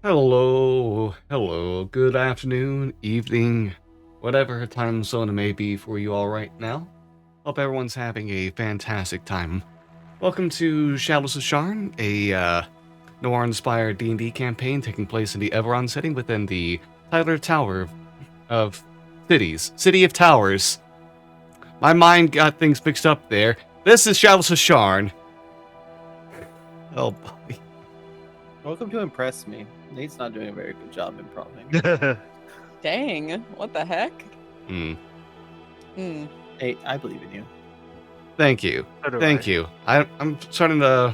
Hello, good afternoon, evening, whatever time zone it may be for you all right now. Hope everyone's having a fantastic time. Welcome to Shadows of Sharn, a noir-inspired D&D campaign taking place in the Everon setting within the Tyler Tower of Cities. City of Towers. My mind got things mixed up there. This is Shadows of Sharn. Oh boy. Welcome to impress me. Nate's not doing a very good job improving. Dang, what the heck? Nate, I believe in you. Thank you. Thank you. I'm starting to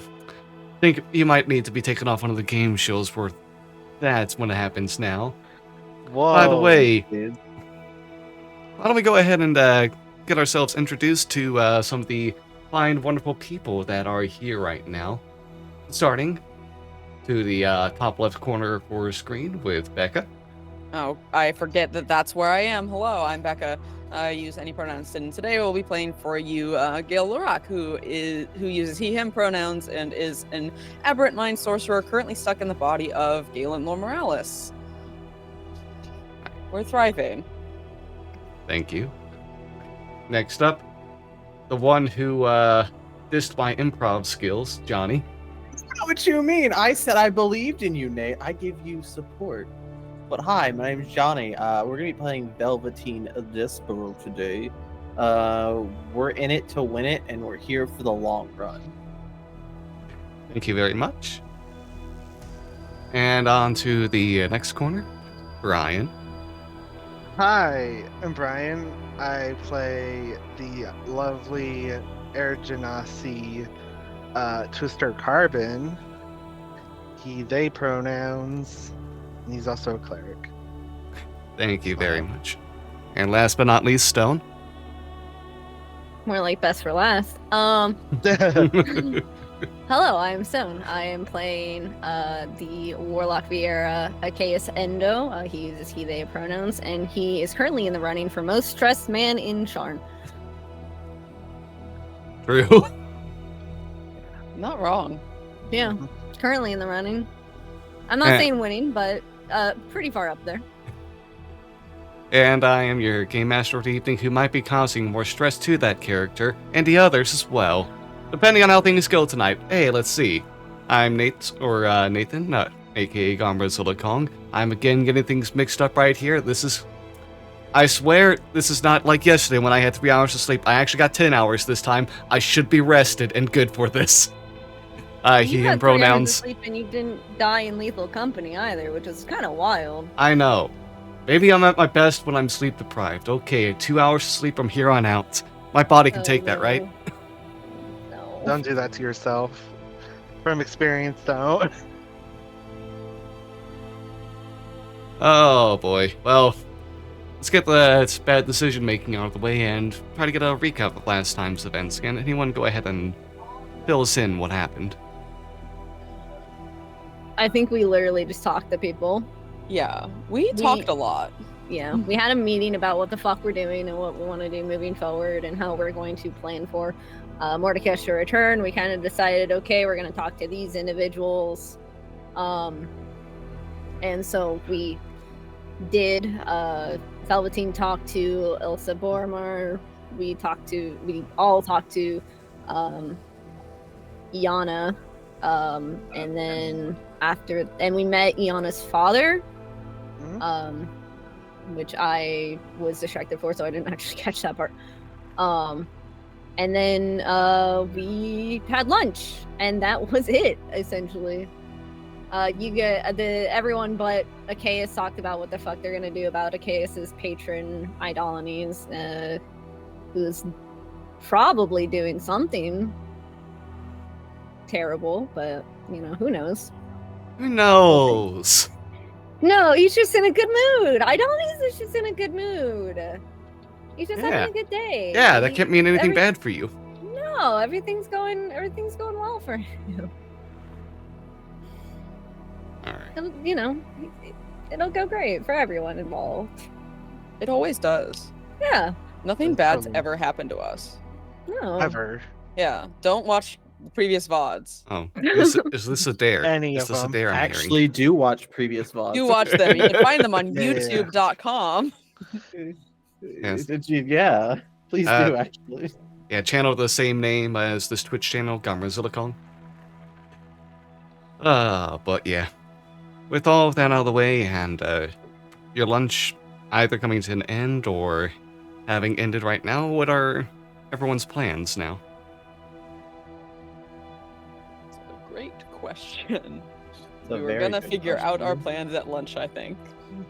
think you might need to be taken off one of the game shows for that's when it happens now. Whoa. By the way, Dude. why don't we go ahead and get ourselves introduced to some of the fine, wonderful people that are here right now. Starting to the top left corner of your screen with Becca. Oh, I forget that that's where I am. Hello, I'm Becca. I use any pronouns, and today we'll be playing for you Gale Lorak, who uses he/him pronouns and is an aberrant mind sorcerer currently stuck in the body of Galen Lor Morales. We're thriving. Thank you. Next up, the one who dissed my improv skills, Johnny. That's not what you mean. I said I believed in you, Nate. I give you support. But hi, my name is Johnny. We're going to be playing Velveteen Despero today. We're in it to win it, and we're here for the long run. Thank you very much. And on to the next corner, Brian. Hi, I'm Brian. I play the lovely Air Genasi Twister Carbon. He, they pronouns. And he's also a cleric. Thank you very much. And last but not least, Stone. More like best for last. Hello, I'm Stone. I am playing the Warlock Vieira Achaeus Endo. He uses he, they pronouns, and he is currently in the running for most stressed man in Sharn. True. Not wrong. Yeah, currently in the running. I'm not saying winning, but pretty far up there. And I am your game master of the evening, who might be causing more stress to that character, and the others as well. Depending on how things go tonight. Hey, let's see. I'm Nathan, aka Gombrazilla Kong. I'm again getting things mixed up right here. I swear, this is not like yesterday when I had 3 hours of sleep. I actually got 10 hours this time. I should be rested and good for this. He, him pronouns. Sleep and you didn't die in lethal company either, which is kind of wild. I know. Maybe I'm at my best when I'm sleep deprived. Okay, 2 hours of sleep from here on out. My body can take that, right? No. Don't do that to yourself. From experience, don't. Oh boy. Well, let's get the bad decision making out of the way and try to get a recap of last time's events. Can anyone go ahead and fill us in what happened? I think we literally just talked to people. Yeah, we talked a lot. Yeah, we had a meeting about what the fuck we're doing and what we want to do moving forward and how we're going to plan for Mordecai to return. We kind of decided, okay, we're going to talk to these individuals. And so we did. Velveteen talked to Ilsa Bormar. We all talked to Iana. And then we met Iana's father. Which I was distracted for, so I didn't actually catch that part. And then we had lunch, and that was it, essentially. Everyone but Achaeus talked about what the fuck they're gonna do about Achaeus's patron Idolanes, who's probably doing something terrible, but who knows? Who knows? No, he's just in a good mood. Idonis is just in a good mood. He's just having a good day. Yeah, that can't mean anything bad for you. No, everything's going well for him. All right. It'll go great for everyone involved. It always does. Yeah. Nothing bad's ever happened to us. No. Ever. Yeah, don't watch previous VODs. Oh, is this a dare? Any is of this a them. dare I'm hearing? Actually, do watch previous VODs. You watch them. You can find them on Yeah. YouTube.com. Yes. Yeah, please do, actually. Yeah, channel the same name as this Twitch channel, Gamrazillicon. But yeah. With all of that out of the way, and your lunch either coming to an end or having ended right now, what are everyone's plans now? That's a great question. It's a We were very gonna good figure out our question. plans at lunch, I think.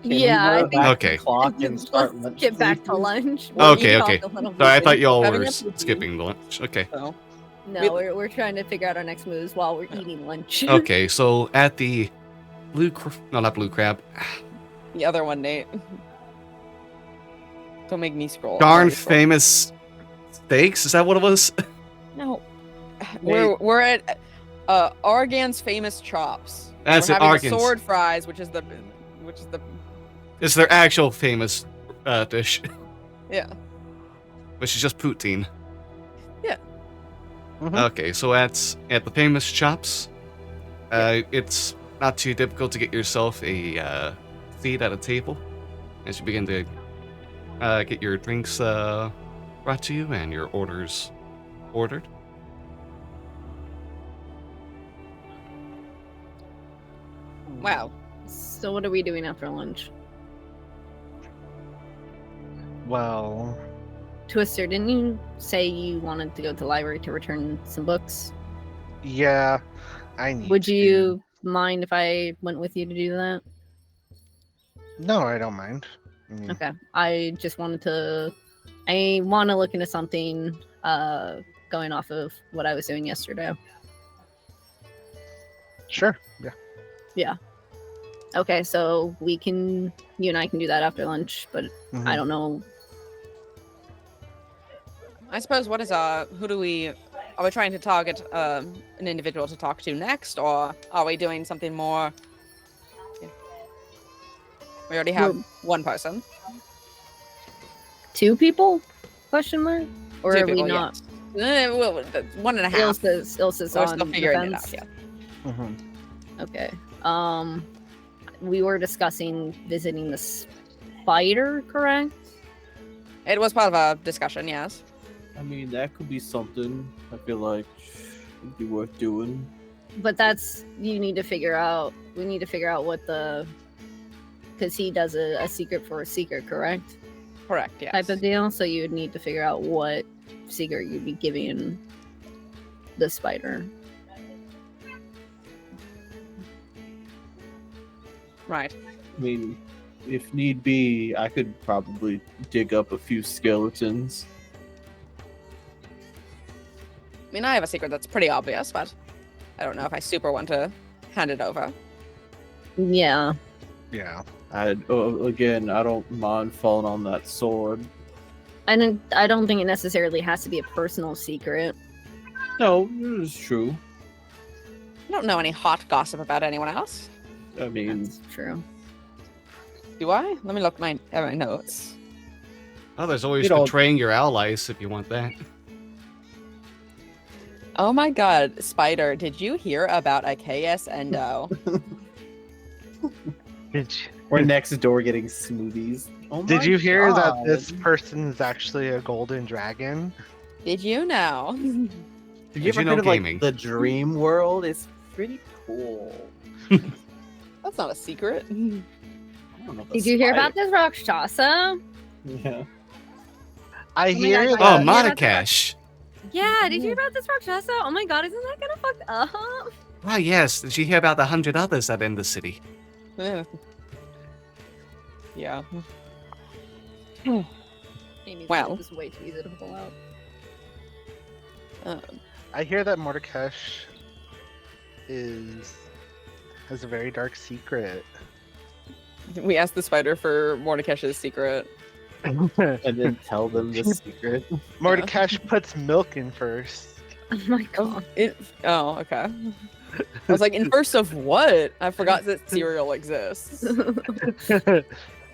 Can we Yeah, I roll think- back Okay. the clock and start Let's lunch, get back to please? lunch. We're Okay, eating okay. off the little Sorry, I poutine. thought y'all Having were a poutine. skipping the lunch. Okay. So, No, we're trying to figure out our next moves while we're eating lunch. Okay, so at the not Blue Crab, the other one, Nate. Don't make me scroll. darn Already scrolled. famous steaks, is that what it was? No. We're at Argan's famous chops. That's we're it, having Argan's. the sword fries, which is the It's their actual famous dish, yeah. which is just poutine. Mhm. Okay, so at the famous chops, it's not too difficult to get yourself a seat at a table as you begin to get your drinks brought to you and your orders ordered. Wow. So what are we doing after lunch? Well, Twister, didn't you say you wanted to go to the library to return some books? yeah, I need Would to. you mind if I went with you to do that? No, I don't mind. I mean, Okay. I just wanted to. I want to look into something going off of what I was doing yesterday. sure. Yeah. Okay, so you and I can do that after lunch, but Mhm. I don't know. I suppose what is are we trying to target an individual to talk to next, or are we doing something more? Yeah. We already have one person. 2 people? Question mark? Or Two are we people, not? yes. Well, 1.5. Ilsa's We're on still figuring defense. it out. Yeah. Mhm. Okay. We were discussing visiting the spider, correct? It was part of a discussion. Yes. I mean, that could be something. I feel like it'd be worth doing. But we need to figure out what because he does a secret for a secret, correct? Correct. Yes. Type of deal. So you would need to figure out what secret you'd be giving the spider. Right. I mean, if need be, I could probably dig up a few skeletons. I mean, I have a secret that's pretty obvious, but I don't know if I super want to hand it over. Yeah. Yeah. Again, I don't mind falling on that sword. I don't think it necessarily has to be a personal secret. No, it's true. I don't know any hot gossip about anyone else. I mean, That's true. Do I? Let me look at my notes. Oh, there's always You know- betraying your allies if you want that. Oh my god, Spider, did you hear about a KS Endo? we're next door getting smoothies. Oh Did my you hear that God. this person is actually a golden dragon? Did you know? Have you Did ever you know heard of gaming? like the dream world? It's pretty cool. That's not a secret. I don't know if Did the you hear spider- about this Rakshasa? Yeah. I my hear God, Oh, that. Marrakesh. Yeah, did you hear about this Rakshasa? Oh my god, isn't that kind of fucked up? Ah, yes. Did you hear about the 100 others that in the city? Yeah. Amy's Wow. life is way too easy to pull out. I hear that Mordekash has a very dark secret. We asked the spider for Mordekai's secret. And then tell them the secret. Mordekash puts milk in first. Oh my god. Oh, okay. I was like, in first of what? I forgot that cereal exists.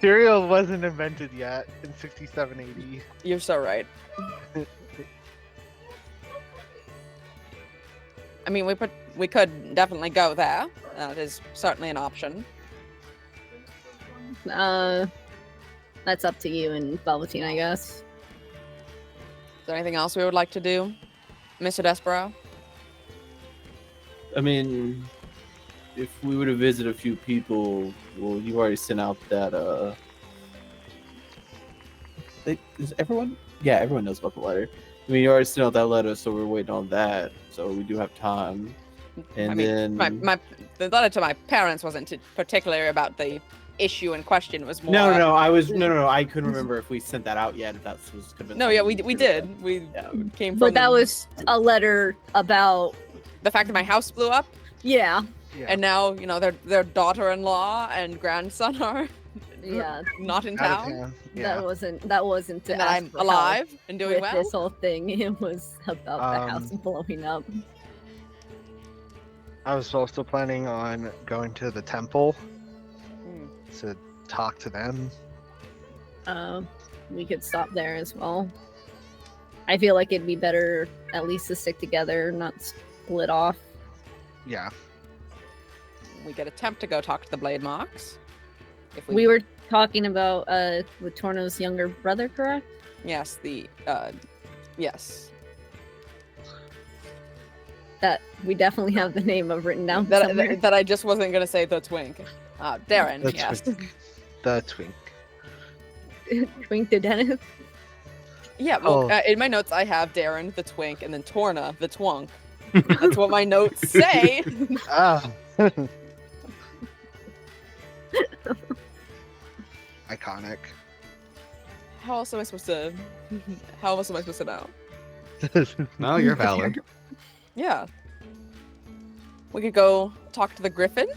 Cereal wasn't invented yet in 6780. You're so right. I mean, we could definitely go there. That is certainly an option. That's up to you and Velveteen, I guess. Is there anything else we would like to do, Mr. Despero? I mean, if we were to visit a few people, well, you already sent out that. Is everyone? Yeah, everyone knows about the letter. I mean, you already sent out that letter, so we're waiting on that. So we do have time. And I mean, then the letter to my parents wasn't particularly about the issue in question. It was more. no. I couldn't remember if we sent that out yet. If that was convincing. No, yeah, we did. We came from. But that was a letter about the fact that my house blew up, yeah. and now their daughter-in-law and grandson are not in Out of town. town. Yeah. That wasn't to And that ask I'm for help alive and doing with well. this whole thing. It was about the house blowing up. I was also planning on going to the temple Hmm. to talk to them. We could stop there as well. I feel like it'd be better at least to stick together, not split off. Yeah. We could attempt to go talk to the Blade Marks. If We were talking about with Torno's younger brother, correct? Yes, yes. That we definitely have the name of written down somewhere. That I just wasn't gonna say the twink. Darren, The yes. twink. The twink. Twink to Dennis. Yeah, well, Oh. in my notes I have Darren, the twink, and then Torna, the twunk. That's what my notes say. Ah. Iconic. How else am I supposed to? How else am I supposed to know? No, you're valid. Yeah. We could go talk to the Griffin.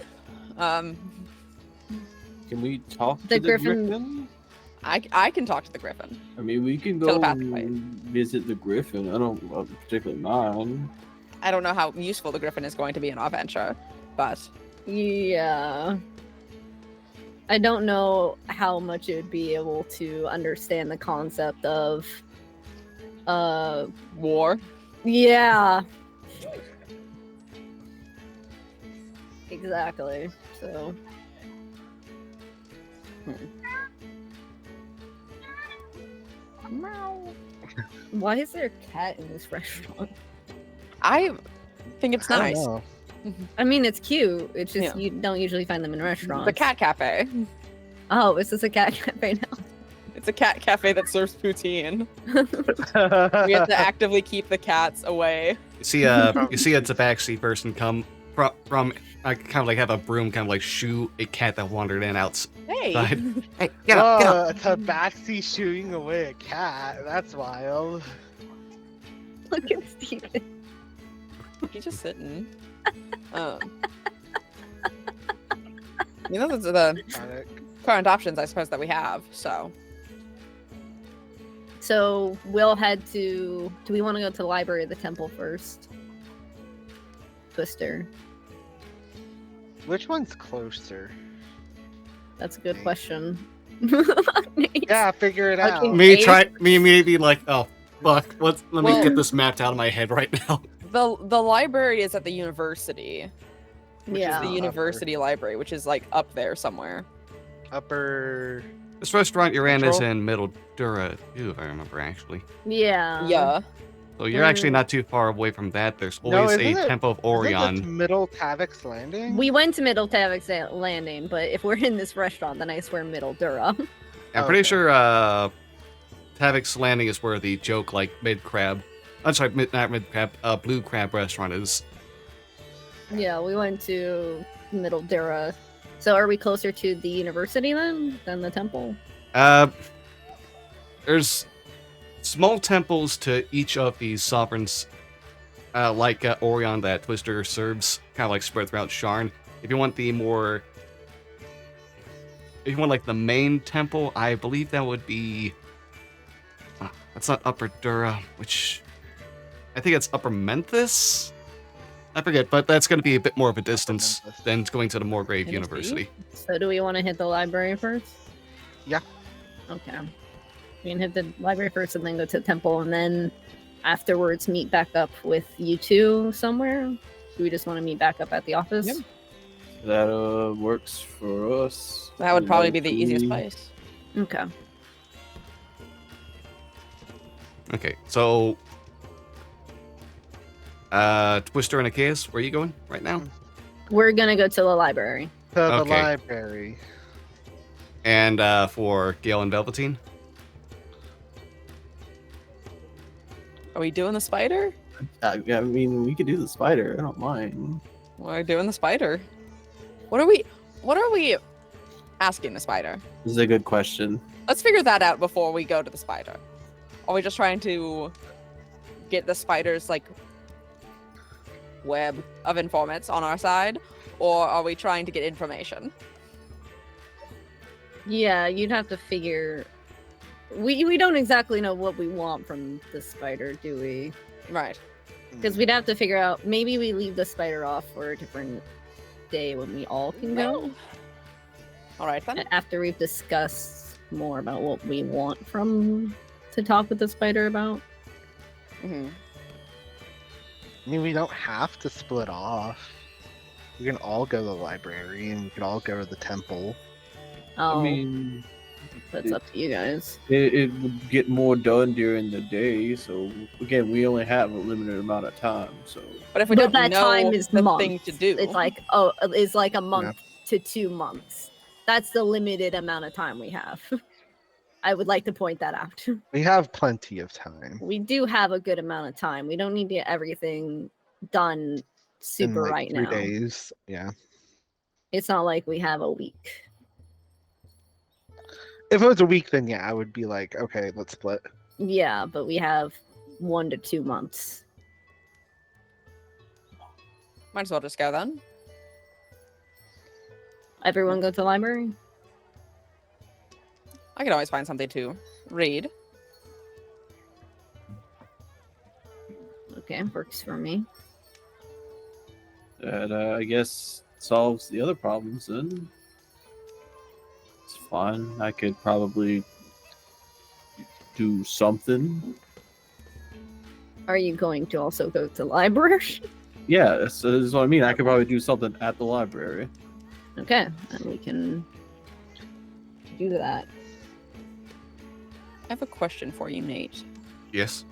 can we talk The to the Griffin- Griffin? I can talk to the Griffin. I mean, we can go Telepathically. visit the Griffin. I don't particularly mind. I don't know how useful the Griffin is going to be in our venture, but Yeah. I don't know how much it would be able to understand the concept of war. yeah. Exactly. So why is there a cat in this restaurant? I think it's I don't nice. know. I mean, it's cute. It's just Yeah. you don't usually find them in restaurants. The cat cafe. Oh, is this a cat cafe now? It's a cat cafe that serves poutine. We have to actively keep the cats away. You see a tabaxi person come from I kind of like have a broom kind of like shoo a cat that wandered in outside. Hey, Hey, get up, get up. A tabaxi shooing away a cat. That's wild. Look at Steven. he's just sitting. Those are the Iconic. current options, I suppose, that we have. So So we'll head to. Do we want to go to the library or the temple first? Twister. Which one's closer? That's a good Okay. question. Yeah, figure it out. Okay. Me maybe like, oh fuck, let me Well- get this mapped out of my head right now. the library is at the university. Which Yeah. is the university library, which is like up there somewhere. Upper. This restaurant you're in is Central? in Middle Dura, too, if I remember actually. Yeah. Yeah. So you're actually not too far away from that. There's No, always isn't a it- Temple of Isn't this Orion. Middle Tavix Landing? We went to Middle Tavix Landing, but if we're in this restaurant, then I swear Middle Dura. I'm pretty Okay. sure Tavix Landing is where the joke like mid crab. I'm sorry, not mid crab. Blue crab restaurant is. Yeah, we went to Middle Dura. So are we closer to the university then than the temple? There's small temples to each of these sovereigns, like Orion that Twister serves, kind of like spread throughout Sharn. If you want like the main temple, I believe that would be. That's not Upper Dura, which I think it's Upper Memphis. I forget, but that's going to be a bit more of a distance Memphis. than going to the Morgrave Tennessee? University. So do we want to hit the library first? Yeah. Okay. We can hit the library first and then go to the temple and then afterwards meet back up with you two somewhere. Do we just want to meet back up at the office? Yep. That works for us. That would probably be the Luckily- easiest place. Okay. Okay, so Twister and Achaeus, where are you going right now? We're gonna go to the library. To the Okay. library. And for Gale and Velveteen? Are we doing the spider? I mean, we could do the spider. I don't mind. We're doing the spider. What are we asking the spider? This is a good question. Let's figure that out before we go to the spider. Are we just trying to get the spider's like web of informants on our side, or are we trying to get information? Yeah, you'd have to figure. We don't exactly know what we want from the spider, do we? Right. Because we'd have to figure out. Maybe we leave the spider off for a different day when we all can go. All right then. After we've discussed more about what we want from to talk with the spider about. Hmm. I mean, we don't have to split off. We can all go to the library and we can all go to the temple. Oh, I mean, that's up to you guys. it would get more done during the day. So again, we only have a limited amount of time. So But if we But don't that know time is the months. thing to do, It's like a month to 2 months. That's the limited amount of time we have. I would like to point that out. We have plenty of time. We do have a good amount of time. We don't need to get everything done super in like right 3 now. days. Yeah. It's not like we have a week. If it was a week, then yeah, I would be like, okay, let's split. Yeah, but we have 1 to 2 months. might as well just go then. Everyone go to the library? I could always find something to read. Okay, works for me. that I guess solves the other problems. Then it's fine. I could probably do something. Are you going to also go to the library? Yeah, this is what I mean. I could probably do something at the library. Okay, and we can do that. I have a question for you, Nate. Yes.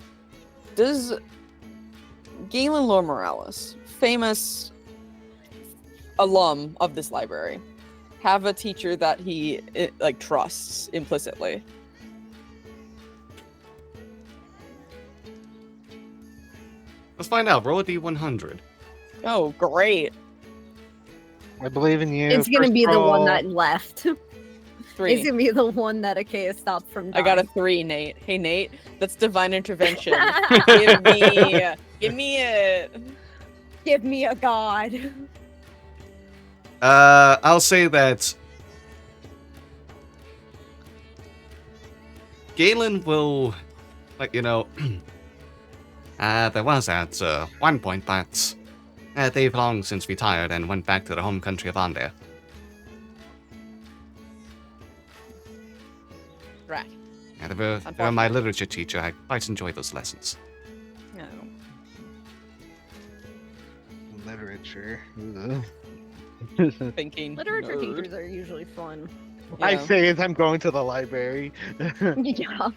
Does Galen Lore Morales, famous alum of this library, have a teacher that he like trusts implicitly? Let's find out. Roll a d100. Oh, great. I believe in you. It's gonna First be the one roll. that left. 3. It's gonna be the one that Achaeus stopped from I got a dying. 3, Nate. Hey, Nate, that's divine intervention. give me a. Give me a god. I'll say that Galen will let you know. There was at one point, but they've long since retired and went back to their home country of Andia. Right. Yeah, they were my literature teacher. I quite enjoy those lessons. No. Literature. Ugh. Thinking. Literature nerd. teachers are usually fun. I Yeah. say as I'm going to the library. Yeah.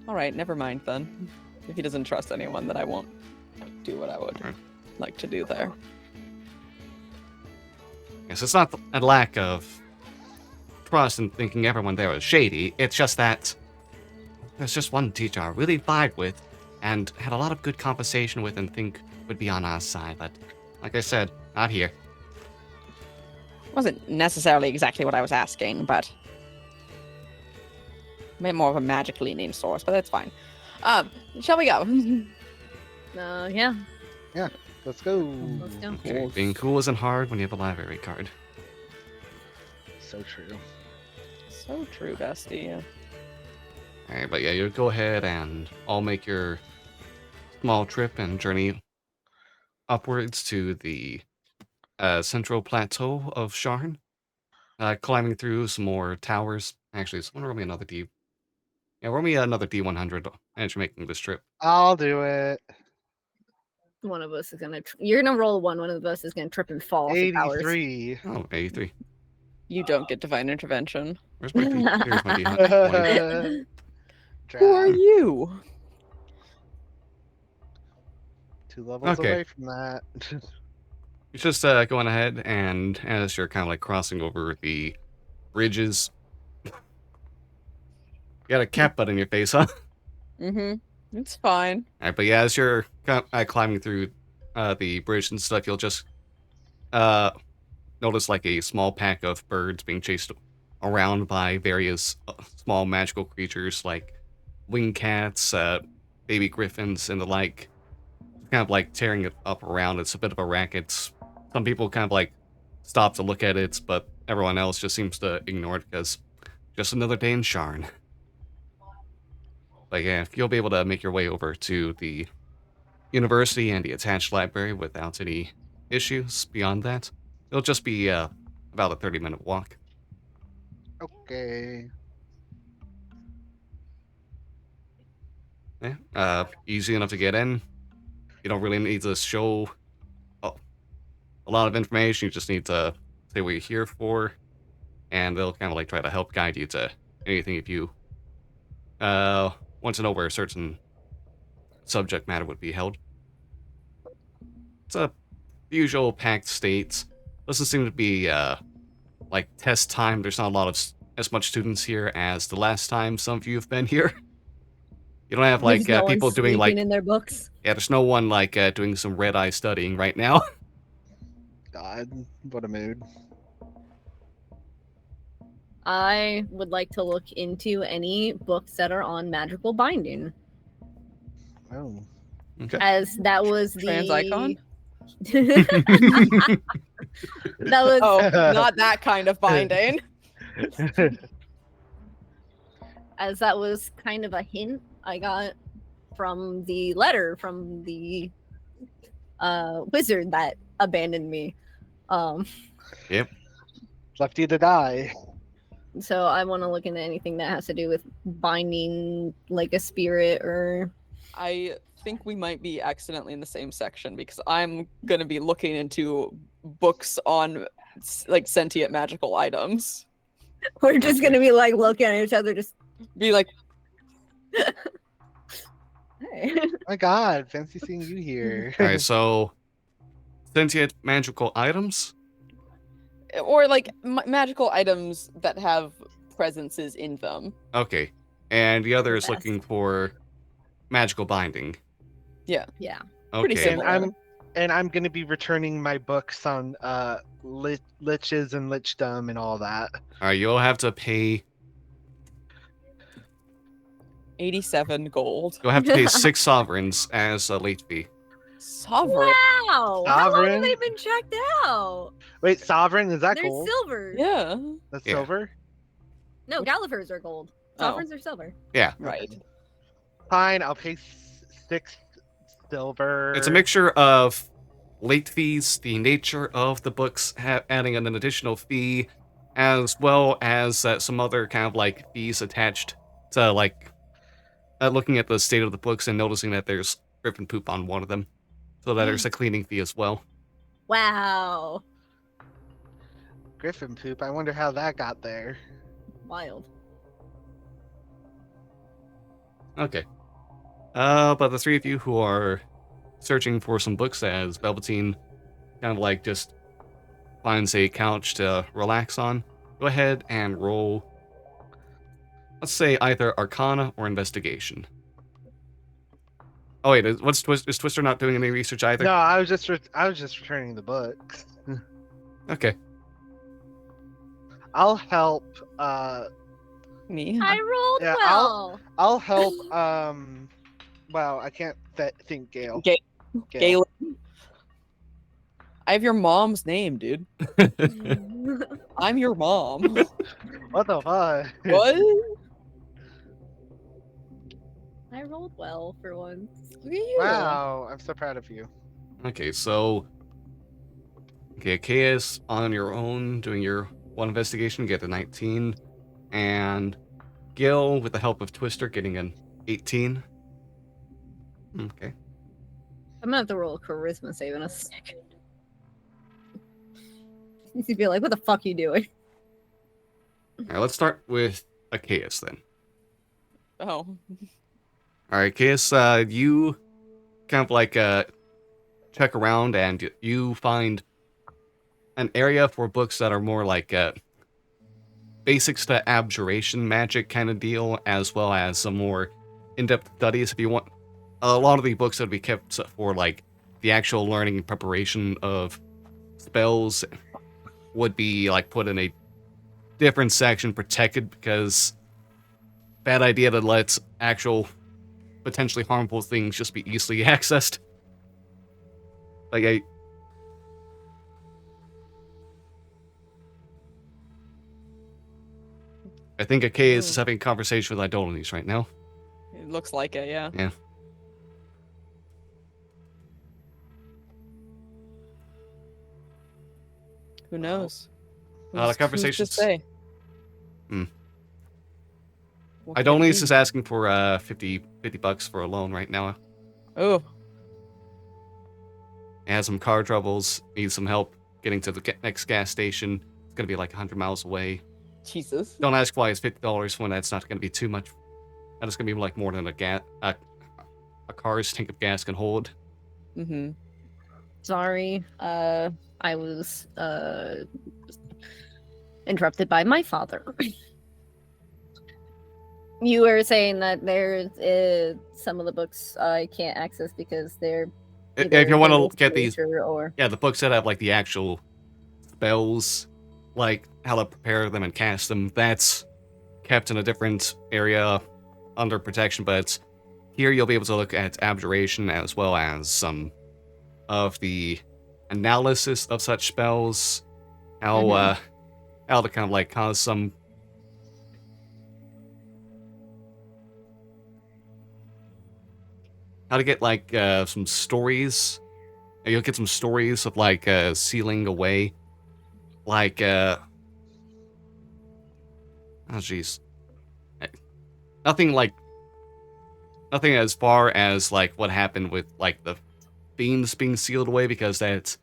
All right, never mind then. If he doesn't trust anyone, then I won't do what I would Alright. like to do there. Yes, it's not a lack of trust and thinking everyone there is shady. It's just that there's just one teacher I really vibe with and had a lot of good conversation with and think would be on our side. But like I said, not here. Wasn't necessarily exactly what I was asking, but maybe more of a magically named source, but that's fine. Shall we go? Yeah. Let's go. Let's go. Okay, being cool isn't hard when you have a library card. So true. So true, bestie. Alright, but yeah, you go ahead and I'll make your small trip and journey upwards to the central plateau of Sharn. Climbing through some more towers. Actually, someone roll me another D. Yeah, roll me another D100 as you're making this trip. I'll do it. One of us is gonna. You're gonna roll one. One of us is gonna trip and fall off the towers. 83. Oh, 83. You don't get divine intervention. Where's my D? There's my D20. Who are Trap. you? 2 levels Okay. away from that. You're just going ahead, and as you're kind of like crossing over the bridges, you got a cat butt in your face, huh? Mm-hmm. It's fine. Alright, but yeah, as you're climbing through the bridge and stuff, you'll just notice like a small pack of birds being chased around by various small magical creatures like winged cats, baby griffins, and the like. Kind of like tearing it up around. It's a bit of a racket. Some people kind of like stop to look at it, but everyone else just seems to ignore it because just another day in Sharn. But yeah, you'll be able to make your way over to the university and the attached library without any issues beyond that. It'll just be about a 30-minute walk. Okay. Yeah, easy enough to get in. You don't really need to show a lot of information. You just need to say what you're here for, and they'll kind of like try to help guide you to anything if you want to know where a certain subject matter would be held. It's a usual packed state. Doesn't seem to be like test time. There's not a lot of as much students here as the last time some of you have been here. You don't have like There's no one people doing like sleeping in their books. yeah. There's no one like doing some red eye studying right now. God, what a mood. I would like to look into any books that are on magical binding, Oh. Okay. as that was the Trans icon? that was Oh, not that kind of binding. as that was kind of a hint I got from the letter from the wizard that abandoned me. Left you to die. So I want to look into anything that has to do with binding, like a spirit or. I think we might be accidentally in the same section because I'm going to be looking into books on like sentient magical items. We're just gonna be like looking at each other, just. Be like, Hey. My God, fancy seeing you here. All right, so sentient magical items. or like magical items that have presences in them. Okay, and the other is Best. looking for magical binding. Yeah. Pretty Okay, similar. And I'm gonna be returning my books on liches and lichdom and all that. all right, you'll have to pay. 87 gold. You'll have to pay 6 sovereigns as a late fee. Sovereign. Wow! How long Sovereign? have they been checked out? Wait, sovereign, is that They're gold? silver. Yeah. That's Yeah. silver? No, Gallifers are gold. Oh. Sovereigns are silver. Yeah, Right. Fine, I'll pay 6 silver. it's a mixture of late fees, the nature of the books adding an additional fee, as well as some other kind of like fees attached to like looking at the state of the books and noticing that there's griffin poop on one of them, so that there's a cleaning fee as well. Wow. Griffin poop. I wonder how that got there. Wild. Okay. But the 3 of you who are searching for some books, as Velveteen kind of like just finds a couch to relax on, go ahead and roll, let's say, either Arcana or Investigation. Oh wait, is Twister not doing any research either? No, I was just returning the books. Okay. I'll help. Me. I rolled Yeah, well. I'll help. Wow, I can't think. Gale. Ga- Gale. Galen. I have your mom's name, dude. I'm your mom. What the fuck? What? I rolled well for once. Look at you. Wow, I'm so proud of you. Okay, so Chaos on your own doing your 1 investigation, get a 19, and Gil with the help of Twister getting an 18. Okay. I'm gonna have to roll a charisma save in a second. He'd be like, "What the fuck are you doing?" All right, let's start with Achaeus then. Oh. All right, Achaeus, you kind of like check around and you find an area for books that are more like basics to abjuration magic kind of deal, as well as some more in-depth studies. If you want, a lot of the books that would be kept for like the actual learning and preparation of spells would be like put in a different section, protected, because bad idea to let actual potentially harmful things just be easily accessed. Like I think Achaeus is having a conversation with Idolanes right now. It looks like it, yeah. Yeah. Who knows? The Who's to conversation's- say? Hmm. What could it Idolanes be? is asking for $50 for a loan right now. Oh, He has some car troubles, needs some help getting to the next gas station. It's gonna be like 100 miles away. Jesus. Don't ask why it's $50 when that's not gonna be too much. That is gonna be like more than a car's tank of gas can hold. Mm-hmm. Sorry, I was interrupted by my father. You were saying that there's some of the books I can't access because they're If you want to get these, or yeah, the books that have like the actual spells, like how to prepare them and cast them, that's kept in a different area under protection. But here you'll be able to look at abjuration as well as some of the analysis of such spells, how how to kind of like cause some. How to get like some stories. You'll get some stories of like sealing away, like oh jeez, nothing as far as like what happened with like the fiends being sealed away, because that's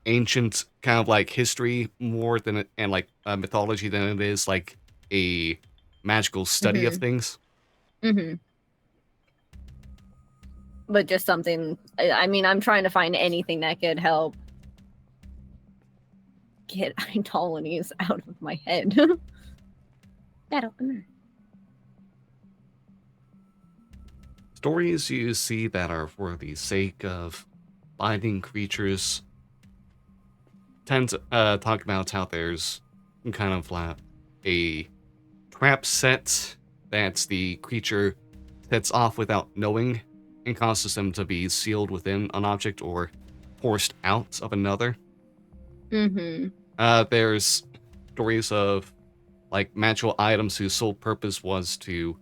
ancient kind of like history more than and like mythology than it is like a magical study of things. Mm-hmm. But just something. I mean, I'm trying to find anything that could help get Idolanes out of my head. That opener. Stories you see that are for the sake of binding creatures tend to talk about how there's kind of like a trap set that the creature sets off without knowing and causes them to be sealed within an object or forced out of another. Mm-hmm. There's stories of like magical items whose sole purpose was to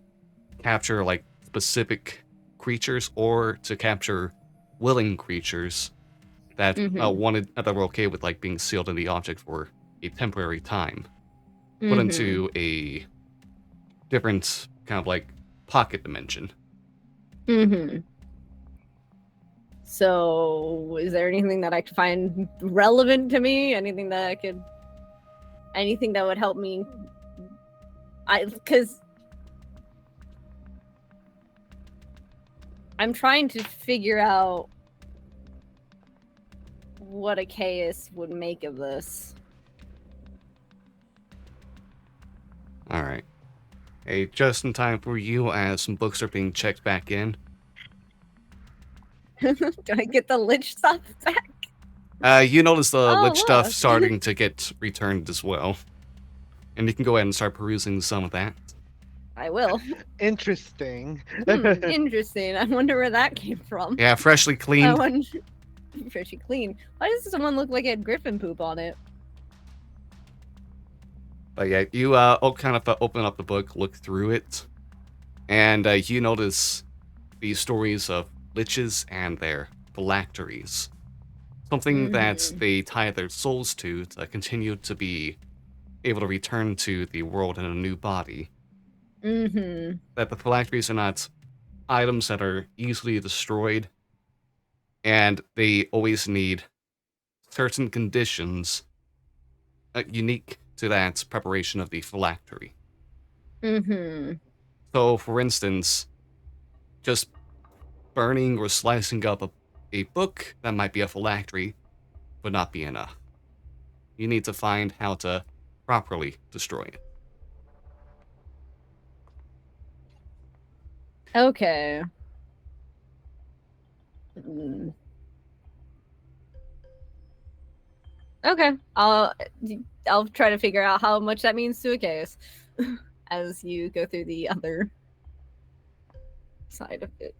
capture like specific creatures or to capture willing creatures that wanted that were okay with like being sealed in the object for a temporary time, put into a different kind of like pocket dimension. Mm-hmm. So, is there anything that I could find relevant to me? Anything that would help me? Because I'm trying to figure out what Achaeus would make of this. All right. Hey, just in time for you as some books are being checked back in. Do I get the lich stuff back? You notice the Oh, lich stuff look. starting to get returned as well. And you can go ahead and start perusing some of that. I will. Interesting. Interesting. I wonder where that came from. Yeah, freshly I cleaned. wonder. Pretty clean. Why does someone look like it had griffin poop on it? But yeah, you kind of open up the book, look through it, and you notice these stories of liches and their phylacteries. Something that they tie their souls to continue to be able to return to the world in a new body. Mm-hmm. That the phylacteries are not items that are easily destroyed, and they always need certain conditions unique to that preparation of the phylactery. Mm-hmm. So, for instance, just burning or slicing up a book that might be a phylactery would not be enough. You need to find how to properly destroy it. Okay. Mm. Okay. I'll try to figure out how much that means to a case as you go through the other side of it.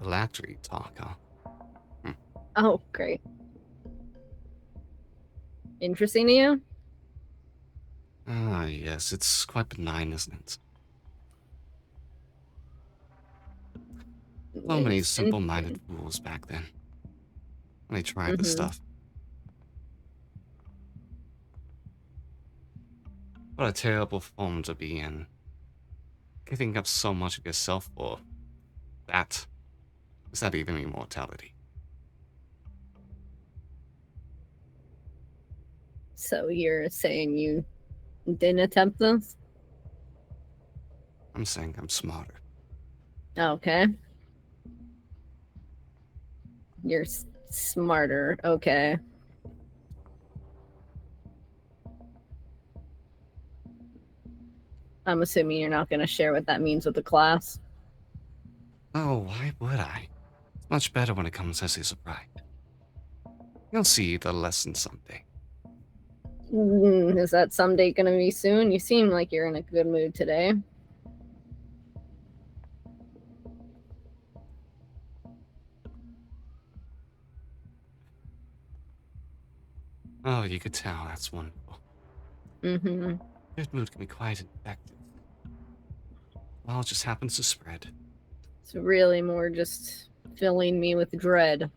Phylactery talk, huh? Oh, great. Interesting to you? Ah, yes, it's quite benign, isn't it? So many It's simple-minded fools back then when they tried this Mm-hmm. stuff. What a terrible form to be in. Giving up so much of yourself for that. Is that even immortality? So you're saying you didn't attempt this? I'm saying I'm smarter. Okay. You're smarter. Okay. I'm assuming you're not going to share what that means with the class. Oh, why would I? It's much better when it comes as a surprise. You'll see the lesson someday. Is that someday going to be soon? You seem like you're in a good mood today. Oh, you could tell. That's wonderful. Mm-hmm. Good mood can be quite infected. Well, it just happens to spread. It's really more just filling me with dread.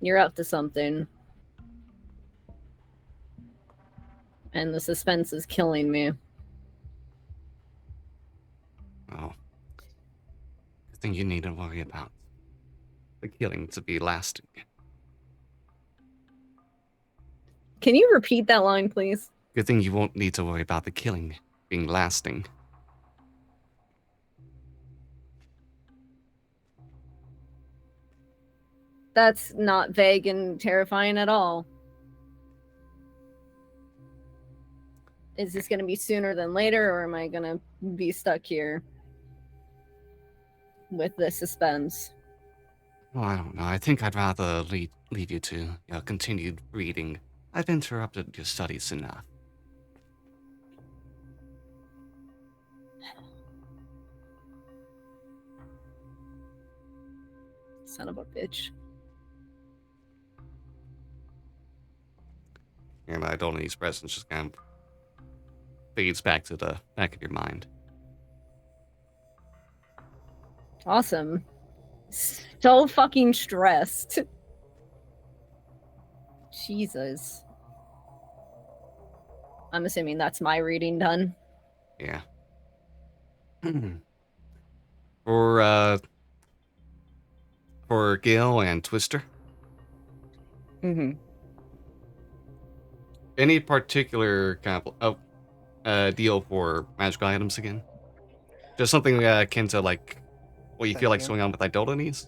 You're up to something. And the suspense is killing me. Oh. The thing you need to worry about. The killing to be lasting. Can you repeat that line, please? Good thing you won't need to worry about the killing being lasting. That's not vague and terrifying at all. Is this going to be sooner than later, or am I going to be stuck here with the suspense? Well, I don't know. I think I'd rather leave you to your continued reading. I've interrupted your studies enough. Son of a bitch. And Idoli's presence just kind of fades back to the back of your mind. Awesome. So fucking stressed. Jesus. I'm assuming that's my reading done. Yeah. For Gale and Twister, Mm-hmm. any particular kind of deal for magical items again? Just something akin to like what you feel like Yeah. going on with Idolines?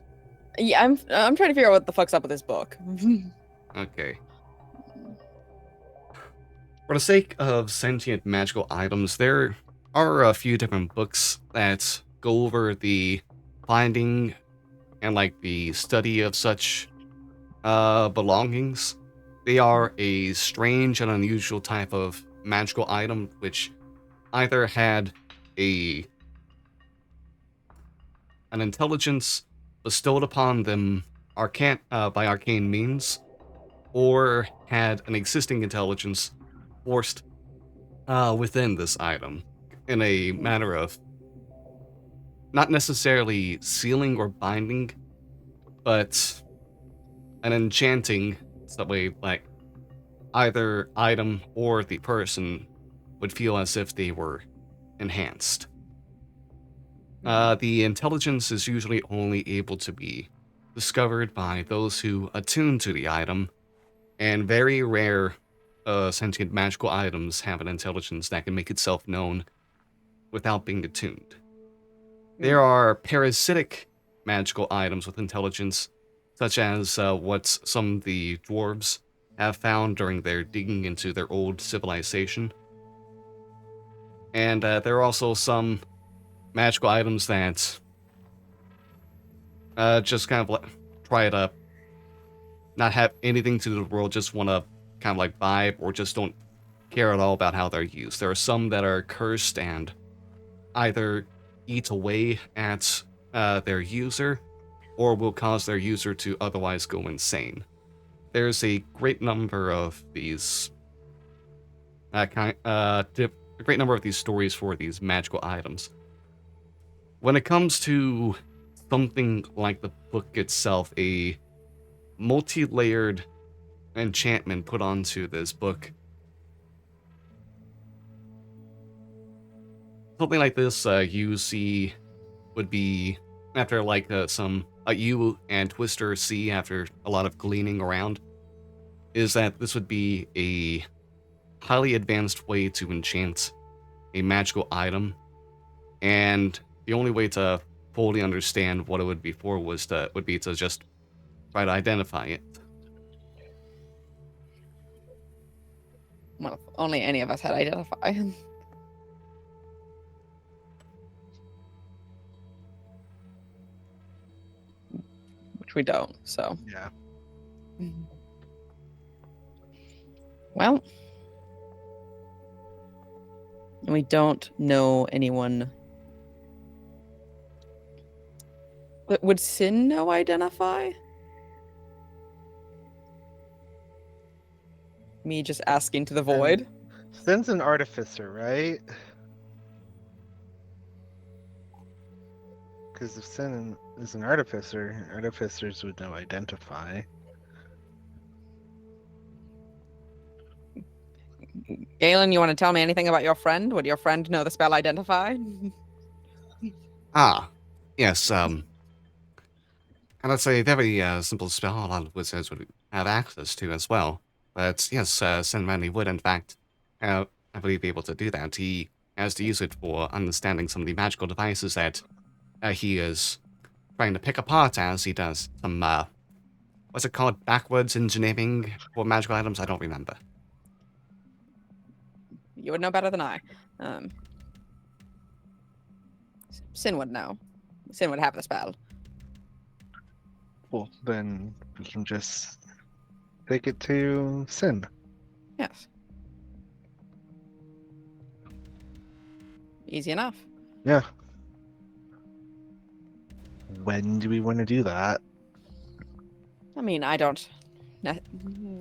Yeah, I'm trying to figure out what the fuck's up with this book. Okay. For the sake of sentient magical items, there are a few different books that go over the finding and like the study of such belongings. They are a strange and unusual type of magical item which either had an intelligence bestowed upon them by arcane means, or had an existing intelligence forced within this item in a matter of not necessarily sealing or binding, but an enchanting, so that way, like, either item or the person would feel as if they were enhanced. The intelligence is usually only able to be discovered by those who attune to the item, and very rare sentient magical items have an intelligence that can make itself known without being attuned. There are parasitic magical items with intelligence, such as what some of the dwarves have found during their digging into their old civilization. And there are also some magical items that just kind of try to not have anything to do with the world, just want to kind of like vibe, or just don't care at all about how they're used. There are some that are cursed and either eat away at their user, or will cause their user to otherwise go insane. There's a great number of these a great number of these stories for these magical items. When it comes to something like the book itself, a multi-layered enchantment put onto this book, something like this you see would be after like some you and Twister see after a lot of gleaning around, is that this would be a highly advanced way to enchant a magical item, and the only way to fully understand what it would be for would be to just try to identify it. Well, if only any of us had identify. Which we don't, so. Yeah. Well, we don't know anyone. Would Sin know identify? Me just asking to the void. Sin's an artificer, right? Because if Sin is an artificer, artificers would know identify. Galen, you want to tell me anything about your friend? Would your friend know the spell identify? Yes, and that's a very simple spell a lot of wizards would have access to as well. But yes, Sin Manny would in fact, I believe, be able to do that. He has to use it for understanding some of the magical devices that he is trying to pick apart as he does some, what's it called, backwards engineering for magical items? I don't remember. You would know better than I. Sin would know. Sin would have the spell. Well, then we can just take it to Sin. Yes. Easy enough. Yeah. When do we want to do that? I mean,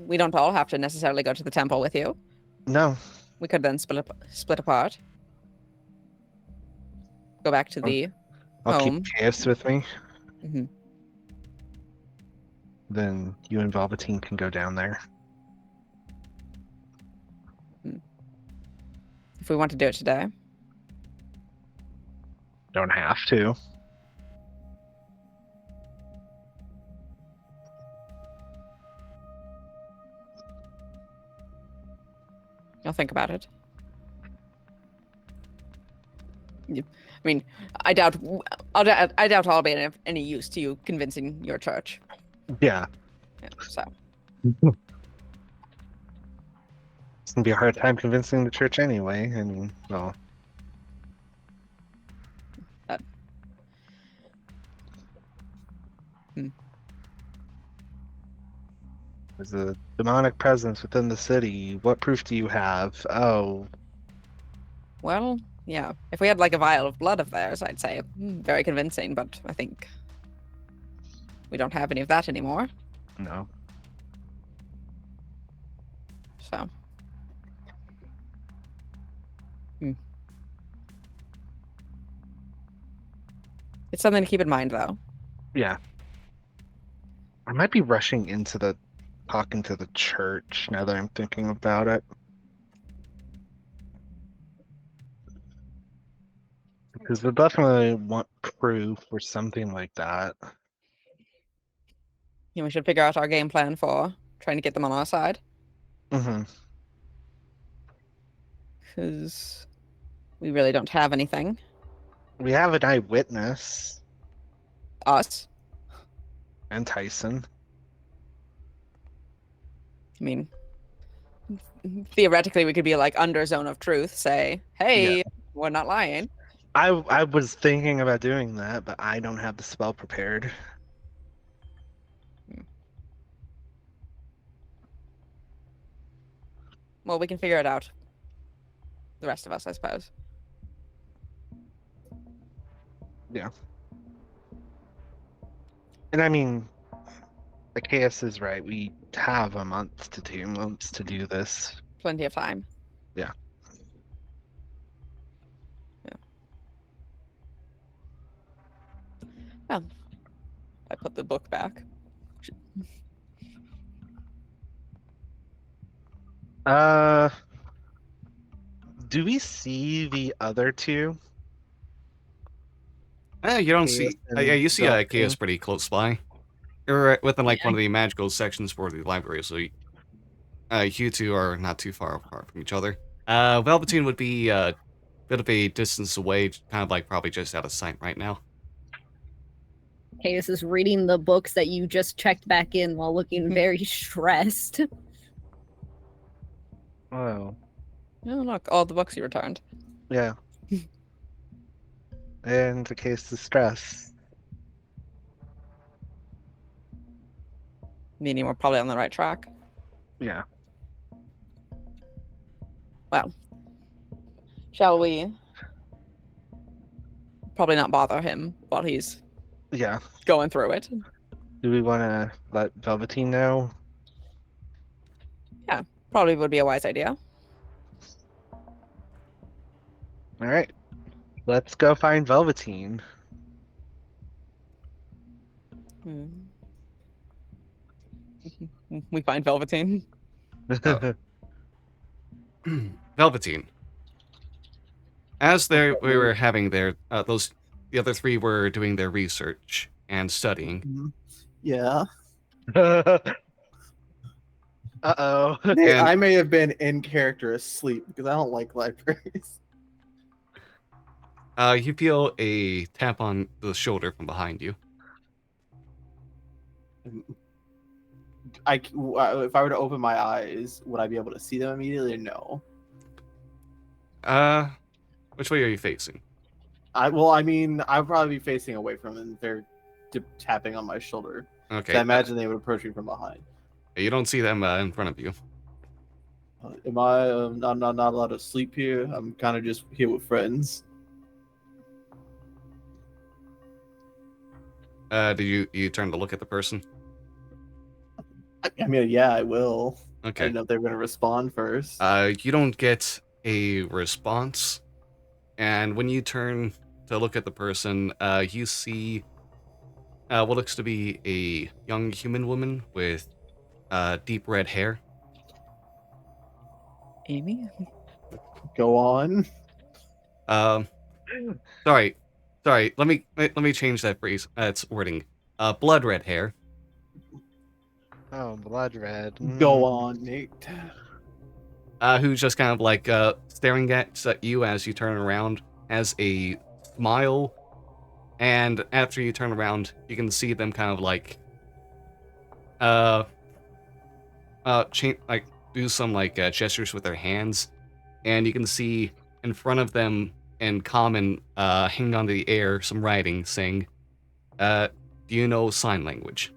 we don't all have to necessarily go to the temple with you. No. We could then split apart. Go back to the I'll home. keep Chaos with me. Mhm. Then you and Velveteen can go down there. If we want to do it today. Don't have to. I'll think about it. I mean, I doubt I'll be of any use to you convincing your church. Yeah. Yeah, so. It's gonna be a hard time convincing the church anyway. I mean, well. There's a demonic presence within the city. What proof do you have? Oh. Well, yeah. If we had like a vial of blood of theirs, I'd say very convincing, but I think we don't have any of that anymore. No. So. It's something to keep in mind, though. Yeah. I might be rushing into the talking to the church now that I'm thinking about it. Because we definitely want proof or something like that. Yeah, we should figure out our game plan for trying to get them on our side. Mm-hmm. Because we really don't have anything. We have an eyewitness Us. and Tyson. I mean, theoretically, we could be like under zone of truth, say, hey, we're not lying. I was thinking about doing that, but I don't have the spell prepared. Well, we can figure it out. The rest of us, I suppose. Yeah. And I mean, Zacchaeus is right. We have a month to 2 months to do this. Plenty of time. Yeah. Well, I put the book back. Do we see the other two? You don't Chaos see. and Yeah, you see Velveteen? Chaos pretty close by. You're within like Yeah. one of the magical sections for the library, so you two are not too far apart from each other. Velveteen would be a bit of a distance away, kind of like probably just out of sight right now. Chaos is reading the books that you just checked back in while looking very stressed. Oh, Oh, look, all the books you returned. yeah. And Zacchaeus is stressed. Meaning we're probably on the right track. Yeah. Well, shall we probably not bother him while he's Yeah. going through it? Do we want to let Velveteen know? Probably would be a wise idea. All right. Let's go find Velveteen. Hmm. We find Velveteen. Oh. Velveteen. As we were having their the other three were doing their research and studying. Yeah. Uh-oh. Hey, And- I may have been in character asleep because I don't like libraries. You feel a tap on the shoulder from behind you. If I were to open my eyes, would I be able to see them immediately or no? Which way are you facing? I'd probably be facing away from them. They're tapping on my shoulder. Okay. So I imagine they would approach me from behind. You don't see them in front of you. Am I not allowed to sleep here? I'm kind of just here with friends. Did you turn to look at the person? I mean, yeah, I will. I Okay. didn't know if they were going to respond first. You don't get a response, and when you turn to look at the person, you see what looks to be a young human woman with deep red hair. Amy? Go on. Sorry. Let me change that phrase. Its wording. Blood red hair. Oh, blood red. Go on, Nate. Who's just kind of like staring at you as you turn around, has a smile, and after you turn around, you can see them kind of like do some like gestures with their hands, and you can see in front of them in common, hanging onto the air, some writing saying, "Do you know sign language?"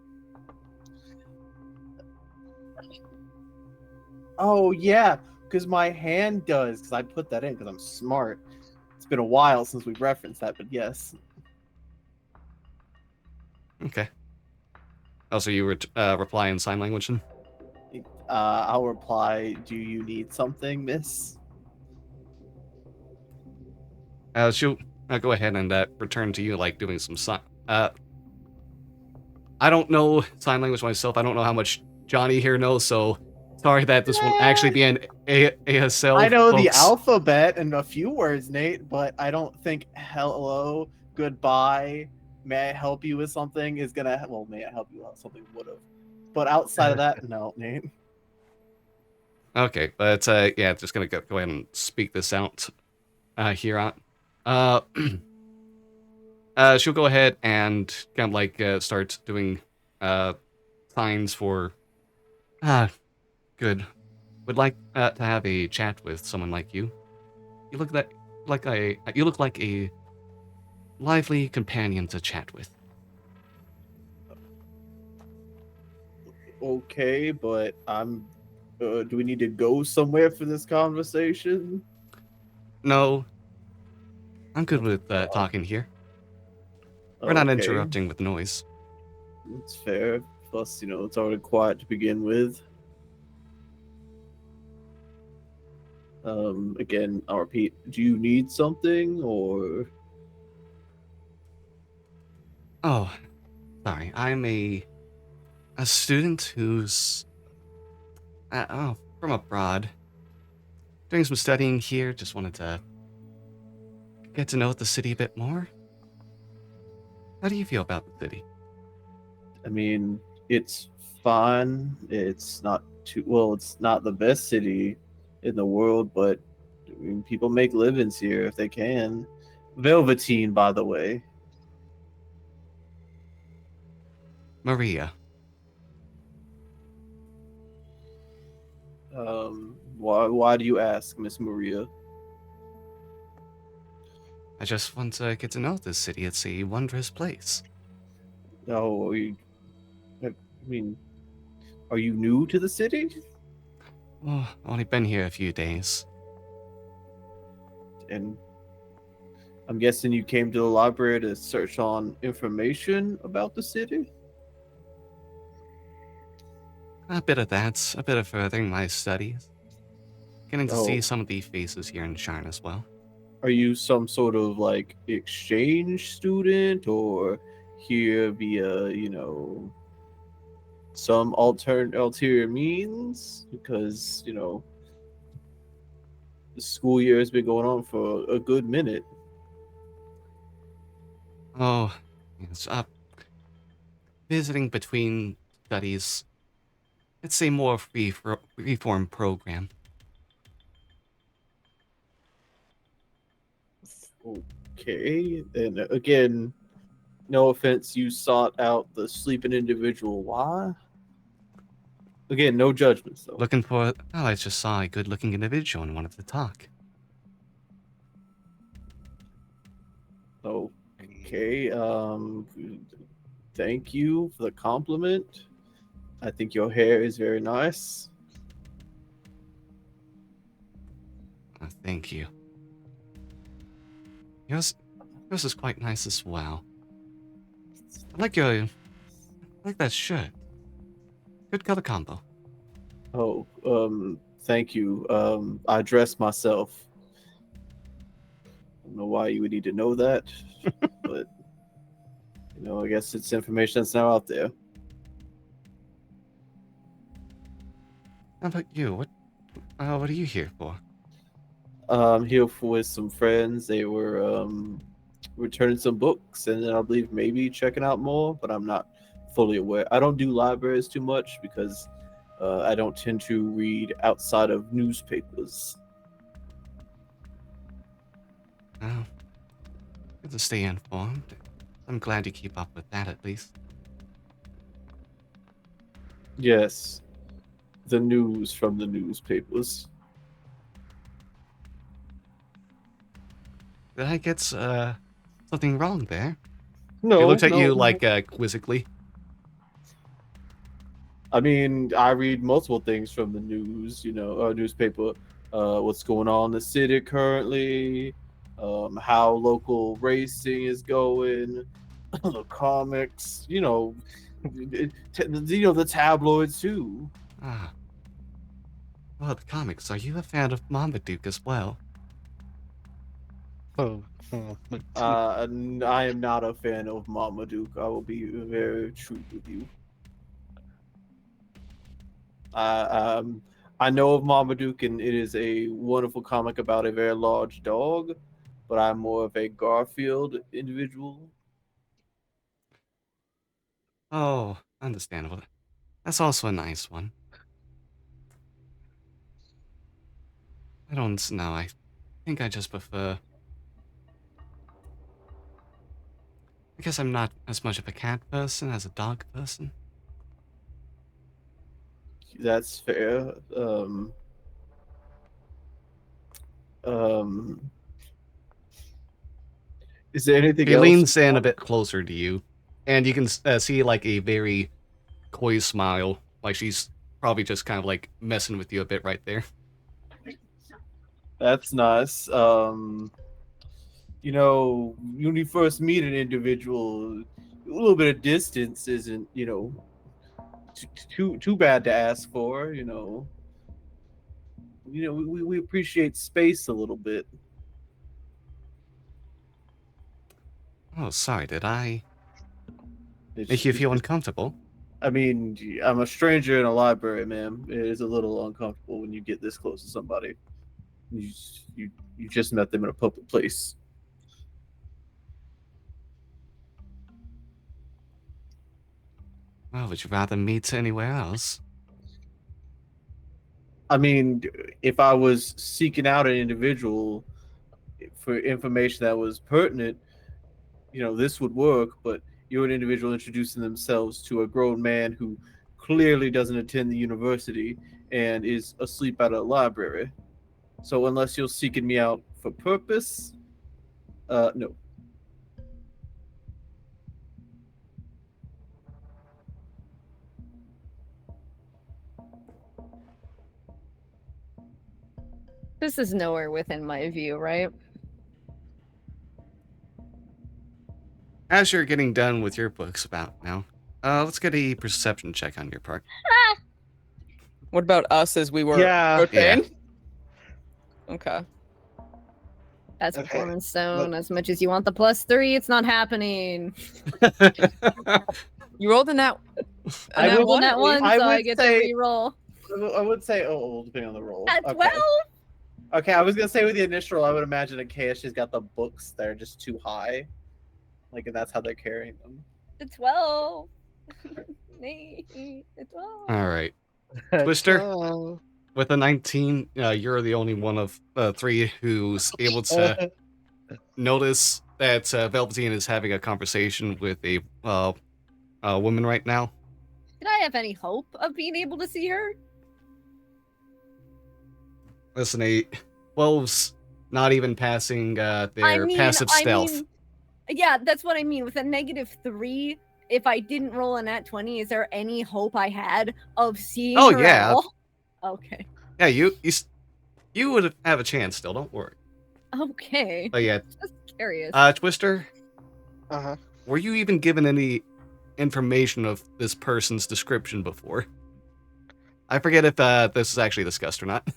Oh, yeah, because my hand does, because I put that in because I'm smart. It's been a while since we've referenced that, but yes. Okay. Also, you reply in sign language then? I'll reply, do you need something, miss? She'll go ahead and return to you, like doing some sign. I don't know sign language myself. I don't know how much Johnny here knows, so Sorry that this will actually be an ASL. I know the folks. alphabet and a few words, Nate, but I don't think hello, goodbye, may I help you with something is gonna. Well, may I help you with something would have, but outside of that, no, Nate. Okay, but yeah, just gonna go ahead and speak this out here on. She'll go ahead and kind of like start doing signs for. Good. Would like to have a chat with someone like you. You look like a lively companion to chat with. Okay, but I'm. Do we need to go somewhere for this conversation? No, I'm good with talking here. We're not Okay, interrupting with noise. it's fair. Plus, it's already quiet to begin with. Again, I'll repeat. Do you need something, or? Oh, sorry. I'm a student who's from abroad. Doing some studying here. Just wanted to get to know the city a bit more. How do you feel about the city? I mean, it's fine. It's not too well. It's not the best city in the world, but I mean, people make livings here if they can. Velveteen, by the way. Maria. Why do you ask, Miss Maria? I just want to get to know this city. It's a wondrous place. Oh, I mean, are you new to the city? Oh, I've only been here a few days. And I'm guessing you came to the library to search on information about the city? A bit of that, a bit of furthering my studies. Getting to see some of the faces here in Sharn as well. Are you some sort of like exchange student or here via, some ulterior means? Because, the school year has been going on for a good minute. Oh, yes, visiting between studies. It's a more free-form program. Okay, and again, no offense, you sought out the sleeping individual. Why? Again, no judgments though. Looking for... Oh, I just saw a good-looking individual and wanted to talk. Okay, thank you for the compliment. I think your hair is very nice. Thank you. Yours is quite nice as well. I like that shirt. Good color combo. Oh, thank you. I dress myself. I don't know why you would need to know that, but I guess it's information that's now out there. How about you? What are you here for? I'm here with some friends. They were returning some books, and then I believe maybe checking out more, but I'm not fully aware. I don't do libraries too much because I don't tend to read outside of newspapers. Oh, good to stay informed. I'm glad you keep up with that at least. Yes, the news from the newspapers. Did I get something wrong there? No, He looks at no, you no. like quizzically. I mean, I read multiple things from the news, newspaper, what's going on in the city currently, how local racing is going, the comics, the tabloids too. Ah. Well, the comics. Are you a fan of Marmaduke as well? I am not a fan of Marmaduke. I will be very true with you. I know of Marmaduke, and it is a wonderful comic about a very large dog, but I'm more of a Garfield individual. Oh, understandable. That's also a nice one. I don't know. I think I just prefer. I guess I'm not as much of a cat person as a dog person. That's fair. Um, is there anything He else? leans in a bit closer to you, and you can see like a very coy smile. Like she's probably just kind of like messing with you a bit right there. That's nice. When you first meet an individual, a little bit of distance isn't, too bad to ask for. We appreciate space a little bit. Oh, sorry. Did I It's, make you it's feel just, uncomfortable? I mean, I'm a stranger in a library, ma'am. It is a little uncomfortable when you get this close to somebody. You you you just met them in a public place. Well, would you rather meet anywhere else? I mean, if I was seeking out an individual for information that was pertinent, this would work. But you're an individual introducing themselves to a grown man who clearly doesn't attend the university and is asleep at a library. So unless you're seeking me out for purpose, no. This is nowhere within my view, right? As you're getting done with your books about now, let's get a perception check on your part. What about us as we were Yeah. approaching? Okay. That's Okay, performance stone. As much as you want the +3, it's not happening. You rolled a nat. I nat will- one, That at one, least? I so I would get say- to reroll. I would say, depending on the roll. At Okay. 12? Okay, I was gonna say with the initial, I would imagine in chaos she's got the books that are just too high, like, and that's how they're carrying them. The 12. The 12. All right. Twister? Oh. With a 19, you're the only one of three who's able to notice that Velveteen is having a conversation with a woman right now. Did I have any hope of being able to see her? Listen, a 12's not even passing their passive stealth. Yeah, that's what I mean. With a -3, if I didn't roll a nat 20, is there any hope I had of seeing Oh, her yeah. at all? Okay. Yeah, you would have a chance still. Don't worry. Okay. But yeah, Just curious. Twister, Uh-huh. were you even given any information of this person's description before? I forget if this is actually discussed or not.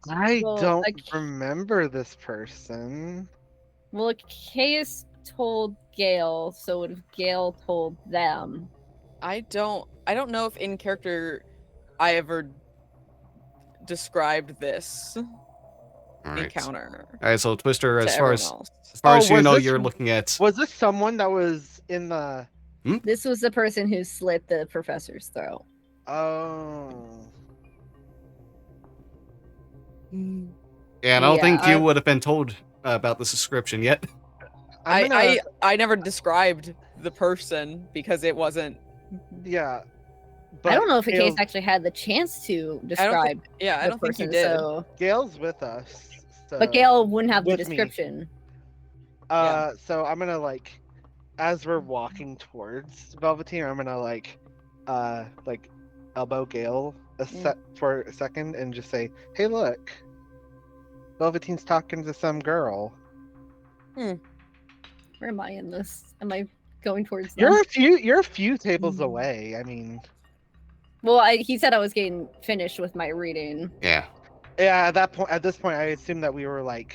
I Well, don't like- remember this person. Well, Caius told Gale, so would have Gale told them? I don't know if in character I ever described this All right. encounter All right, so Twister, to as far everyone as else. far as you was know, this- you're looking at. Was this someone that was in the? This was the person who slit the professor's throat. Oh. Yeah, and I don't Yeah, think you I- would have been told about this description yet. I'm gonna- I never described the person because it wasn't. Yeah. I don't know if a Gale's- case actually had the chance to I don't describe think, yeah, I the don't think you person, did. so Gale's with us. So, but Gale wouldn't have the with me. description. So I'm gonna as we're walking towards Velveteen, I'm gonna elbow Gale for a second and just say, "Hey, look, Velveteen's talking to some girl." Where am I in this? Am I going towards them? You're a few tables away. I mean, Well, he said I was getting finished with my reading. Yeah. yeah. At this point, I assumed that we were I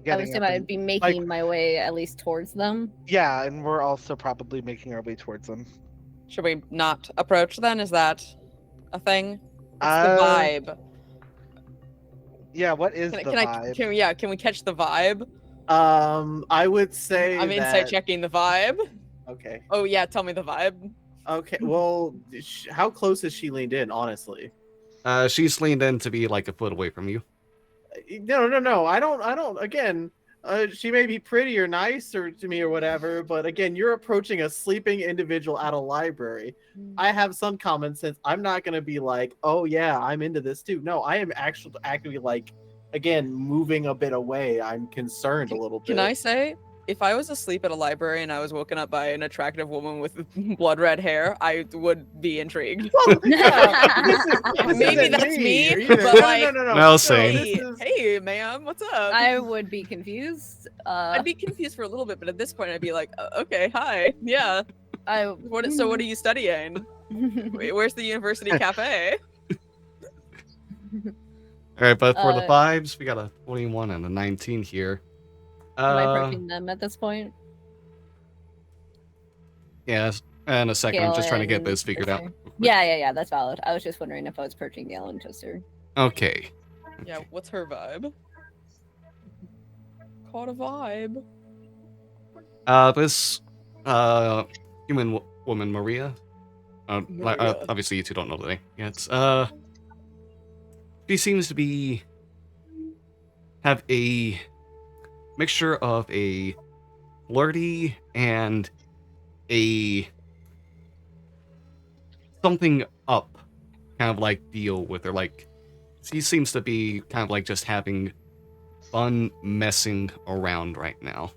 getting was up saying I'd and- be making my way at least towards them. yeah, and we're also probably making our way towards them. Should we not approach then? Is that a thing? It's Uh, the vibe. Yeah, what is Can, the can vibe? I can we catch the vibe? I would say I'm insight checking the vibe. Okay. Oh yeah, tell me the vibe. Okay. Well, how close is she leaned in? Honestly. She's leaned in to be like a foot away from you. No. I don't. Again, she may be pretty or nice or to me or whatever, but again, you're approaching a sleeping individual at a library. I have some common sense. I'm not gonna be like, oh yeah, I'm into this too. No, I am actually actively like, again, moving a bit away. I'm concerned a little bit. Can I say, if I was asleep at a library and I was woken up by an attractive woman with blood red hair, I would be intrigued. Well, yeah, this Maybe isn't that's me, either. but like, No. No, same. this hey, is- hey, ma'am, what's up? I would be confused. I'd be confused for a little bit, but at this point, I'd be like, okay, hi, yeah. So what are you studying? Where's the university cafe? All right, but for the Uh, vibes, we got a 21 and a 19 here. Am I approaching them at this point? Yeah, in a second. I'm just trying to get Galen, this figured out. Twister? Yeah, that's valid. I was just wondering if I was approaching Galen and Twister. Okay. Yeah, what's her vibe? Caught a vibe. This human woman, Maria. Maria. Obviously, you two don't know the name yet. She seems to have a mixture of a flirty and a something up kind of like deal with her. Like, she seems to be kind of like just having fun messing around right now.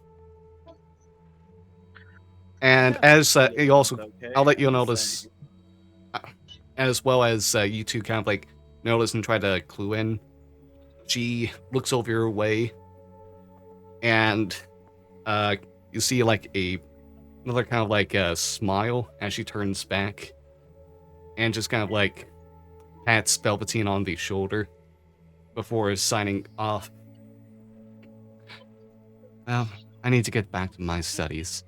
And as you also, Okay, I'll let you I'm notice, as well as you two kind of like notice and try to clue in, she looks over your way, and you see like another kind of like a smile as she turns back, and just kind of like pats Velveteen on the shoulder before signing off. Well, I need to get back to my studies.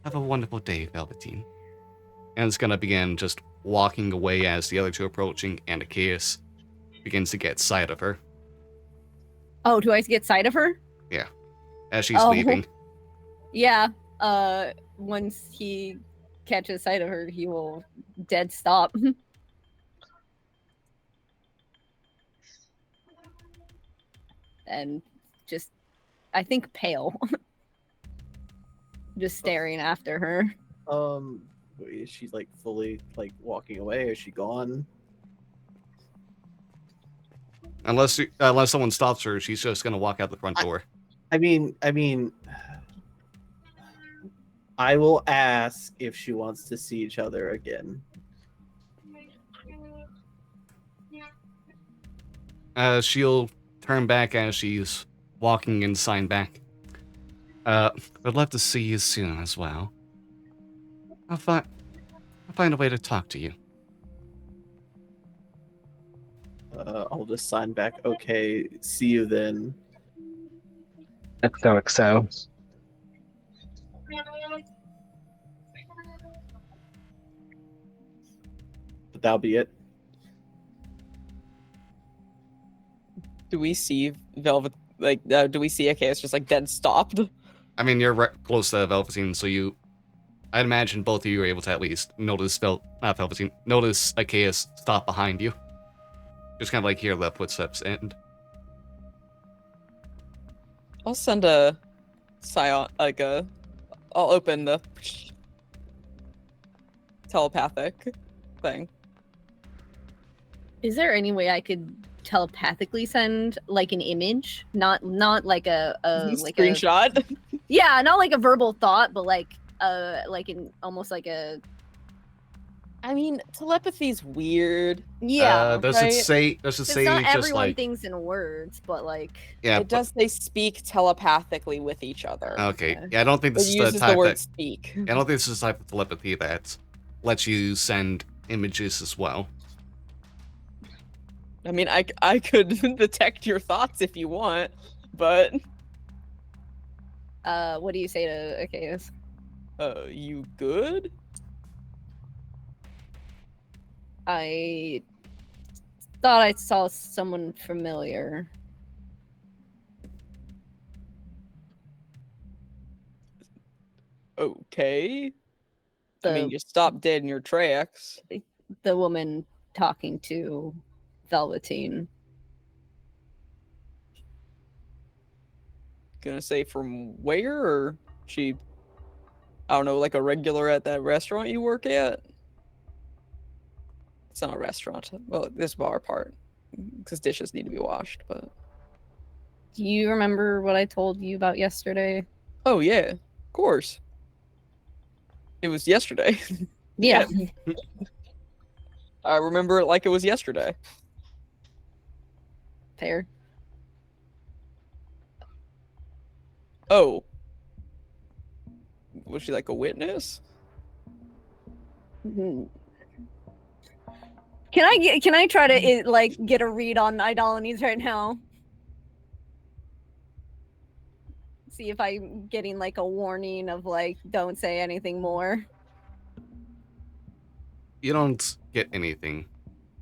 Have a wonderful day, Velveteen. And it's gonna begin just walking away as the other two approaching, and Achaeus begins to get sight of her Oh, do I get sight of her? as she's Oh. leaving. Yeah. Once he catches sight of her, he will dead stop. And just, I think, pale. Just staring after her. Is she like fully like walking away? Is she gone? Unless someone stops her, she's just gonna walk out the front door. I mean, I will ask if she wants to see each other again. She'll turn back as she's walking and sign back. I'd love to see you soon as well. I'll find a way to talk to you. I'll just sign back. Okay, see you then. XOXO. But that'll be it. Do we see Velvet? Like, do we see Achaeus just like dead stopped? I mean, you're right close to Velveteen, so I'd imagine both of you are able to at least notice notice Achaeus stop behind you. Just kind of like hear the footsteps end. I'll send a I'll open the telepathic thing. Is there any way I could telepathically send like an image, not like a like a Screenshot. yeah, not like a verbal thought, but like in almost like a I mean, telepathy's weird. yeah. Does right. it say? Does it It's say not just everyone like? thinks in words, but like Yeah. It does say speak telepathically with each other. Okay. Yeah, I don't think It this is the uses the type word that. speak. I don't think this is the type of telepathy that lets you send images as well. I mean, I could detect your thoughts if you want, but what do you say to Achaeus? you good? I thought I saw someone familiar. Okay. I The mean, you stopped dead in your tracks. the woman talking to Velveteen. Gonna say from where, or she, I don't know, like a regular at that restaurant you work at? It's not a restaurant. Well, this bar part, because dishes need to be washed, but. Do you remember what I told you about yesterday? Oh, yeah, of course. It was yesterday. Yeah. I remember it like it was yesterday. Fair. Oh. Was she like a witness? Mhm. Can I try to like get a read on Idolines right now? See if I'm getting like a warning of like don't say anything more. You don't get anything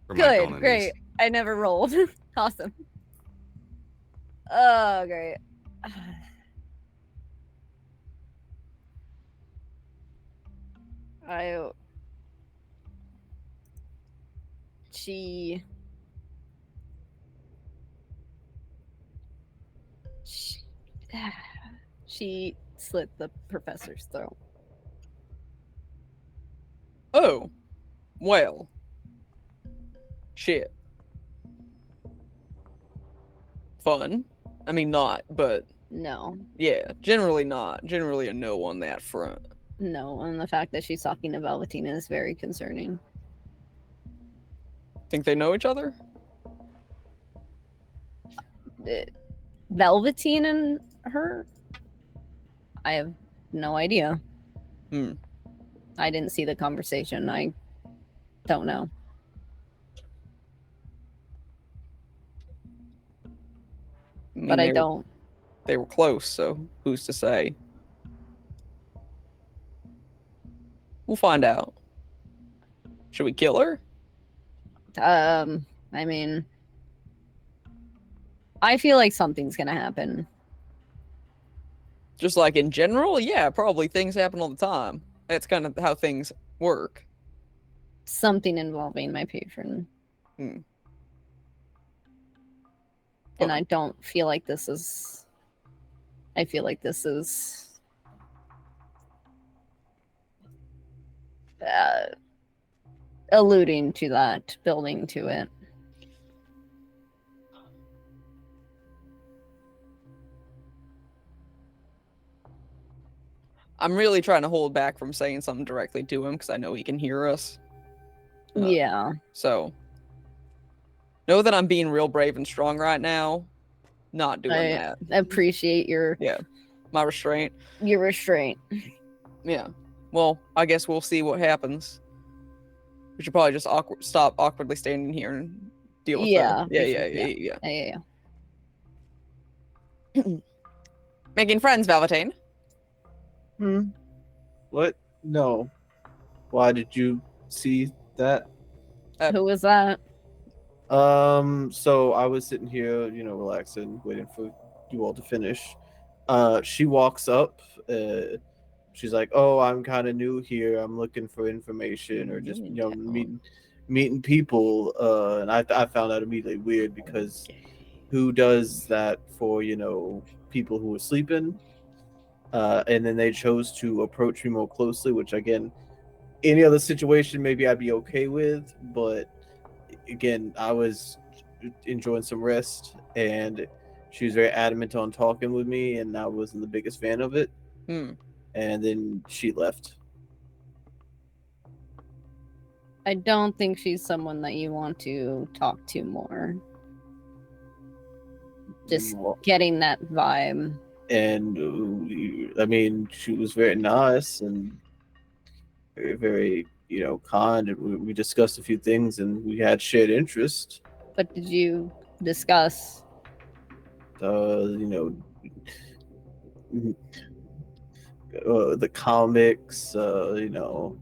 from Good, Idolines. great. I never rolled. Awesome. Oh, great. I she she, she slit the professor's throat. Oh. Well. Shit. Fun. I mean, not, but No, yeah, generally not. Generally a no on that front. no, and the fact that she's talking to Velveteen is very concerning. Think they know each other? Velveteen and her? I have no idea. Hmm. I didn't see the conversation. I don't know. I mean, But I don't. They were close, so who's to say? We'll find out. Should we kill her? I mean, I feel like something's gonna happen. Just like in general? Yeah, probably things happen all the time. That's kind of how things work. Something involving my patron. Hmm. And Fun. I don't feel like this is. I feel like this is. Alluding to that, building to it. I'm really trying to hold back from saying something directly to him because I know he can hear us. Yeah. So, know that I'm being real brave and strong right now. Not doing I that. appreciate My restraint. your restraint. Yeah. Well, I guess we'll see what happens. We should probably just stop awkwardly standing here and deal with Yeah, that. Yeah, we yeah, should, yeah, yeah. Yeah. Making friends, Velveteen. What? No. Why did you see that? Who was that? So I was sitting here, relaxing, waiting for you all to finish. She walks up. She's like, "Oh, I'm kind of new here. I'm looking for information or just, meeting people." And I found that immediately weird because who does that for, people who are sleeping? And then they chose to approach me more closely, which again, any other situation maybe I'd be okay with, but again, I was enjoying some rest, and she was very adamant on talking with me, and I wasn't the biggest fan of it. Hmm. And then she left. I don't think she's someone that you want to talk to more. Just getting that vibe. And I mean, she was very nice and very, very, kind, and we discussed a few things, and we had shared interest. What did you discuss? The comics, the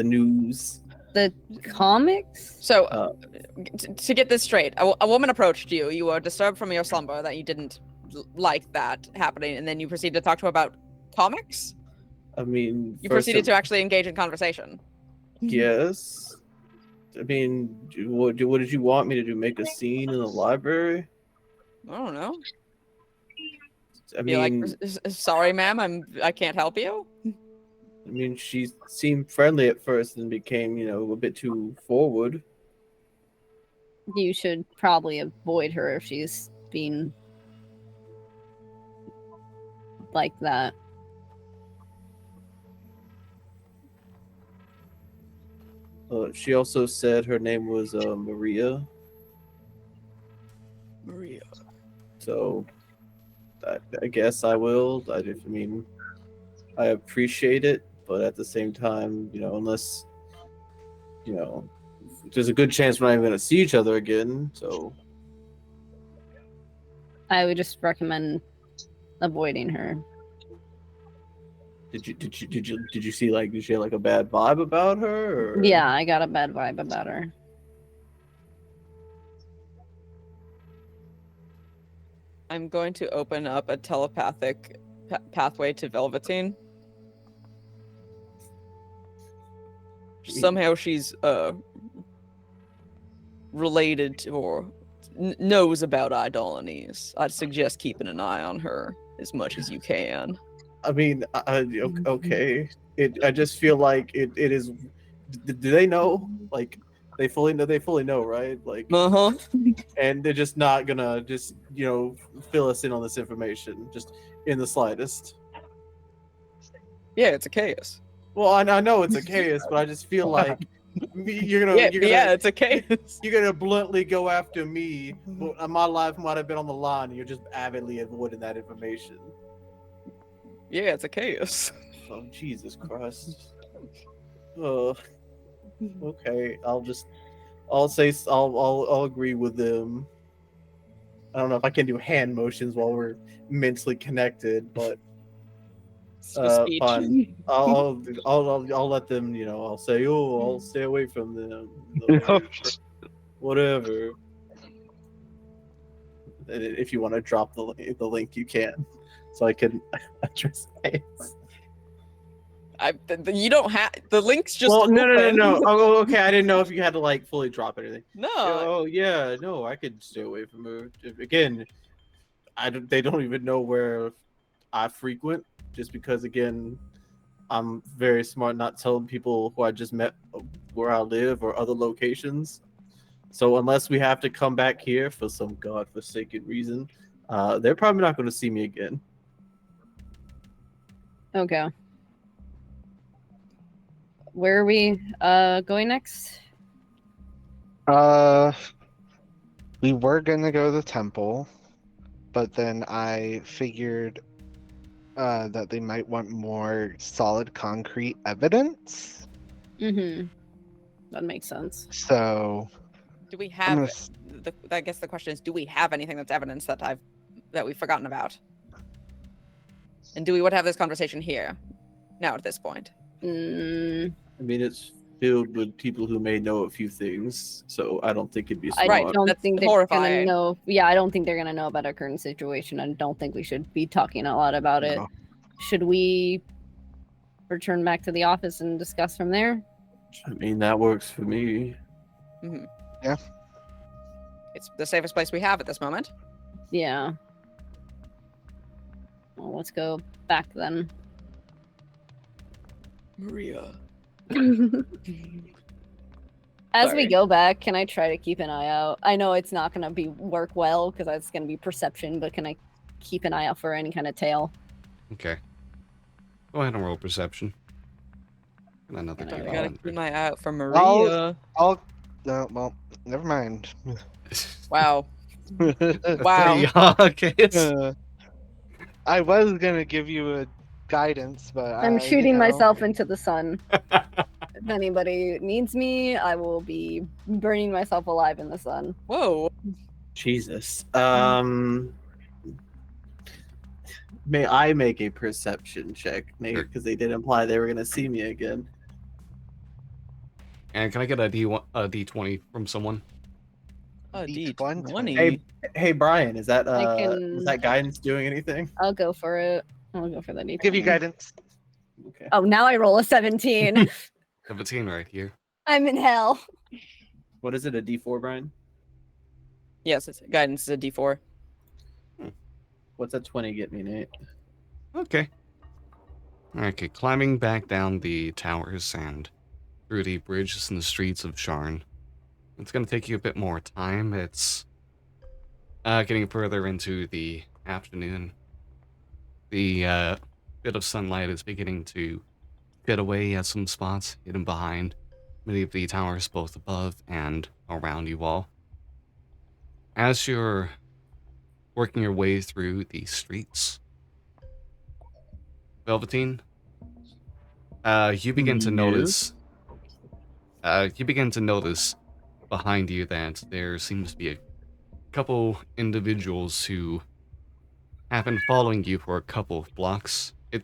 news. The comics? So, to get this straight, a woman approached you. You were disturbed from your slumber that you didn't like that happening, and then you proceeded to talk to her about comics? I mean, You first proceeded to actually engage in conversation. Yes. I mean, what did you want me to do? Make a scene in the library? I don't know. I Be like, mean, sorry, ma'am, I can't help you. she seemed friendly at first and became, a bit too forward. You should probably avoid her if she's being like that. She also said her name was Maria. Maria. So I guess I will. I appreciate it, but at the same time, unless, there's a good chance we're not even going to see each other again. So I would just recommend avoiding her. did you see did she have like a bad vibe about her? Or? Yeah, I got a bad vibe about her. I'm going to open up a telepathic pathway to Velveteen. Somehow she's related to or knows about Idolines. I'd suggest keeping an eye on her as much as you can. I mean, okay. I just feel like it is. Do they know? Like, they fully know, right? Like, and they're just not gonna just fill us in on this information just in the slightest. Yeah, it's a chaos. Well, I know it's a chaos, but I just feel like it's a chaos. You're gonna bluntly go after me. But my life might have been on the line, and you're just avidly avoiding that information. Yeah, it's a chaos. Oh, Jesus Christ. Okay, I'll agree with them. I don't know if I can do hand motions while we're mentally connected, but fine. I'll let them. I'll say, I'll stay away from them. Whatever. If you want to drop the link, you can, so I can address it. You don't have the links. Just no. Oh, okay. I didn't know if you had to fully drop anything. No. Oh yeah, no. I could stay away from her. Again, they don't even know where I frequent, just because again, I'm very smart not telling people who I just met where I live or other locations. So unless we have to come back here for some godforsaken reason, they're probably not going to see me again. Okay. Where are we going next? We were gonna go to the temple, but then I figured that they might want more solid concrete evidence. Mm-hmm. That makes sense. So do we have I guess the question is, do we have anything that's evidence that we've forgotten about? And do we want to have this conversation here now at this point? I mean, it's filled with people who may know a few things, so I don't think it'd be smart. I don't think they're gonna know. Yeah, I don't think they're gonna know about our current situation. I don't think we should be talking a lot about it. Should we return back to the office and discuss from there? I mean, that works for me. Mm-hmm. Yeah. It's the safest place we have at this moment. Yeah. Well, let's go back then. Maria. As we go back, can I try to keep an eye out? I know it's not going to work well because it's going to be perception, but can I keep an eye out for any kind of tail? Okay. Go ahead and roll perception. Another I gotta keep an eye out for Maria. Well, never mind. Wow. Wow. Okay. I was gonna give you a guidance, but I'm shooting myself into the sun. If anybody needs me, I will be burning myself alive in the sun. Whoa. Jesus. May I make a perception check, Nate? Because they did imply they were going to see me again. And can I get a D20 from someone? A D20. Hey, Brian, is that is that guidance doing anything? I'll go for it. I'll go for the D20. Give you guidance. Okay. Oh, now I roll a 17. 17 right here. I'm in hell. What is it? A D4, Brian? Yes, it's guidance is a D4. What's a 20 get me, Nate? Okay. Okay, climbing back down the towers and through the bridges and the streets of Sharn. It's going to take you a bit more time. It's getting further into the afternoon. The bit of sunlight is beginning to get away at some spots, hidden behind many of the towers both above and around you all. As you're working your way through the streets, Velveteen, you begin to notice. You begin to notice behind you that there seems to be a couple individuals who have been following you for a couple of blocks. It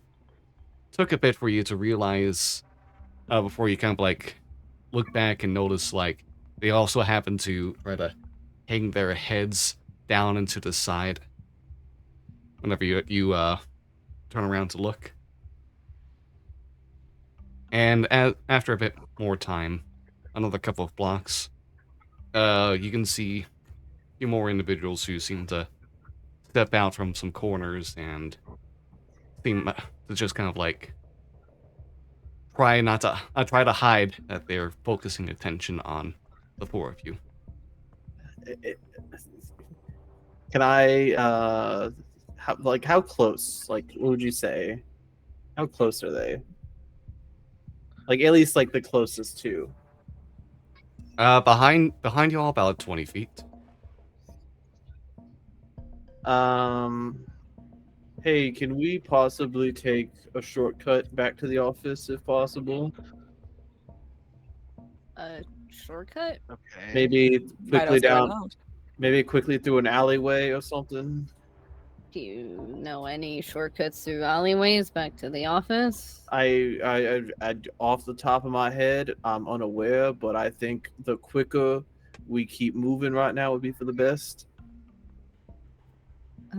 took a bit for you to realize before you kind of like look back and notice like they also happen to try to hang their heads down into the side whenever you turn around to look. And after a bit more time, another couple of blocks, you can see a few more individuals who seem to step out from some corners and seem to just kind of like try to hide that they're focusing attention on the four of you. Can I, how close? Like, what would you say? How close are they? Like, at least, like, the closest two. Behind you all about 20 feet. Hey, can we possibly take a shortcut back to the office if possible? A shortcut? Okay. Maybe Might quickly as well down, not. maybe quickly through an alleyway or something. Do you know any shortcuts through alleyways back to the office? I off the top of my head, I'm unaware, but I think the quicker we keep moving right now would be for the best.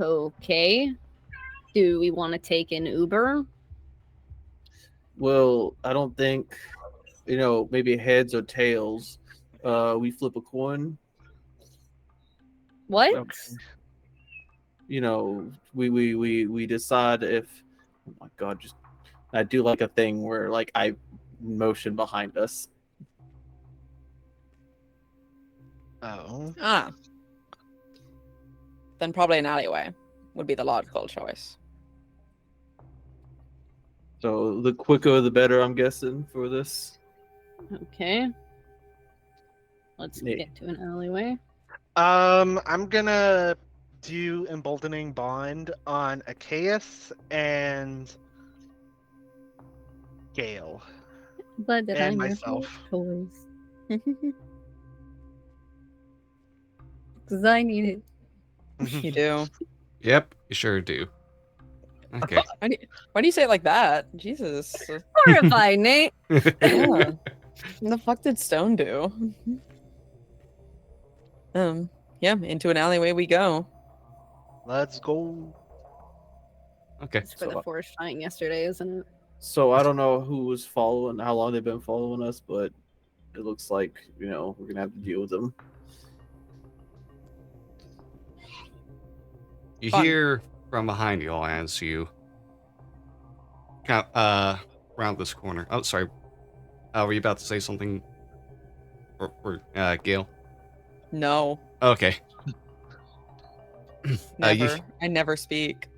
Okay. Do we want to take an Uber? Well, I don't think, maybe heads or tails. We flip a coin. What? Okay. We decide if. Oh my god! Just I do like a thing where like I motion behind us. Oh. Ah. Then probably an alleyway would be the logical choice. So the quicker the better, I'm guessing for this. Okay. Let's Nate. get to an alleyway. I'm gonna do emboldening bond on Achaeus and Gale. Glad that And I'm myself. your choice. Because I need it. You do. Yep, you sure do. Okay. Why do you say it like that? Jesus. Horrified, Nate. Yeah. What the fuck did Stone do? Yeah, into an alleyway we go. Let's go. Okay. It's for So- the forest giant yesterday, isn't it? So I don't know who was following, how long they've been following us, but it looks like we're gonna have to deal with them. You Fun. hear from behind you all as you round this corner. Oh, sorry. Were you about to say something? Or Gale? No, Okay. never. I never speak.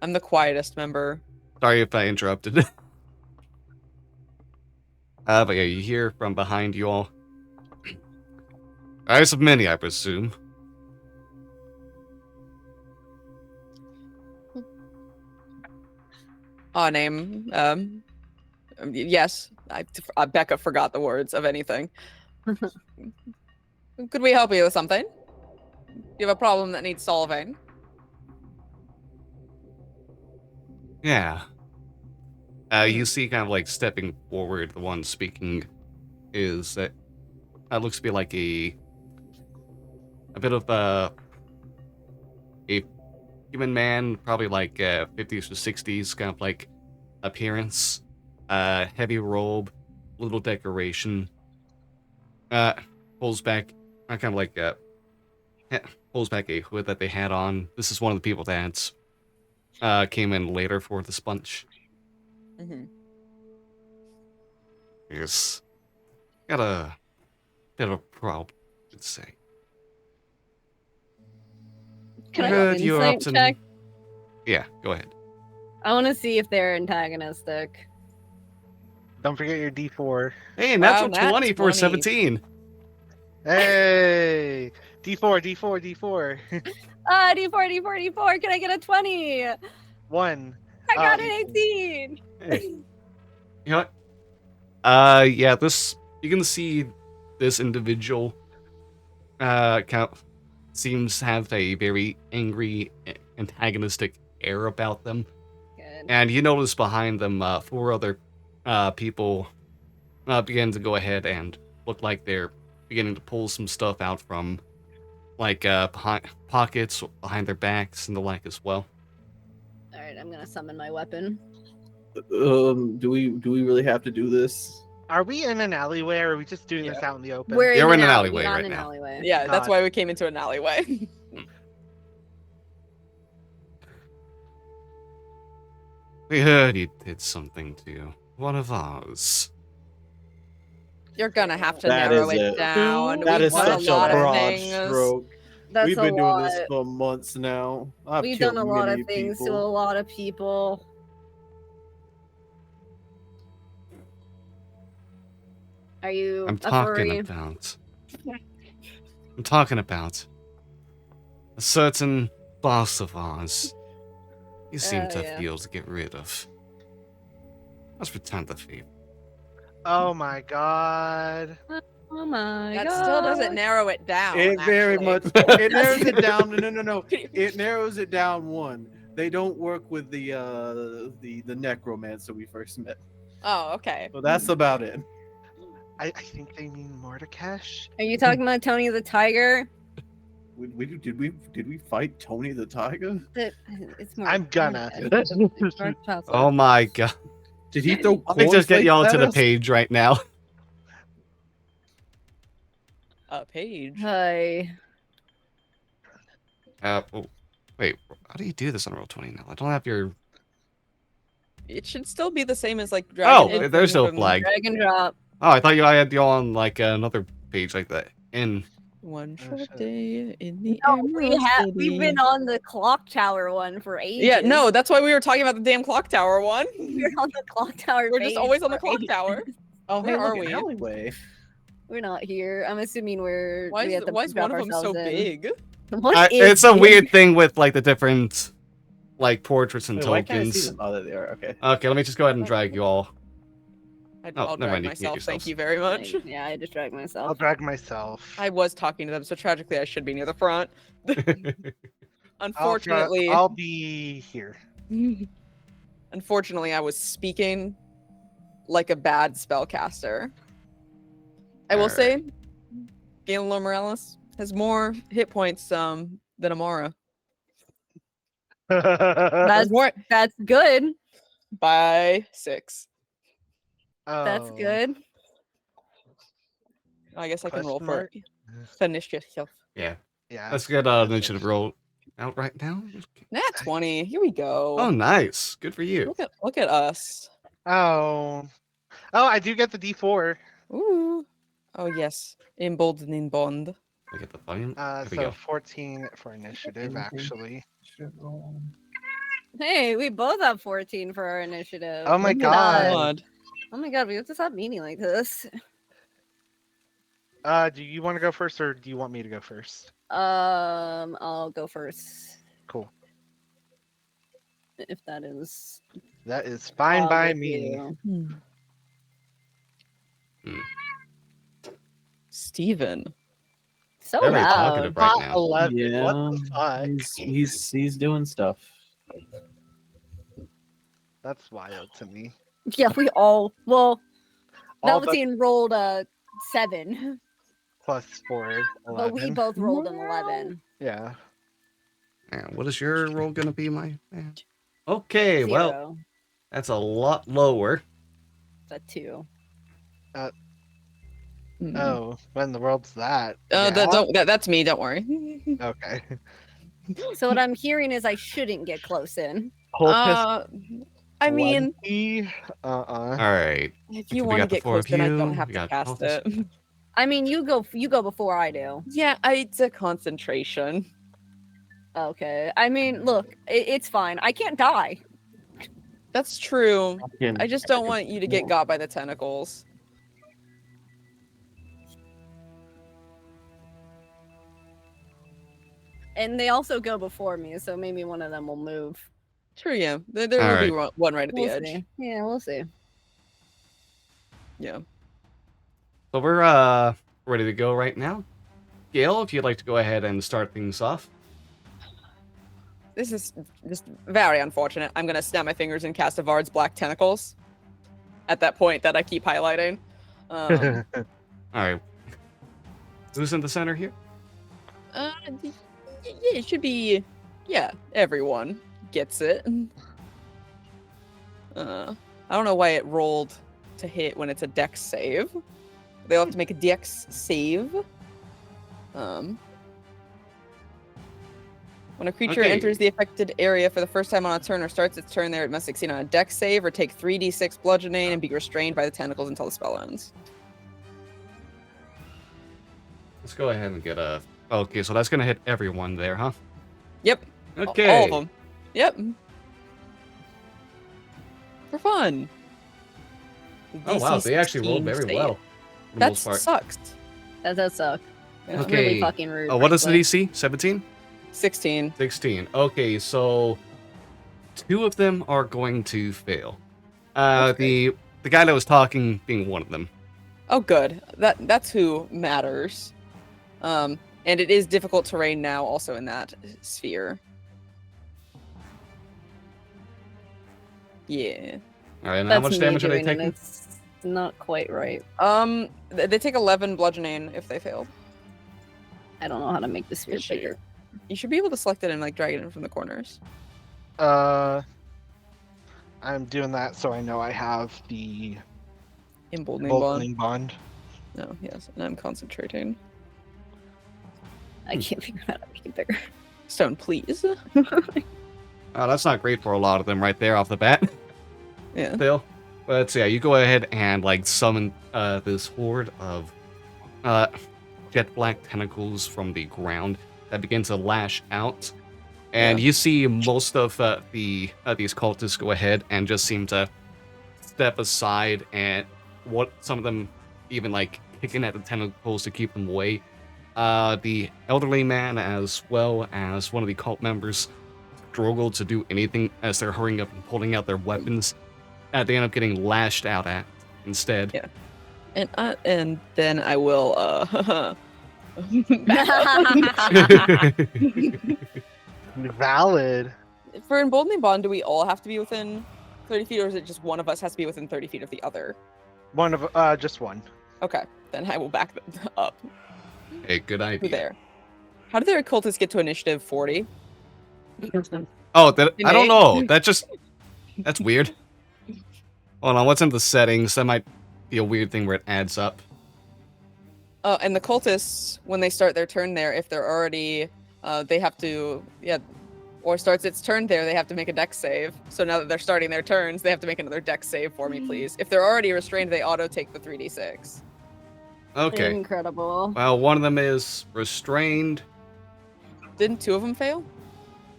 I'm the quietest member. Sorry if I interrupted. But yeah, you hear from behind you all. Eyes of many, I presume. Name. Yes. Becca forgot the words of anything. Could we help you with something? Do you have a problem that needs solving? Yeah. You see kind of like stepping forward, the one speaking is that looks to be like a bit of a human man, probably like 50s or 60s, kind of like appearance, heavy robe, little decoration. Pulls back, kind of like pulls back a hood that they had on. This is one of the people that came in later for this bunch. Mm-hmm. He's got a bit of a problem, I'd say. Can I Good, you're up insight to... check? Yeah, go ahead. I want to see if they're antagonistic. Don't forget your D4. Hey, Wow, natural nat 20 for 20. 17. Hey! D4. D4, D4, D4. Can I get a 20? I 1. got an 18. Hey. You know what? Yeah, this... You can see this individual kind of seems to have a very angry, antagonistic air about them. Good. And you notice behind them, 4 other people begin to go ahead and look like they're beginning to pull some stuff out from, like, behind pockets, behind their backs, and the like as well. All right, I'm gonna summon my weapon. Do we really have to do this? Are we in an alleyway or are we just doing this Yeah. out in the open? We're You're in in an alley- alleyway not right in an now. alleyway. Yeah, that's God. why we came into an alleyway. We heard you did something to one of ours. You're gonna have to That narrow is it it. down. That We've is done such a lot a of broad things. stroke. That's We've a been lot. doing this for months now. I've We've killed done a lot many of things to a people. lot of people. Are you I'm a talking furry? about. I'm talking about a certain boss of ours. You seem to yeah. feel to get rid of. Let's pretend the favor. Oh my god. Oh my That god. still doesn't narrow it down. It very actually. much. It narrows it down. No. It narrows it down one. They don't work with the necromancer we first met. Oh, okay. So that's about it. I think they mean Mordekash. Are you talking about Tony the Tiger? Did we fight Tony the Tiger? It's more. I'm gonna. Oh my god. Did he throw? Let me just get y'all cornflakes to at the us? page right now. Page. Hi. Oh, wait, how do you do this on Roll20 now? I don't have your... It should still be the same as like Dragon. Oh, there's no from flag. Drag and drop. Oh, I thought I had you on, like, another page like that. In... One Oh, short shit. day in the No, Emerald we've City. been on the clock tower one for ages. Yeah, no, that's why we were talking about the damn clock tower one. We're on the clock tower. We're just page always on the for clock ages. tower. Oh, Where hey, are look, we? an alleyway. We're not here. I'm assuming we're. Why we is, have to why is drop one of them so ourselves in. big? What is it's a big? weird thing with, like, the different, like, portraits and Wait, why can't I see tokens. them? Oh, there they are. Okay. Okay, let me just go ahead and drag you all. I'll never drag mind, you can get myself. Thank yourselves. you very much. Yeah, I just dragged I'll myself. drag myself. I was talking to them, so tragically I should be near the front. I'll Unfortunately, I'll be here. unfortunately, I was speaking like a bad spellcaster. I will say, Galen Morales has more hit points than Amara. That's More that's good. by 6. That's Oh. good. I guess I can roll Question for it. Finish yourself. Yeah, Yeah. let's get initiative roll out right now. Nat 20. Here we go. Oh, nice. Good for you. Look at us. Oh. Oh, I do get the D4. Ooh. Oh yes. Emboldening bond. Look at the volume. There we So go. 14 for initiative, actually. Hey, we both have 14 for our initiative. Oh my Look at God. us. God. Oh my god, we have to stop meeting like this. Do you want to go first or do you want me to go first? I'll go first. Cool. If that is That is fine all by with me. you. Steven. So Very loud. talkative right Hot now. 11. Yeah, What the fuck? he's doing stuff. That's wild to me. Yeah, we all. Well, All but Velveteen rolled a 7, plus 4, but we 11. both rolled an 11. Yeah. Yeah, what is your roll gonna be, my man? Okay, well, That's a lot lower. A 2. Mm. Oh, when in the world's that? Yeah? That's me. Don't worry. Okay. So what I'm hearing is I shouldn't get close in. Cultist I mean, 20? All right. if you We want to got the get 4 close, of then I you. don't have We to got cast cultists. it. I mean, you go before I do. Yeah, it's a concentration. Okay. I mean, look, it's fine. I can't die. That's true. Fucking I just don't want you to get got by the tentacles. And they also go before me, so maybe one of them will move. Sure, yeah. There will be Alright. one right at the We'll edge. see. Yeah, we'll see. Yeah. So we're ready to go right now. Gale, if you'd like to go ahead and start things off. This is just very unfortunate. I'm gonna snap my fingers and cast Avard's Black Tentacles. At that point that I keep highlighting. All right. Who's in the center here? Yeah, it should be. Yeah, everyone gets it. I don't know why it rolled to hit when it's a dex save. They'll have to make a dex save. When a creature Okay. enters the affected area for the first time on a turn or starts its turn there, it must succeed on a dex save or take 3d6 bludgeoning and be restrained by the tentacles until the spell ends. Let's go ahead and get a... Okay, so that's going to hit everyone there, huh? Yep. Okay. All of them. Yep. For fun. Oh, wow. They actually rolled 16 very save. well. For the That most part. sucks. That does suck. That's Okay. really fucking rude. Oh, what is the frankly. DC? 17? 16. 16. Okay, so 2 of them are going to fail. The guy that was talking being one of them. Oh, good. That's who matters. And it is difficult terrain now, also in that sphere. Yeah. All right, and how That's much me damage are they doing it. taking? It's not quite right. They take 11 bludgeoning if they failed. I don't know how to make the sphere Sure. bigger. You should be able to select it and like drag it in from the corners. I'm doing that so I know I have the Emboldening bond. Bolting bond. No, yes, and I'm concentrating. I can't figure out how to make it bigger. Stone, please. Oh, that's not great for a lot of them right there off the bat. Yeah. Still. But yeah, you go ahead and like summon this horde of jet black tentacles from the ground that begin to lash out. And Yeah. you see most of these cultists go ahead and just seem to step aside, and what some of them even like kicking at the tentacles to keep them away. The elderly man as well as one of the cult members struggle to do anything as they're hurrying up and pulling out their weapons. They end up getting lashed out at instead. Yeah. And then I will Valid. For emboldening bond, do we all have to be within 30 feet, or is it just one of us has to be within 30 feet of the other? One of just one. Okay, then I will back them up. A good Who idea. there? How did their cultists get to initiative 40? Oh, I don't Nate? know. That's weird. Hold on, what's in the settings? That might be a weird thing where it adds up. And the cultists, when they start their turn there, if they're already, they have to, or starts its turn there, they have to make a dex save. So now that they're starting their turns, they have to make another dex save for me, please. If they're already restrained, they auto take the 3d6. Okay. Incredible. Well, one of them is restrained. Didn't 2 of them fail?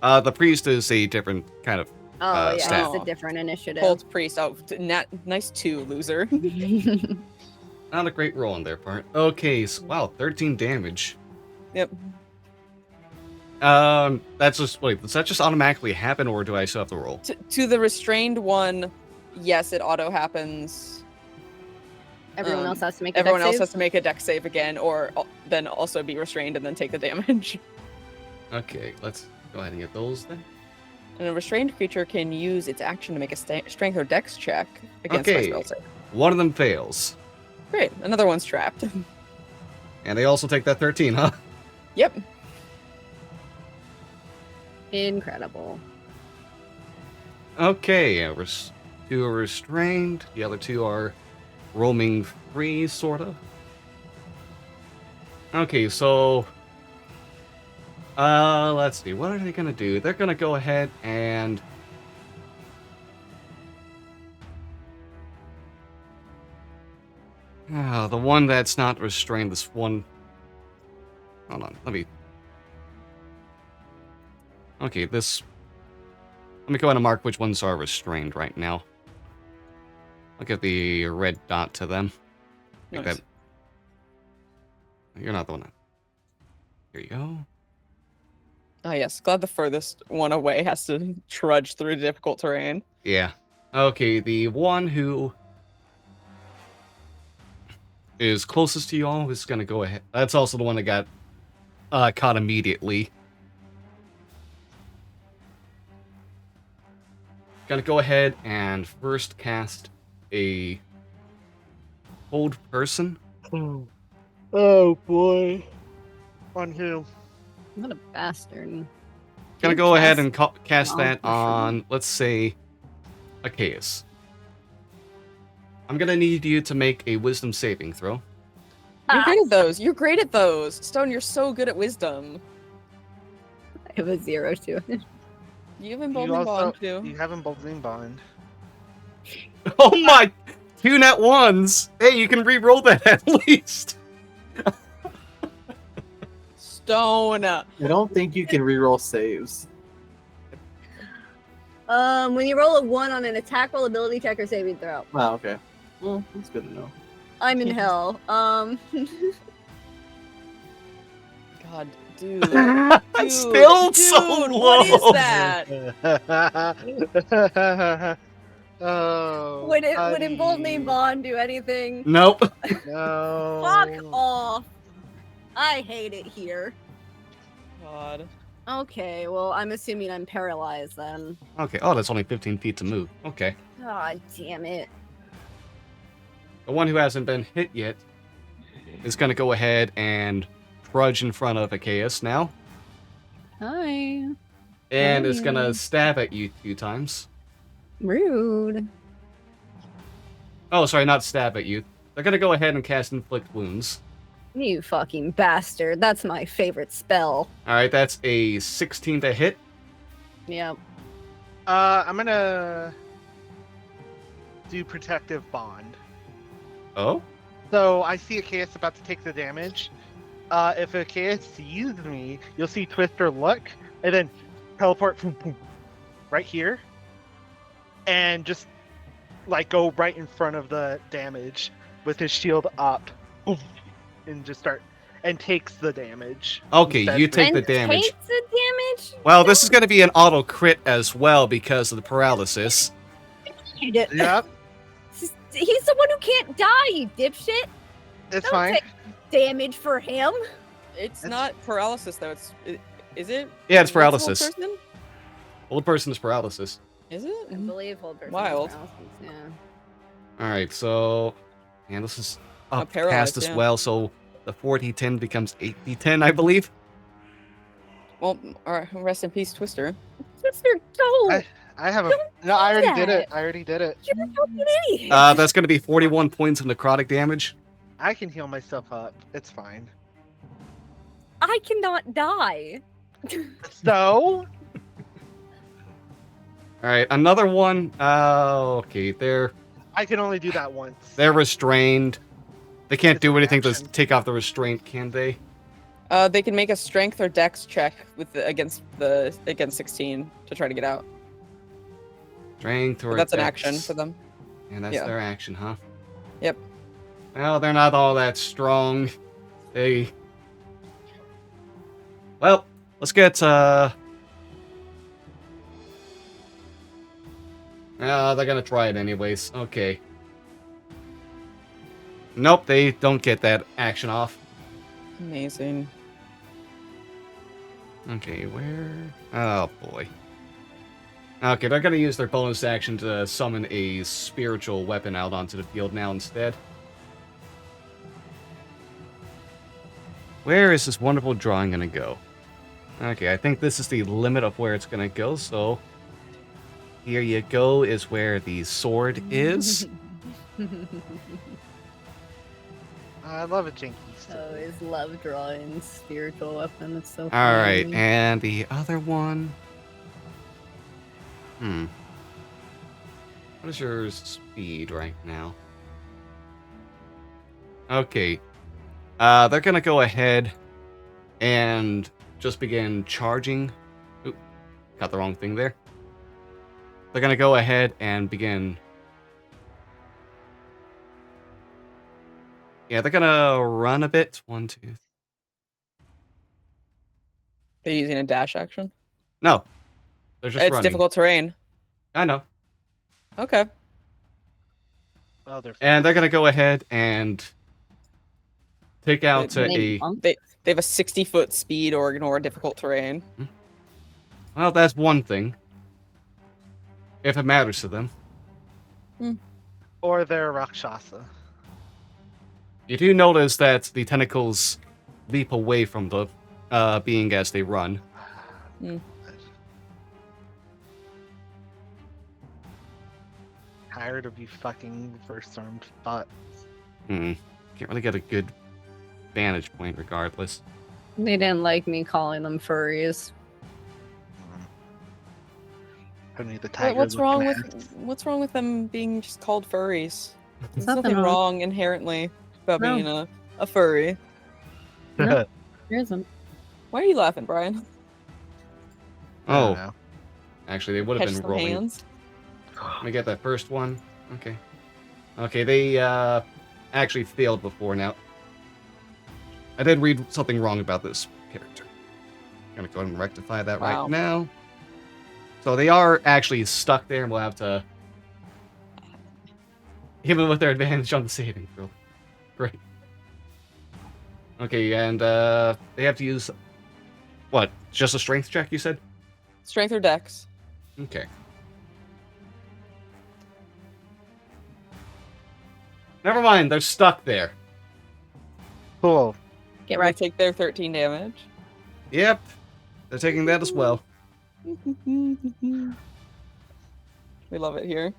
The priest is a different kind of. Oh, yeah, stat. it's a different initiative. Cult priest. Oh, nice 2, loser. Not a great roll on their part. Okay, so, wow, 13 damage. Yep. That's just wait. Does that just automatically happen, or do I still have to roll? To the restrained one, yes, it auto happens. Everyone else has to make a Everyone dex else save? has to make a dex save again, or then also be restrained and then take the damage. Okay, let's go ahead and get those then. And a restrained creature can use its action to make a strength or dex check against my Okay. spell save. One of them fails, Great, another one's trapped. and they also take that 13, huh? Yep. Incredible. Okay, 2 are restrained. The other 2 are roaming free, sort of. Okay, so... let's see. What are they gonna do? They're gonna go ahead and... the one that's not restrained, this one... Hold on, let me... Okay, this... Let me go ahead and mark which ones are restrained right now. I'll give the red dot to them. Make Nice. that... You're not the one that... Here you go. Oh yes, glad the furthest one away has to trudge through difficult terrain. Yeah. Okay, the one who is closest to you all is gonna go ahead. That's also the one that got caught immediately. Gonna go ahead and first cast a hold person. Oh boy. On who? What a bastard. Gonna Good go ahead cast. and cast Oh, that for sure. on, let's say, Achaeus. I'm gonna need you to make a wisdom saving throw. You're great at those. You're great at those. Stone, you're so good at wisdom. I have a 0 to it. You have emboldening bond too. You have emboldening bond. Oh my! 2 nat 1s! Hey, you can re-roll that at least! Stone. I don't think you can reroll saves. When you roll a 1 on an attack roll, ability check, or saving throw. Oh, okay. Well, that's good to know. I'm in hell. God, dude. It's still so dude, low! What is that? Oh. Would buddy. emboldening bond do anything? Nope. No. Fuck off. I hate it here. God. Okay, well, I'm assuming I'm paralyzed then. Okay, oh, that's only 15 feet to move. Okay. God damn it. The one who hasn't been hit yet is gonna go ahead and trudge in front of Achaeus now. Hi. And is Hey. gonna stab at you 2 times. Rude. Oh, sorry, not stab at you. They're gonna go ahead and cast Inflict Wounds. You fucking bastard. That's my favorite spell. Alright, that's a 16 to hit. Yep. I'm gonna do protective bond. Oh? So I see Achaeus about to take the damage. If Achaeus sees me, you'll see Twister look, and then teleport boom, boom, right here, and just like go right in front of the damage with his shield up, boom, and just start and takes the damage. Okay, instead you of- take the And damage. takes the damage? Well, this is gonna be an auto crit as well because of the paralysis. Yep, He's the one who can't die, you dipshit. it's Don't fine. take damage for him. It's That's- not paralysis though. Is it? Yeah, it's Invincible paralysis. person? Old person's paralysis. Is it? I believe hold person. Wild. Yeah. Alright, so... And this is up paralyzed, past as yeah. well, so the 4d10 becomes 8d10, I believe. Well, all right. Rest in peace, Twister. Twister, don't. I have a Don't no. I already did that. it. I already did it. You're a fucking idiot. That's gonna be 41 points of necrotic damage. I can heal myself up. It's fine. I cannot die. So Alright, another one. Okay, they're I can only do that once. restrained. They can't It's do a anything to reaction. take off the restraint, can they? They can make a strength or dex check with against 16 to try to get out. Strength or But that's an dex. action for them. And that's Yeah. their action, huh? Yep. Well, they're not all that strong. They... Well, let's get, they're gonna try it anyways. Okay. Nope, they don't get that action off. Amazing. Okay, where... Oh, boy. Okay, they're gonna use their bonus action to summon a spiritual weapon out onto the field now instead. Where is this wonderful drawing gonna go? Okay, I think this is the limit of where it's gonna go, so... Here you go is where the sword is. I love a janky I story. always love drawing spiritual weapon. It's so All right, funny. and the other one. What is your speed right now? Okay. They're gonna go ahead and just begin charging. Oop, got the wrong thing there. They're gonna go ahead and begin. Yeah, they're gonna run a bit. 1, 2. They're using a dash action. No, they're just It's running. difficult terrain. I know. Okay. Oh, they're And they're gonna go ahead and take out Maybe a. monk? They have a 60-foot speed or ignore difficult terrain. Well, that's one thing. If it matters to them. or they're Rakshasa. You do notice that the tentacles leap away from the being as they run. Tired of you fucking first armed butts. Can't really get a good vantage point regardless. They didn't like me calling them furries. Only the tiger. What's wrong looking with what's wrong with them being just called furries? There's Nothing nothing wrong. wrong inherently about No. being a furry. at. No. There isn't. Why are you laughing, Brian? I don't Oh, know. actually, they would have Catch been some rolling. hands. Let me get that first one. Okay. Okay, they actually failed before now. I did read something wrong about this character. I'm gonna go ahead and rectify that Wow. right now. So they are actually stuck there, and we'll have to even with their advantage on the saving throw. Great. Okay, and they have to use what? Just a strength check, you said? Strength or dex. Okay. Never mind, they're stuck there. Cool. Get Right. right. Take their 13 damage. Yep, they're taking that as well. We love it here.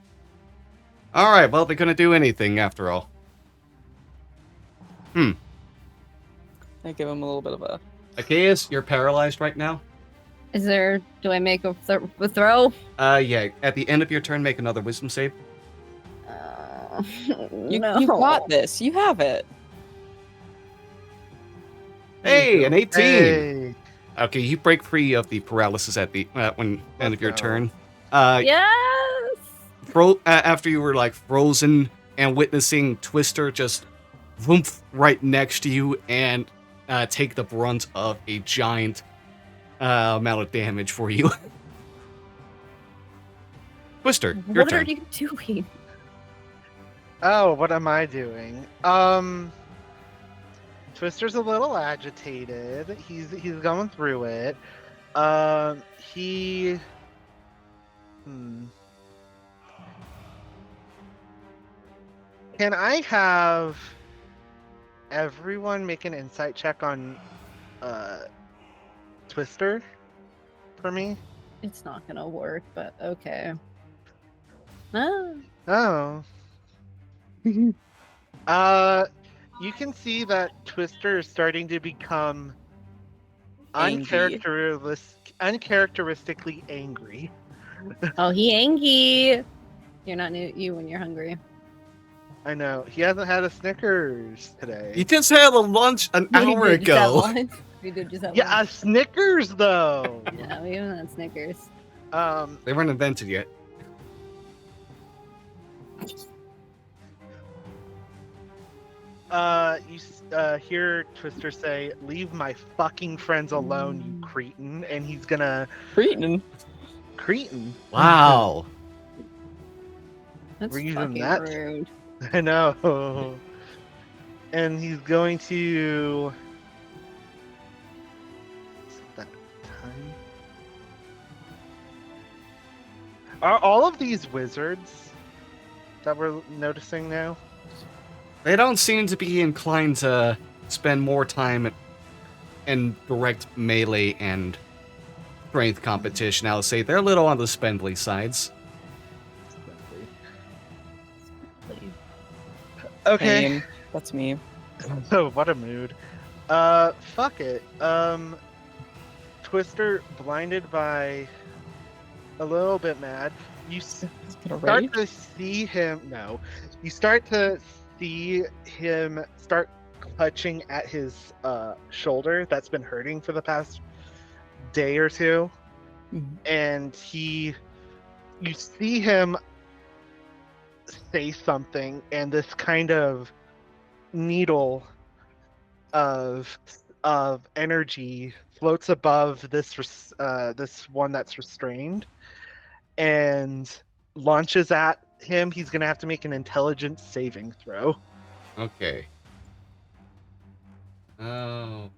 All right, well, they're gonna do anything after all. I give him a little bit of a. Achaeus, you're paralyzed right now. Is there? Do I make a throw? Yeah. At the end of your turn, make another wisdom save. You got this. You have it. Hey, an 18. Hey. Okay, you break free of the paralysis at the when end of your Let's go. turn. Yes. After you were like frozen and witnessing Twister just whoomph right next to you and take the brunt of a giant amount of damage for you. Twister, your What turn. are you doing? Oh, what am I doing? Twister's a little agitated. He's going through it. He. Can I have everyone make an insight check on Twister for me? It's not gonna work, but okay. Ah. Oh. You can see that Twister is starting to become Angry. uncharacteristically angry. Oh, he angry. You're not you when you're hungry. I know. He hasn't had a Snickers today. You just had a lunch an hour We did just have ago. lunch. We did just have Yeah, lunch. a Snickers though. Yeah, we haven't had Snickers. They weren't invented yet. You hear Twister say, "Leave my fucking friends alone, you cretin," and he's gonna Cretin. cretin. Wow. That's We're using fucking that. rude. I know. And he's going to. Is it that time? Are all of these wizards that we're noticing now? They don't seem to be inclined to spend more time in direct melee and strength competition. I would say they're a little on the spendly sides. Okay. Same. That's me. Oh, what a mood. Fuck it. Twister, blinded by a little bit mad. You Gonna start rage? to see him. No, you start to see him start clutching at his shoulder that's been hurting for the past day or two, Mhm. and you see him say something, and this kind of needle of energy floats above this one that's restrained and launches at him. He's gonna have to make an intelligence saving throw. Okay. Oh,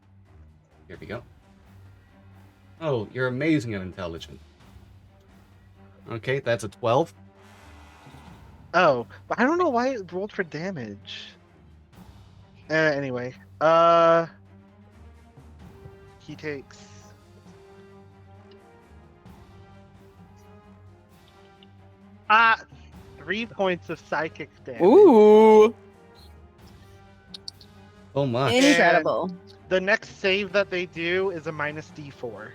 here we go. Oh, you're amazing at intelligence. Okay, that's a 12. Oh, but I don't know why it rolled for damage. Anyway, he takes 3 points of psychic damage. Ooh. Oh much. Incredible. The next save that they do is a minus D4.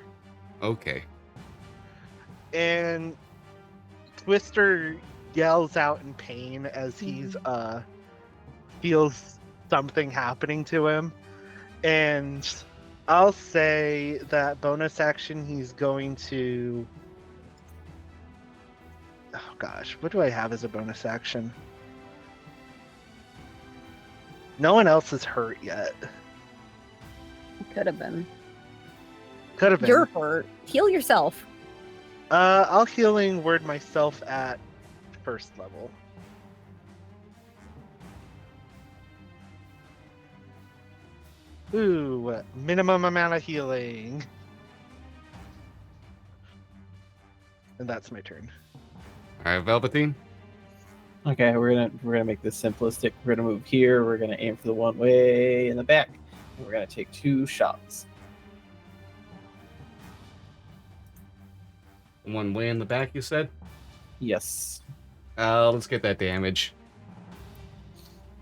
Okay. And Twister yells out in pain as he's feels something happening to him. And I'll say that bonus action he's going to oh gosh, what do I have as a bonus action? No one else is hurt yet. Could have been. Could have been. You're hurt. Heal yourself. I'll healing word myself at first level. Ooh, minimum amount of healing. And that's my turn. All right, Velveteen. Okay, we're gonna make this simplistic. We're gonna move here. We're gonna aim for the one way in the back. And we're gonna take 2 shots. One way in the back, you said? Yes. Let's get that damage.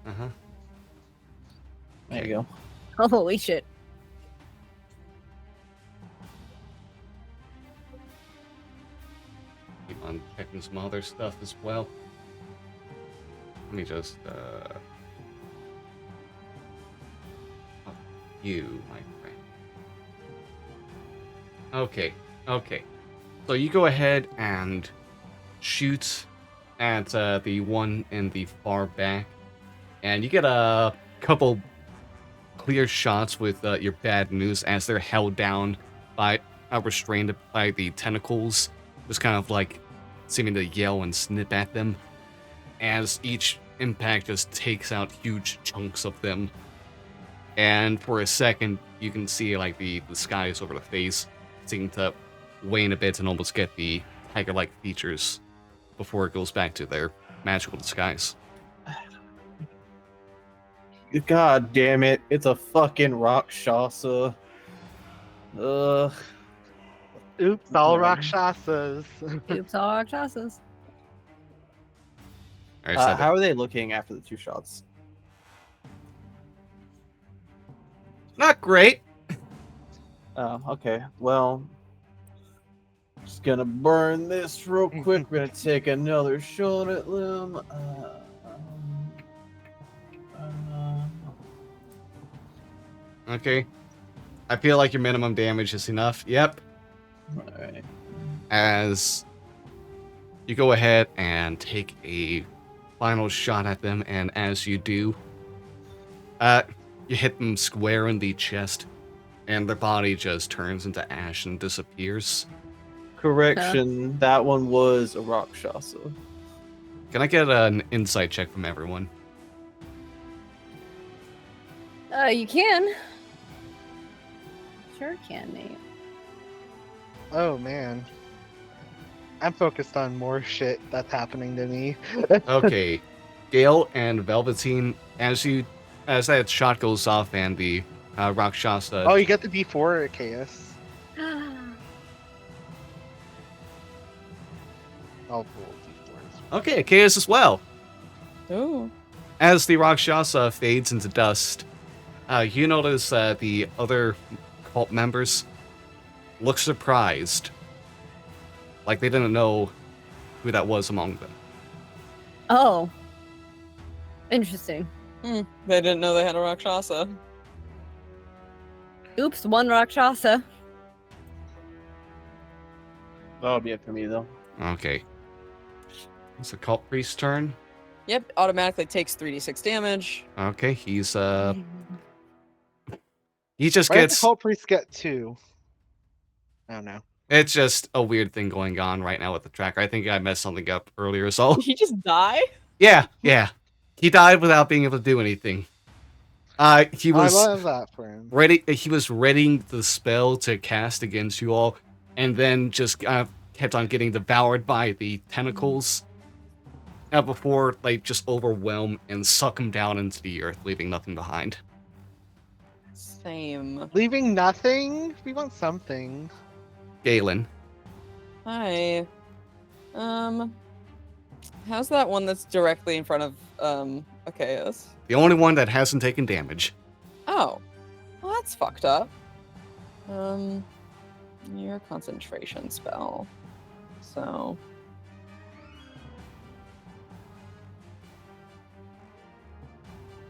There you go. Holy shit. Keep on checking some other stuff as well. Let me just, you, my friend. Okay. So you go ahead and shoot at the one in the far back, and you get a couple clear shots with your bad news as they're held down by, restrained by the tentacles, just kind of like seeming to yell and snip at them, as each impact just takes out huge chunks of them. And for a second, you can see like the skies over the face seem to wane a bit and almost get the tiger-like features before it goes back to their magical disguise. God damn it! It's a fucking Rakshasa. Ugh. Oops, all Rakshasas. Oops, all Rakshasas. All right, so How are they looking after the 2 shots? not great. Oh, okay. Well, just gonna burn this real quick. We're gonna take another shot at them. Okay. I feel like your minimum damage is enough. Yep. Alright. As you go ahead and take a final shot at them, and as you do, you hit them square in the chest, and their body just turns into ash and disappears. Correction, that one was a Rakshasa. Can I get an insight check from everyone? You can. Sure can, mate. Oh man. I'm focused on more shit that's happening to me. Okay. Gale and Velveteen, as that shot goes off and the Rakshasa... Oh, you get the D4 KS. I'll roll D4s. Okay, Chaos as well. Oh. As the Rakshasa fades into dust, you notice the other cult members look surprised. Like they didn't know who that was among them. Oh. Interesting. They didn't know they had a Rakshasa. Oops, one Rakshasa. That'll be it for me, though. Okay. It's the cult priest's turn. Yep, automatically takes 3d6 damage. Okay, he just Why did the gets. cult priest get 2? I don't know. It's just a weird thing going on right now with the tracker. I think I messed something up earlier, so. Did he just die? Yeah. He died without being able to do anything. He was I love that for him. ready. He was readying the spell to cast against you all, and then just kept on getting devoured by the tentacles. Before they just overwhelm and suck him down into the earth, leaving nothing behind. Same. Leaving nothing? We want something. Galen. Hi. How's that one that's directly in front of Achaeus? The only one that hasn't taken damage. Oh. Well, that's fucked up. Your concentration spell. So.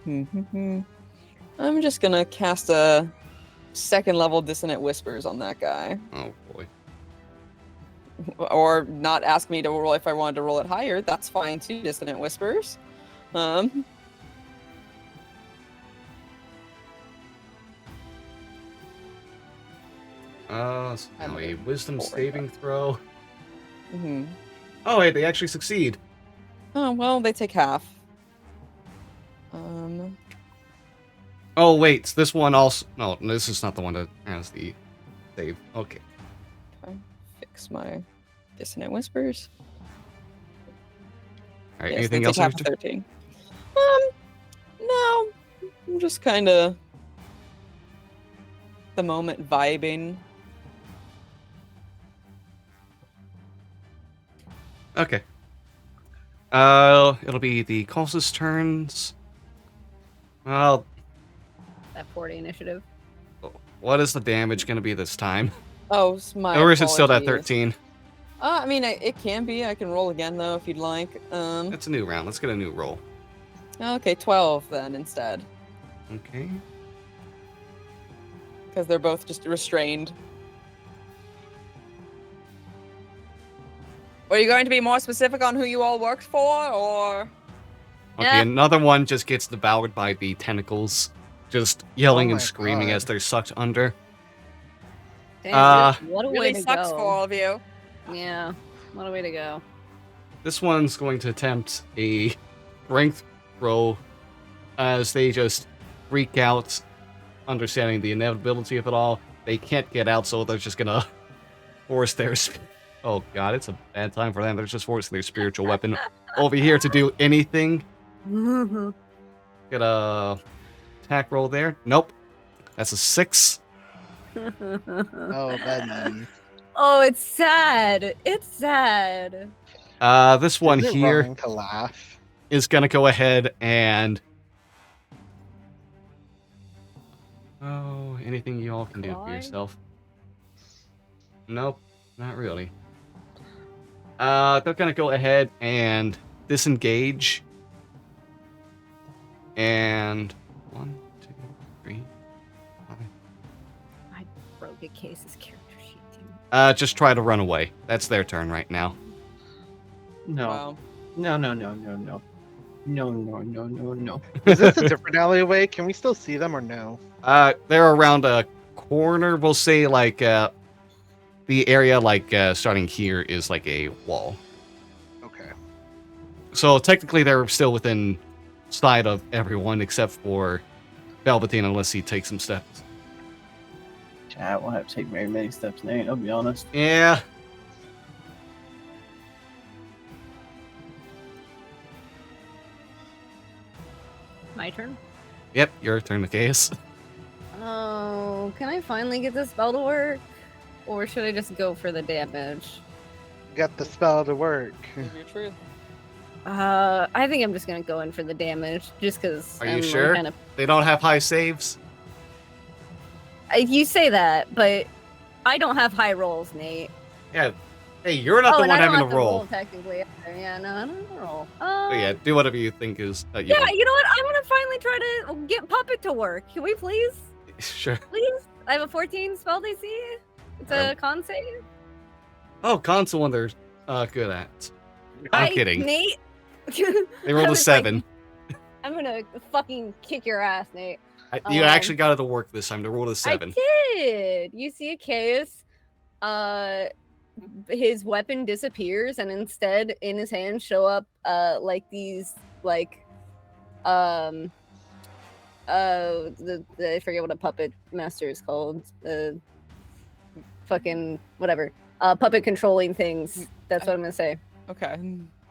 I'm just gonna cast a second level Dissonant Whispers on that guy. Oh boy. Or not ask me to roll if I wanted to roll it higher. That's fine too, Dissonant Whispers. So now a wisdom saving throw. Mm-hmm. Oh, hey, they actually succeed. Oh, well, they take half. Oh, wait, this one also... No, this is not the one that has the save. Okay. Fix my Dissonant Whispers. Alright, Yes, anything they else? take half of 13. No. I'm just kind of... the moment vibing. Okay. It'll be the closest turns. Well, That 40 initiative. what is the damage going to be this time? Oh, it's my Or is it still at apologies. 13? I mean, it can be. I can roll again, though, if you'd like. It's a new round. Let's get a new roll. Okay, 12 then instead. Okay. Because they're both just restrained. Are you going to be more specific on who you all worked for, or...? Okay, Yeah. another one just gets devoured by the tentacles, just yelling Oh and my screaming God. as they're sucked under. Damn, what a way Really to sucks go. for all of you. Yeah, what a way to go. This one's going to attempt a strength throw as they just freak out, understanding the inevitability of it all. They can't get out, so they're just gonna force their... Oh god, it's a bad time for them. They're just forcing their spiritual weapon over here to do anything. Get a attack roll there. Nope. That's a 6. Oh, buddy. Oh, it's sad. It's sad. This one Is it here wrong to laugh? is gonna go ahead and... Oh, anything you all can do for Cry? yourself? Nope, not really. They're gonna go ahead and disengage. And 1, 2, 3, 5. I broke a case's character sheet. Too. Just try to run away. That's their turn right now. No. Wow. No, no, no, no, no. No, no, no, no, no. Is this a different alleyway? Can we still see them or no? They're around a corner. We'll say like the area like starting here is like a wall. Okay. So technically they're still within sight of everyone except for Velveteen unless he takes some steps. I won't have to take very many steps, Nate, I'll be honest. Yeah. My turn. Yep, your turn to case. Oh, can I finally get this spell to work? Or should I just go for the damage? Get the spell to work. Give your truth. I think I'm just gonna go in for the damage, just because. Are you sure? They don't have high saves? You say that, but I don't have high rolls, Nate. Yeah. Hey, you're not the one having to roll. Technically. Yeah, no, I don't roll. But yeah, do whatever you think is. Yeah, you know what? I'm gonna finally try to get Puppet to work. Can we please? Sure. Please? I have a 14 spell DC. It's a con save. Oh, con's the one they're good at. I'm kidding. Nate. They rolled a 7. Like, I'm gonna fucking kick your ass, Nate. You actually got it to work this time. They rolled a 7. I did. You see a chaos. His weapon disappears, and instead, in his hand, show up like these I forget what a puppet master is called. Fucking whatever. Puppet controlling things. That's what I'm gonna say. Okay.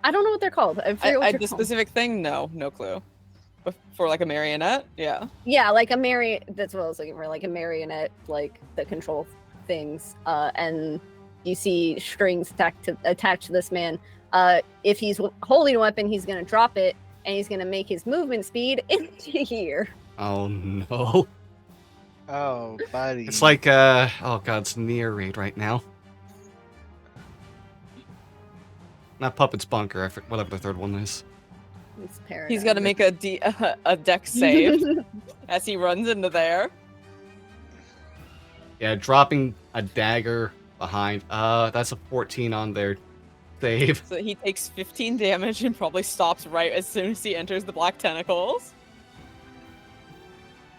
I don't know what they're called. I forget what they're the called. specific thing? No clue. For like a marionette? Yeah. Yeah, like a that's what I was looking for, like a marionette, like the control things. And you see strings attached to this man. If he's holding a weapon, he's gonna drop it, and he's gonna make his movement speed into here. Oh no. Oh, buddy. It's like oh god, it's near raid right now. Not Puppet's Bunker, whatever the third one is. He's got to make a dex save as he runs into there. Yeah, dropping a dagger behind. That's a 14 on their save. So he takes 15 damage and probably stops right as soon as he enters the black tentacles.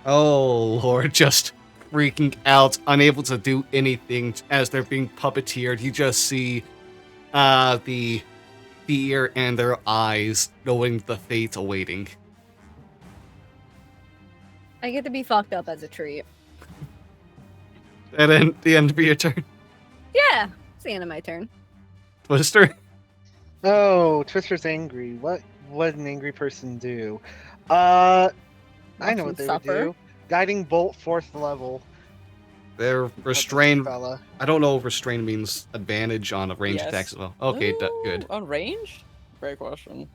Oh lord, just freaking out, unable to do anything as they're being puppeteered. You just see the fear in their eyes, knowing the fate awaiting. I get to be fucked up as a treat. And then the end of your turn. Yeah, it's the end of my turn. Twister. Oh, Twister's angry. What would an angry person do? I know what they would do. Guiding Bolt 4th level. They're restrained. Fella. I don't know if restrained means advantage on a range attacks as well. Okay, good. On range? Great question.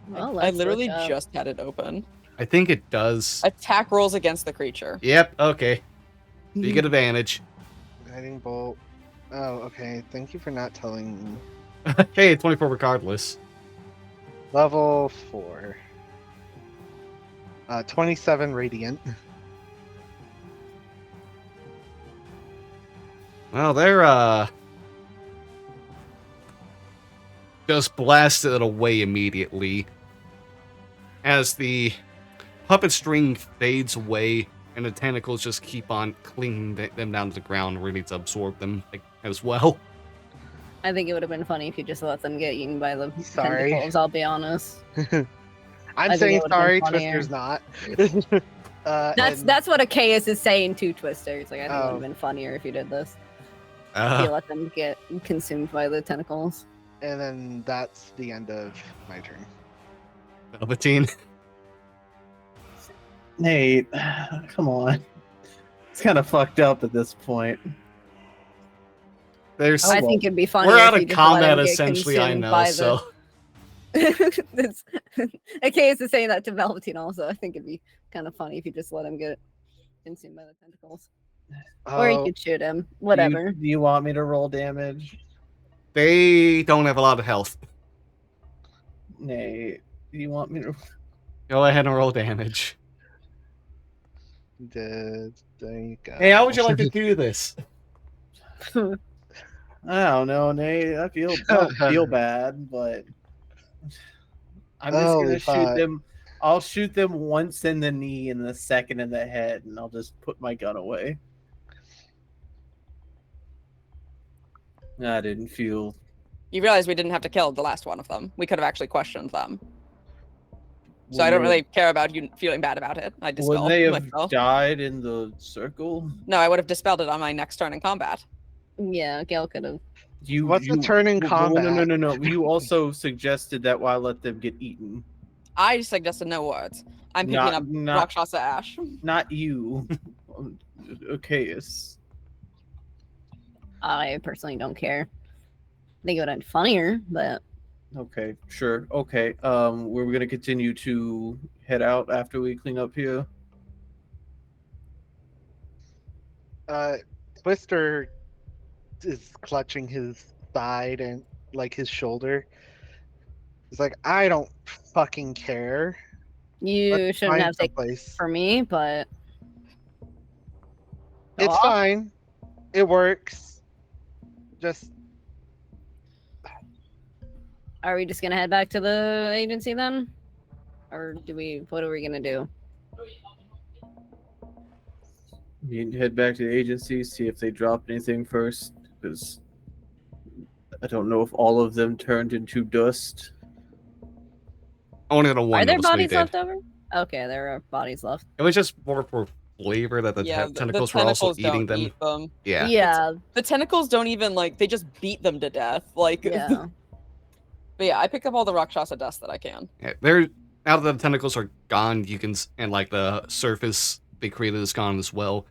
Well, I literally just had it open. I think it does. Attack rolls against the creature. Yep, okay. You get advantage. Guiding Bolt. Oh, okay. Thank you for not telling me. Hey, 24 regardless. Level 4. 27 Radiant. Well, they're, just blasted it away immediately as the puppet string fades away and the tentacles just keep on clinging them down to the ground, ready to absorb them as well. I think it would have been funny if you just let them get eaten by the tentacles, I'll be honest. I'm saying sorry, Twister's not. That's what a chaos is saying to Twister. It's like, I think it would have been funnier if you did this. If you let them get consumed by the tentacles. And then that's the end of my turn. Velveteen. Nate, come on. It's kind of fucked up at this point. I think it'd be funny. We're out of combat, essentially, I know, so. Chaos is saying that to Velveteen also. I think it'd be kind of funny if you just let him get consumed by the tentacles. Or you could shoot him. Whatever. Do you want me to roll damage? They don't have a lot of health. Nate, do you want me to... Go ahead and roll damage. There you go. Hey, how would you like to do this? I don't know, Nate. I don't feel bad, but... I'm just going to shoot them. I'll shoot them once in the knee and the second in the head, and I'll just put my gun away. I didn't feel... You realize we didn't have to kill the last one of them. We could have actually questioned them. So I don't really care about you feeling bad about it. I dispelled Would they have myself. died in the circle? No, I would have dispelled it on my next turn in combat. Yeah, Gail could have. What's the turn in combat? No. You also suggested that while I let them get eaten. I suggested no words. I'm picking up Rakshasa Ash. Not you. Okay. I personally don't care. I think it would have been funnier, but Okay, sure. Okay. We're gonna continue to head out after we clean up here. Uh, Twister is clutching his side and like his shoulder. He's like, I don't fucking care. Let's You shouldn't find have taken someplace. for me, but go It's off. fine. It works. Just Are we just gonna head back to the agency then? Or what are we gonna do? We need to head back to the agency, see if they dropped anything first, because I don't know if all of them turned into dust. Only the one Are there mostly bodies did. left over? Okay, there are bodies left. It was just more for flavor that the Yeah, tentacles were also eating don't them. eat them. Yeah. Yeah, The tentacles don't even they just beat them to death. Like, yeah. but yeah, I pick up all the rakshasa dust that I can. Yeah, they're now that the tentacles are gone, you can and like the surface they created is gone as well.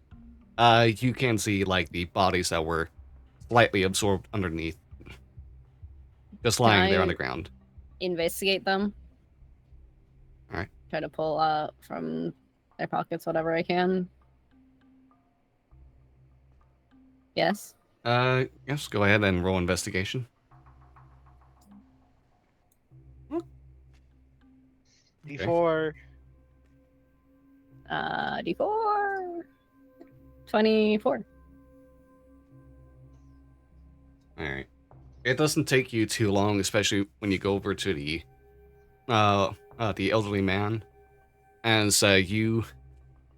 You can see like the bodies that were slightly absorbed underneath, just lying there on the ground. Investigate them. All right. Try to pull out from their pockets whatever I can. Yes. Yes. Go ahead and roll investigation. D4. D4. 24. All right. It doesn't take you too long, especially when you go over to the elderly man, and so you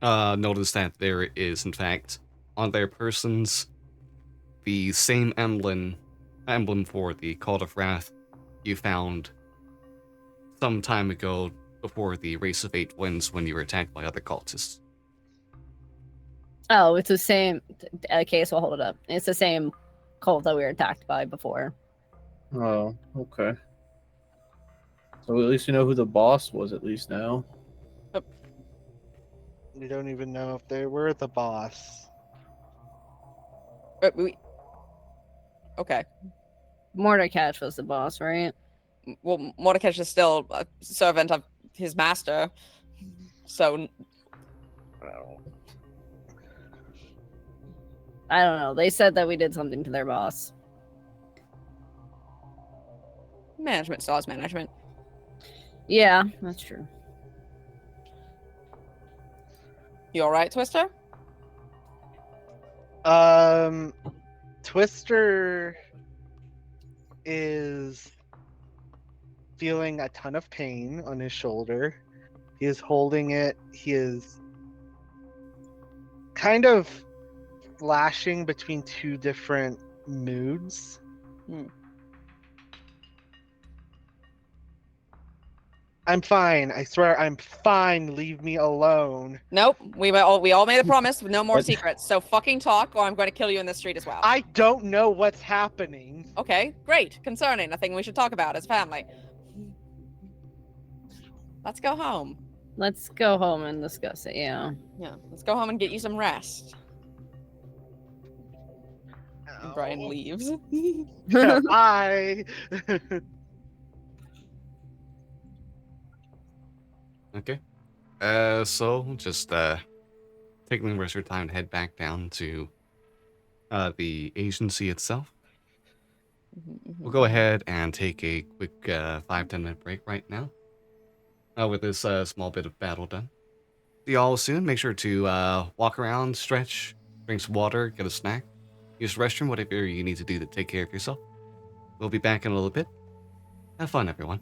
notice that there is in fact on their persons the same emblem for the Cult of Wrath you found some time ago before the Race of Eight Winds when you were attacked by other cultists. Oh, it's the same. Okay, so I'll hold it up. It's the same cult that we were attacked by before. Oh, okay. So at least we know who the boss was, at least now. We don't even know if they were the boss. Okay. Mordecai was the boss, right? Well, Mordecai is still a servant of his master, so I don't know. They said that we did something to their boss. management still has management. Yeah, that's true. You all right, Twister? Twister is feeling a ton of pain on his shoulder. He is holding it. He is kind of flashing between two different moods. I'm fine. I swear I'm fine. Leave me alone. Nope. We all made a promise. No more What? secrets. So fucking talk, or I'm going to kill you in the street as well. I don't know what's happening. Okay, great. Concerning. Nothing we should talk about as family. Let's go home. Let's go home and discuss it. Yeah. Yeah, let's go home and get you some rest. And Brian leaves. Bye. Okay. So just taking the rest of your time to head back down to the agency itself. We'll go ahead and take a quick 5-10 minute break right now. With this small bit of battle done. See y'all soon. Make sure to walk around, stretch, drink some water, get a snack, use the restroom, whatever you need to do to take care of yourself. We'll be back in a little bit. Have fun, everyone.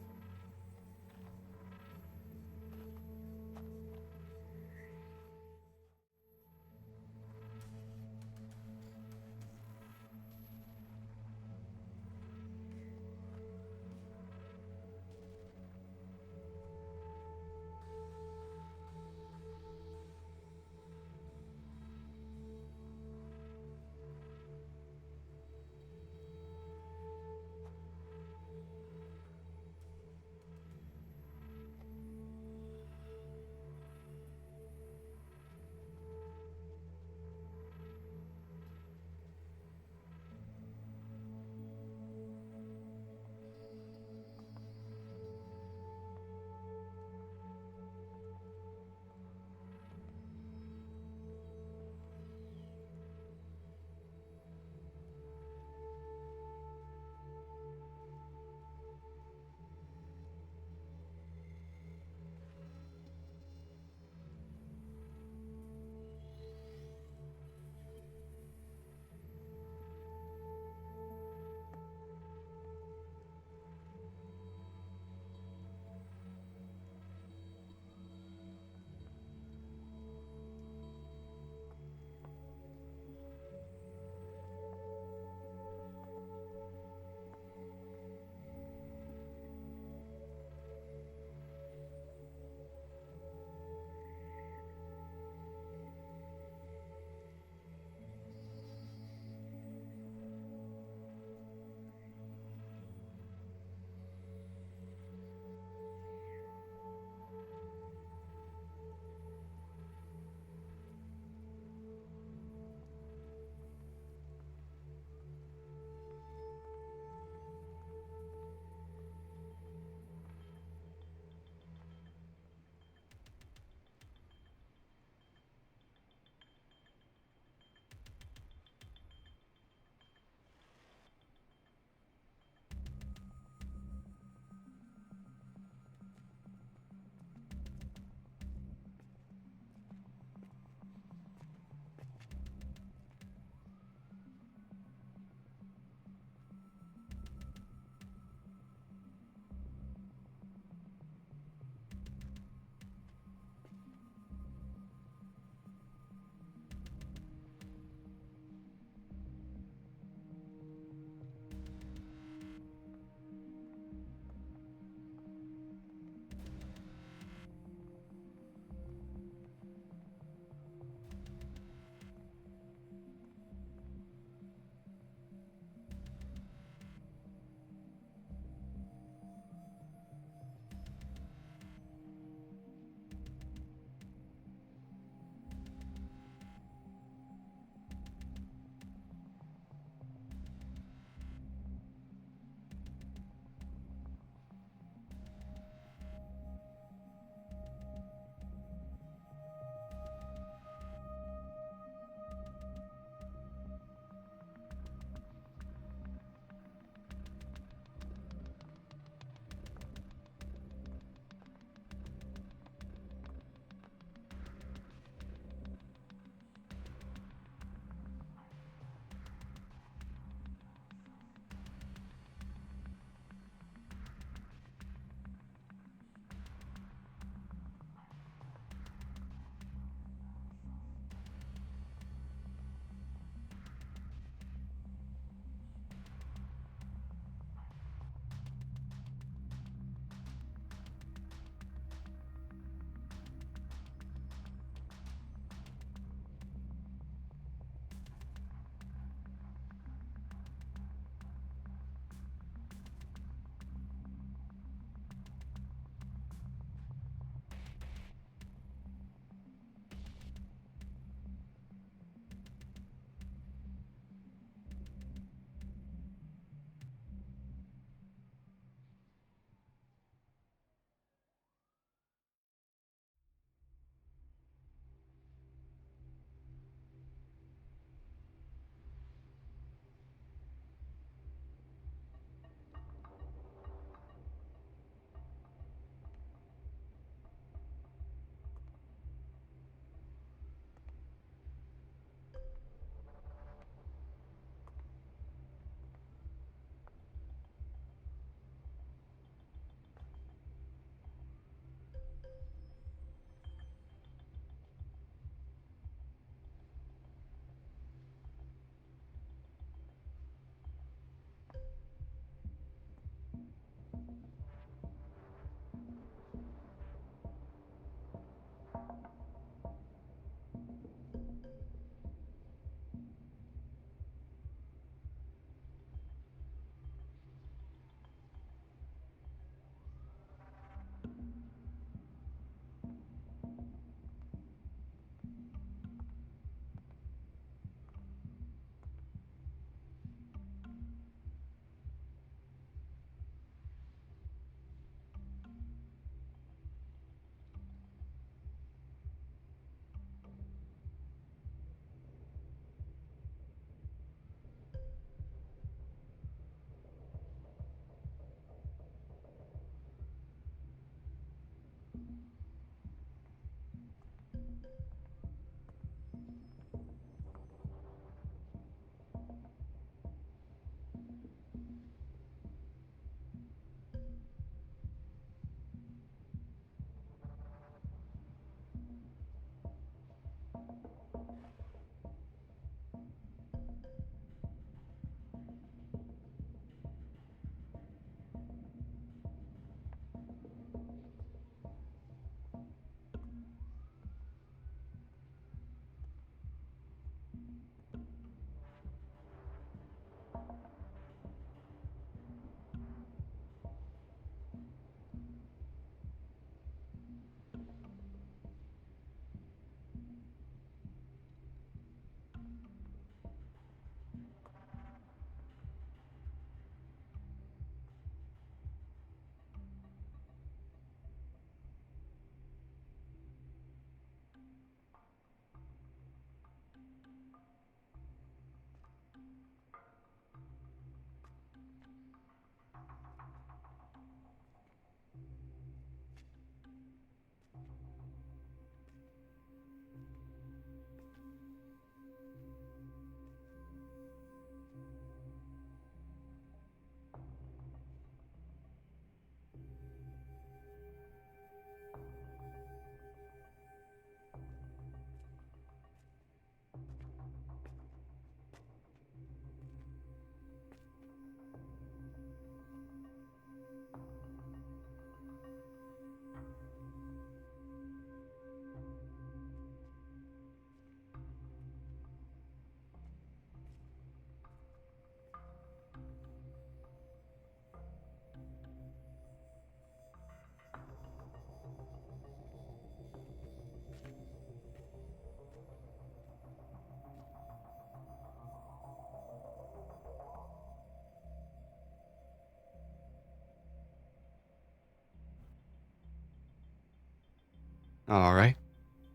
All right.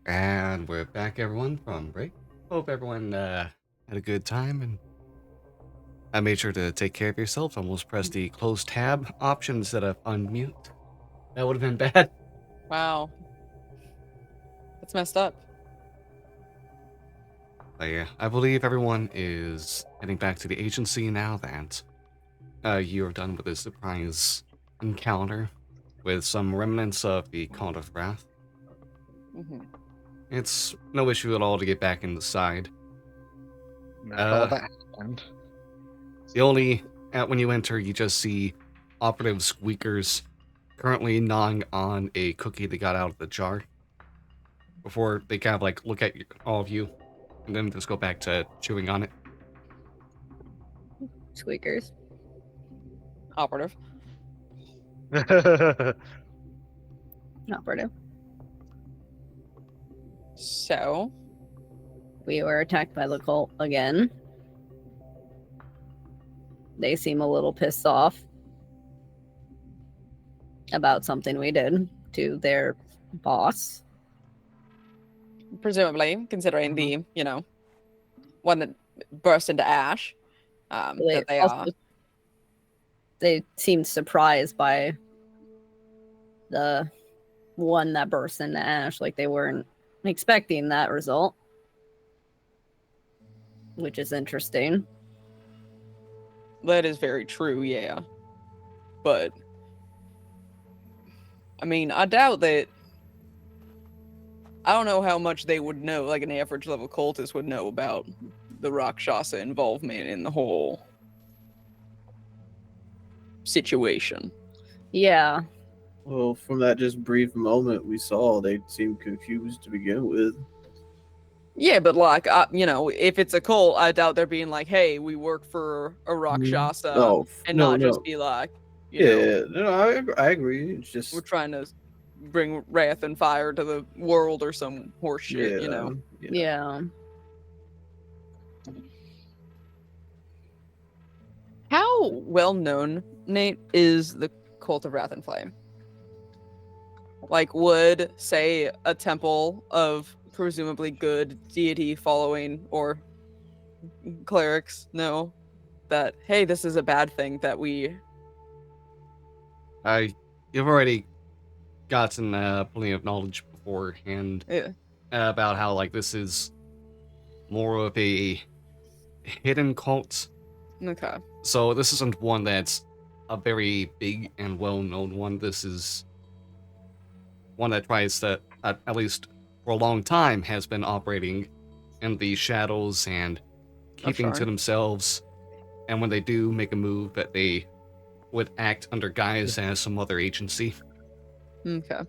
And we're back, everyone, from break. Hope everyone had a good time, and I made sure to take care of yourself. Almost pressed the close tab option instead of unmute. That would have been bad. Wow. That's messed up. But yeah, I believe everyone is heading back to the agency now that you are done with this surprise encounter with some remnants of the Cult of Wrath. Hmm. It's no issue at all to get back inside. Not all that happened. The only, when you enter, you just see operative squeakers currently gnawing on a cookie they got out of the jar before they kind of like look at all of you and then just go back to chewing on it. Squeakers. Operative. Operative. So, We were attacked by the cult again. They seem a little pissed off about something we did to their boss. presumably, considering the, one that burst into ash, that they are. They seemed surprised by the one that burst into ash, like they weren't expecting that result, which is interesting. That is very true, yeah. But, I mean, I doubt that. I don't know how much they would know, like an average level cultist would know about the Rakshasa involvement in the whole situation. Yeah. Well, from that just brief moment we saw, they seemed confused to begin with. Yeah, but like, if it's a cult, I doubt they're being like, "Hey, we work for a Rakshasa," and not just be like, I agree. It's just we're trying to bring wrath and fire to the world or some horse shit, Yeah. How well known, Nate, is the cult of Wrath and Flame? Like, would, say, a temple of presumably good deity following or clerics know that, hey, this is a bad thing that we... You've already gotten plenty of knowledge beforehand about how like this is more of a hidden cult. Okay. So this isn't one that's a very big and well-known one. This is one that tries to, at least for a long time, has been operating in the shadows and keeping to themselves. And when they do make a move, that they would act under guise as some other agency. Okay.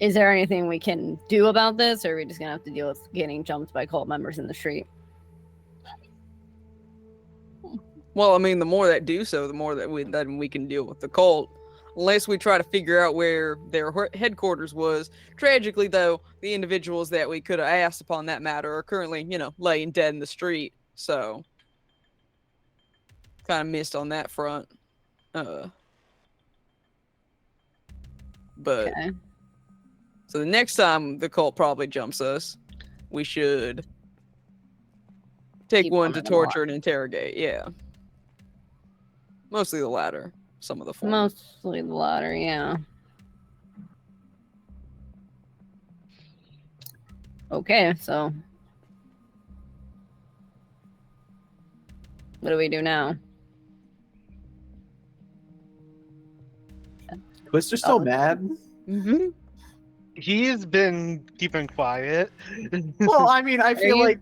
Is there anything we can do about this, or are we just gonna have to deal with getting jumped by cult members in the street? Well, I mean, the more that do so, the more that we can deal with the cult. Unless we try to figure out where their headquarters was. Tragically, though, the individuals that we could have asked upon that matter are currently, laying dead in the street. So, kind of missed on that front. But, Okay. So the next time the cult probably jumps us, we should take Keep one one to in the torture and interrogate. Yeah. Mostly the latter. Some of the former. Mostly the latter, yeah. Okay, so what do we do now? Twister's still mad. Mm-hmm. He's been keeping quiet. Well, I mean, I feel you- like,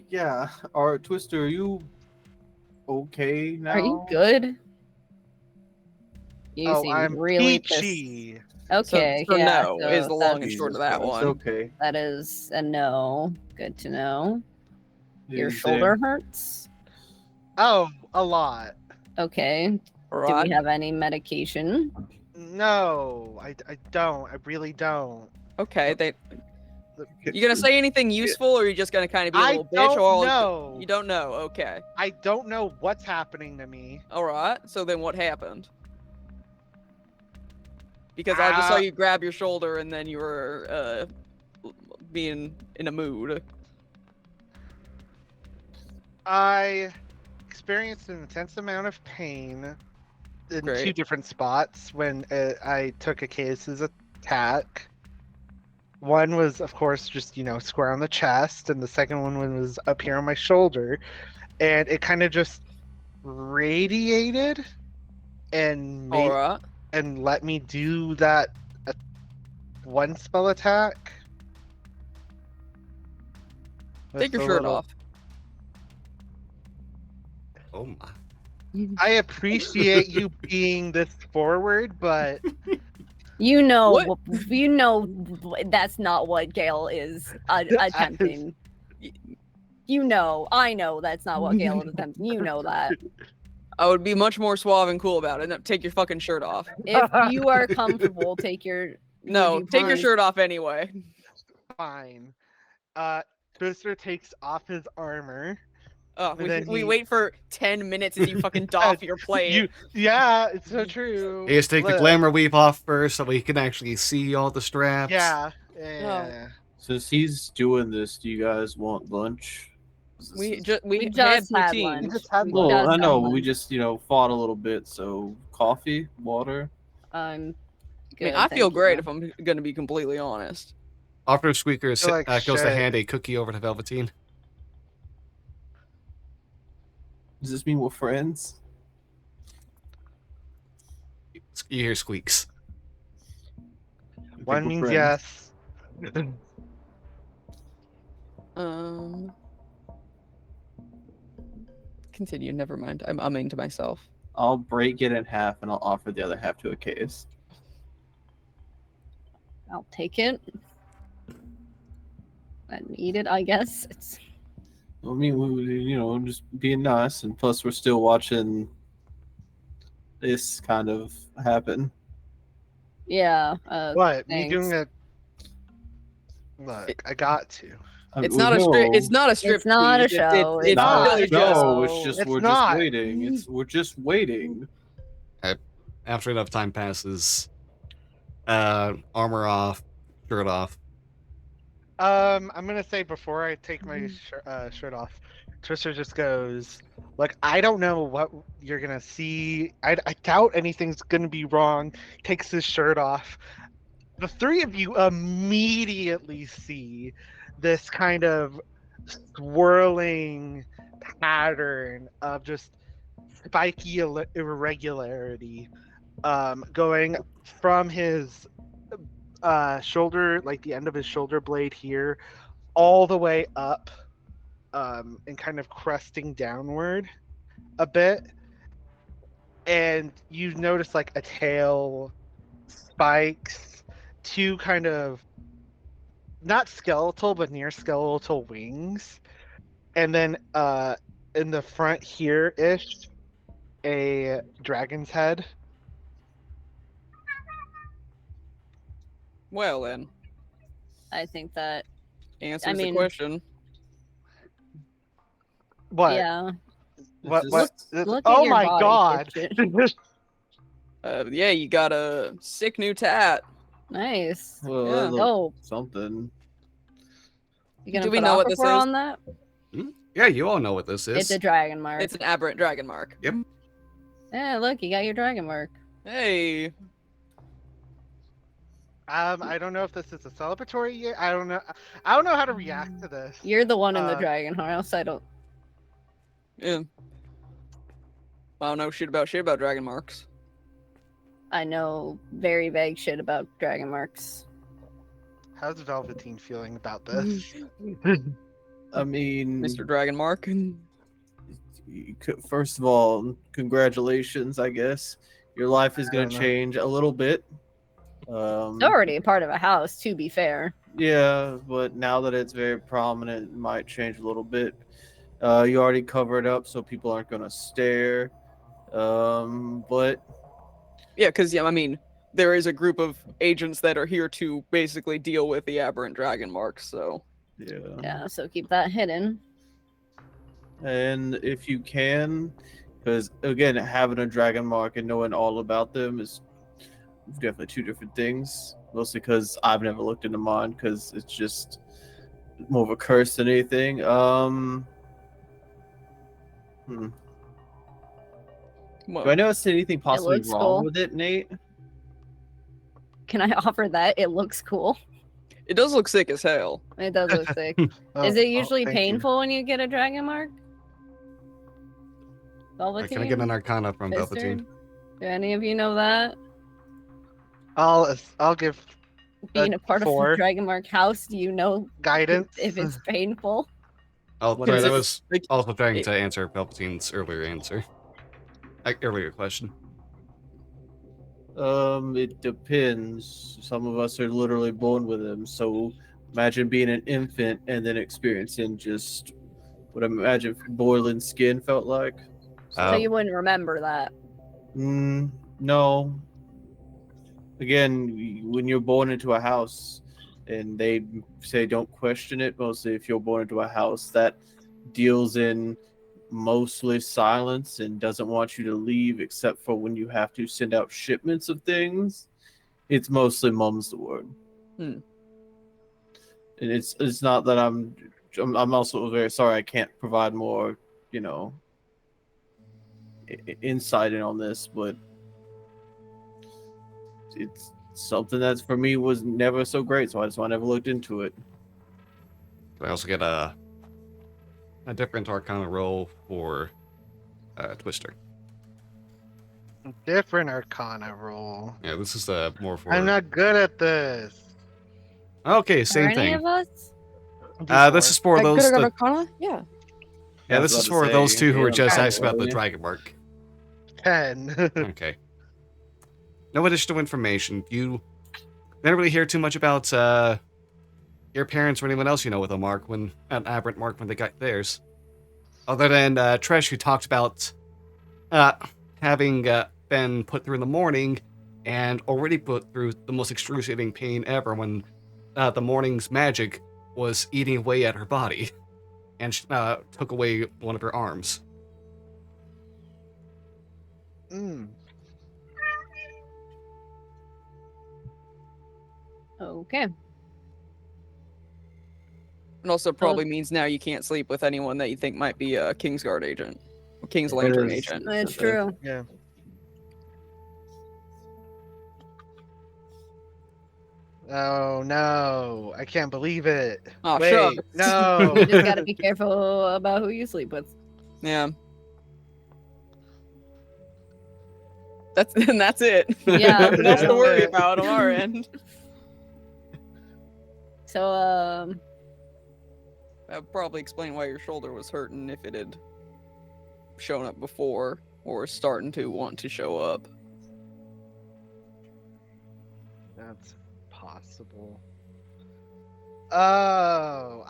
yeah. Or Twister, are you okay now? Are you good? You seem I'm really peachy. pissed. Okay, so yeah. no so is the long and that's- short of that Christ, one. Okay. That is a no. Good to know. Your Is shoulder hurts? Oh, a lot. Okay. Do Right. we have any medication? No, I don't. I really don't. Okay, You gonna say anything useful, or are you just gonna kind of be a I little bitch? don't Or know. You don't know. Okay. I don't know what's happening to me. All right. So then, what happened? Because I just saw you grab your shoulder, and then you were being in a mood. I experienced an intense amount of pain in Great. 2 different spots when I took a case's attack. One was, of course, just, square on the chest, and the second one was up here on my shoulder. And it kind of just radiated and All right. and let me do that one spell attack. Take your With a shirt little- off. Oh my. I appreciate you being this forward, but You know, What? you know, that's not what Gale is attempting. You know, I know that's not what Gale is attempting. You know that. I would be much more suave and cool about it. No, take your fucking shirt off. If you are comfortable, take your. No, would you take your please? shirt off anyway. fine. Twister takes off his armor. Oh, And then we he- wait for 10 minutes as you fucking doff your plate. Yeah, it's so true. He has to take the Look, glamour weave off first so he can actually see all the straps. Yeah. Since he's doing this, do you guys want lunch? We We had just had poutine. lunch. We just had We Well, just I had know, but we lunch. just, fought a little bit. So, coffee, water. I mean, Good, I feel thank you. great if I'm gonna be completely honest. After Squeaker feel like goes to shit. hand a cookie over to Velveteen. Does this mean we're friends? You hear squeaks. I think One we're means friends. yes. Continue. Never mind. I'm umming to myself. I'll break it in half and I'll offer the other half to a case. I'll take it. I need it, I guess. It's I mean, I'm just being nice, and plus we're still watching this kind of happen. yeah. What? Me thanks. doing a Look, I got to. It's not a strip. It's not a strip. It's not a tease. show. It's not really a just. No, it's just It's we're not. just waiting. We're just waiting. After enough time passes, armor off, shirt off. I'm gonna say before I take my shirt off, Twister just goes, "Look, I don't know what you're gonna see. I doubt anything's gonna be wrong." Takes his shirt off. The 3 of you immediately see this kind of swirling pattern of just spiky irregularity going from his shoulder, like the end of his shoulder blade here, all the way up and kind of cresting downward a bit. And you notice like a tail, spikes, 2 kind of not skeletal but near skeletal wings, and then in the front here ish a dragon's head. Well then, I think that answers mean- the question. What? yeah. What? It's What? just- Look at Oh your my body, god! Christian. Yeah, you got a sick new tat. Nice. Well, Yeah. that look Oh, something. you gonna Do we put know what this Aquaphor is? on that? Yeah, you all know what this is. It's a dragon mark. It's an aberrant dragon mark. Yeah, look, you got your dragon mark. Hey, I don't know if this is a celebratory year. I don't know. I don't know how to react to this. You're the one in the Uh, dragon house. I don't. yeah. I don't know shit about dragon marks. I know very vague shit about dragon marks. How's Velveteen feeling about this? I mean, Mr. Dragon Mark. First of all, congratulations. I guess your life is I gonna don't know. change a little bit. It's already a part of a house, to be fair. Yeah, but now that it's very prominent, it might change a little bit. You already covered up, so people aren't gonna stare. But Yeah, because I mean, there is a group of agents that are here to basically deal with the aberrant dragon mark. So Yeah, so keep that hidden. And if you can, because again, having a dragon mark and knowing all about them is definitely two different things. Mostly because I've never looked into mine because it's just more of a curse than anything. Do I notice anything possibly looks wrong cool. with it, Nate? Can I offer that? It looks cool. it does look sick as hell. It does look sick. Oh, Is it usually thank you. painful when you get a dragon mark? Velveteen? Can I get an Arcana from Mister? Velveteen? Do any of you know that? I'll give Being a part of 4 the dragon mark house, do you know guidance. if it's painful? Oh, What sorry, is that it? was Like, also trying it- to answer Velveteen's earlier answer. Earlier question. It depends. Some of us are literally born with them. So imagine being an infant and then experiencing just what I imagine boiling skin felt like. So you wouldn't remember that. No. Again, when you're born into a house, and they say don't question it, mostly if you're born into a house that deals in mostly silence and doesn't want you to leave except for when you have to send out shipments of things, it's mostly mum's the word. Hmm. And it's not that I'm also very sorry I can't provide more, insight in on this, but it's something that for me was never so great, so I never looked into it. Can I also get a different Arcana roll for Twister? Different Arcana roll. Yeah, this is more for. I'm not good at this. Okay, Are same any thing. of us? This is for I those. could have got Arcana? Yeah. Yeah, I this was is about to for those say, two who were yeah, just probably. asked about the dragon mark. 10. Okay. No additional information. You didn't really hear too much about your parents or anyone else you know with a mark an aberrant mark when they got theirs. Other than Tresh, who talked about having been put through in the morning and already put through the most excruciating pain ever when the morning's magic was eating away at her body and took away one of her arms. Okay. And also probably means now you can't sleep with anyone that you think might be a Kingsguard agent. Or King's Lantern agent. That's true. Yeah. Oh no, I can't believe it. Oh, Wait, shucks. no. You just gotta be careful about who you sleep with. Yeah. That's it. Yeah. Nothing else to That's worry it. about on our end. So, That would probably explain why your shoulder was hurting if it had shown up before or starting to want to show up. That's possible. Oh,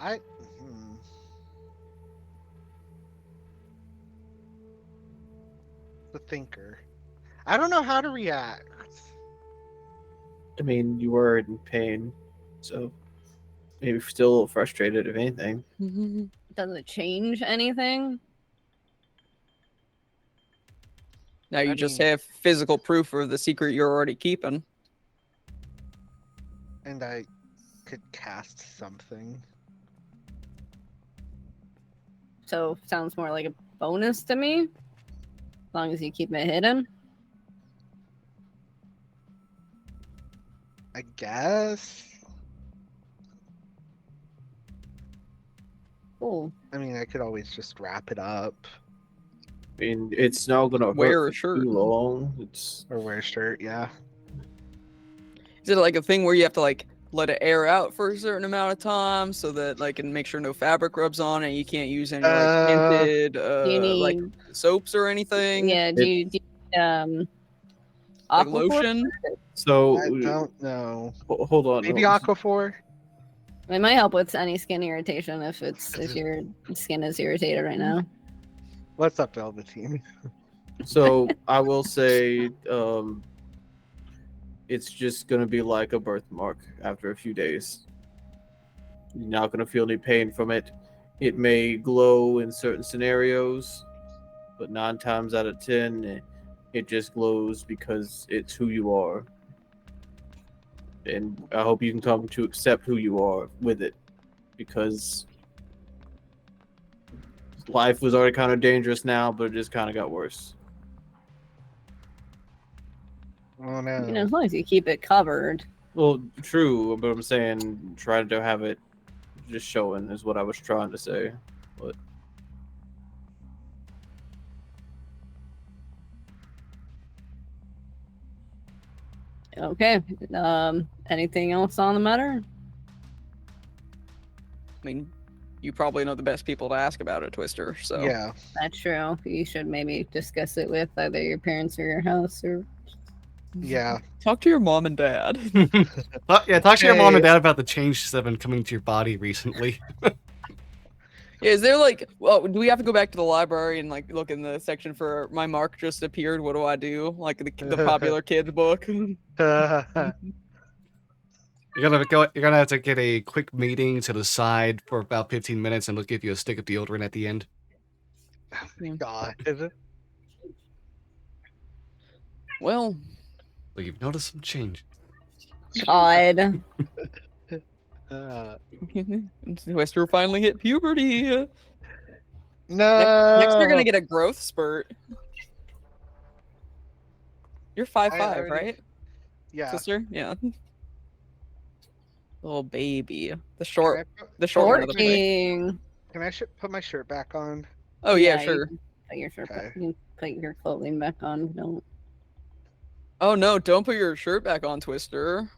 The thinker. I don't know how to react. I mean, you were in pain, so maybe still a little frustrated, if anything. does it change anything? Now you I just mean- have physical proof of the secret you're already keeping. And I could cast something. So, sounds more like a bonus to me. As long as you keep it hidden. I guess. Cool. I mean, I could always just wrap it up I mean, it's not gonna Wear hurt a for shirt. too long. It's or wear a shirt. Yeah. Is it like a thing where you have to like let it air out for a certain amount of time so that like and make sure no fabric rubs on it? You can't use any like tinted Do you need? like soaps or anything. Yeah. Do you Like Aquaphor? lotion. so. I don't know. Hold on. Maybe hold- Aquaphor. It might help with any skin irritation if your skin is irritated right now. What's up, Velveteen? So I will say, it's just gonna be like a birthmark after a few days. You're not gonna feel any pain from it. It may glow in certain scenarios, but 9 times out of 10, it just glows because it's who you are. And I hope you can come to accept who you are with it, because life was already kind of dangerous now, but it just kind of got worse. Oh no. You know, as long as you keep it covered. Well, true, but I'm saying trying to have it just showing is what I was trying to say. But Okay. Anything else on the matter? I mean, you probably know the best people to ask about it, Twister. So Yeah. That's true. You should maybe discuss it with either your parents or your house or. Yeah. talk to your mom and dad. Yeah, talk to your mom and Okay. dad about the changes that have been coming to your body recently. Is there like, well, do we have to go back to the library and like look in the section for my mark just appeared? What do I do? Like the popular kids book. You're gonna have to get a quick meeting to the side for about 15 minutes, and they'll give you a stick of deodorant at the end. God. Well, So you've noticed some change. God. Twister finally hit puberty. No. Next, you're gonna get a growth spurt. You're 5'5", I already- right, Yeah. sister? Yeah. Little baby, the Can short I put, one of the play. King. can I put my shirt back on? Oh yeah, You sure. can put your shirt Okay. back. You can put your clothing back on. Don't. Oh no, don't put your shirt back on, Twister.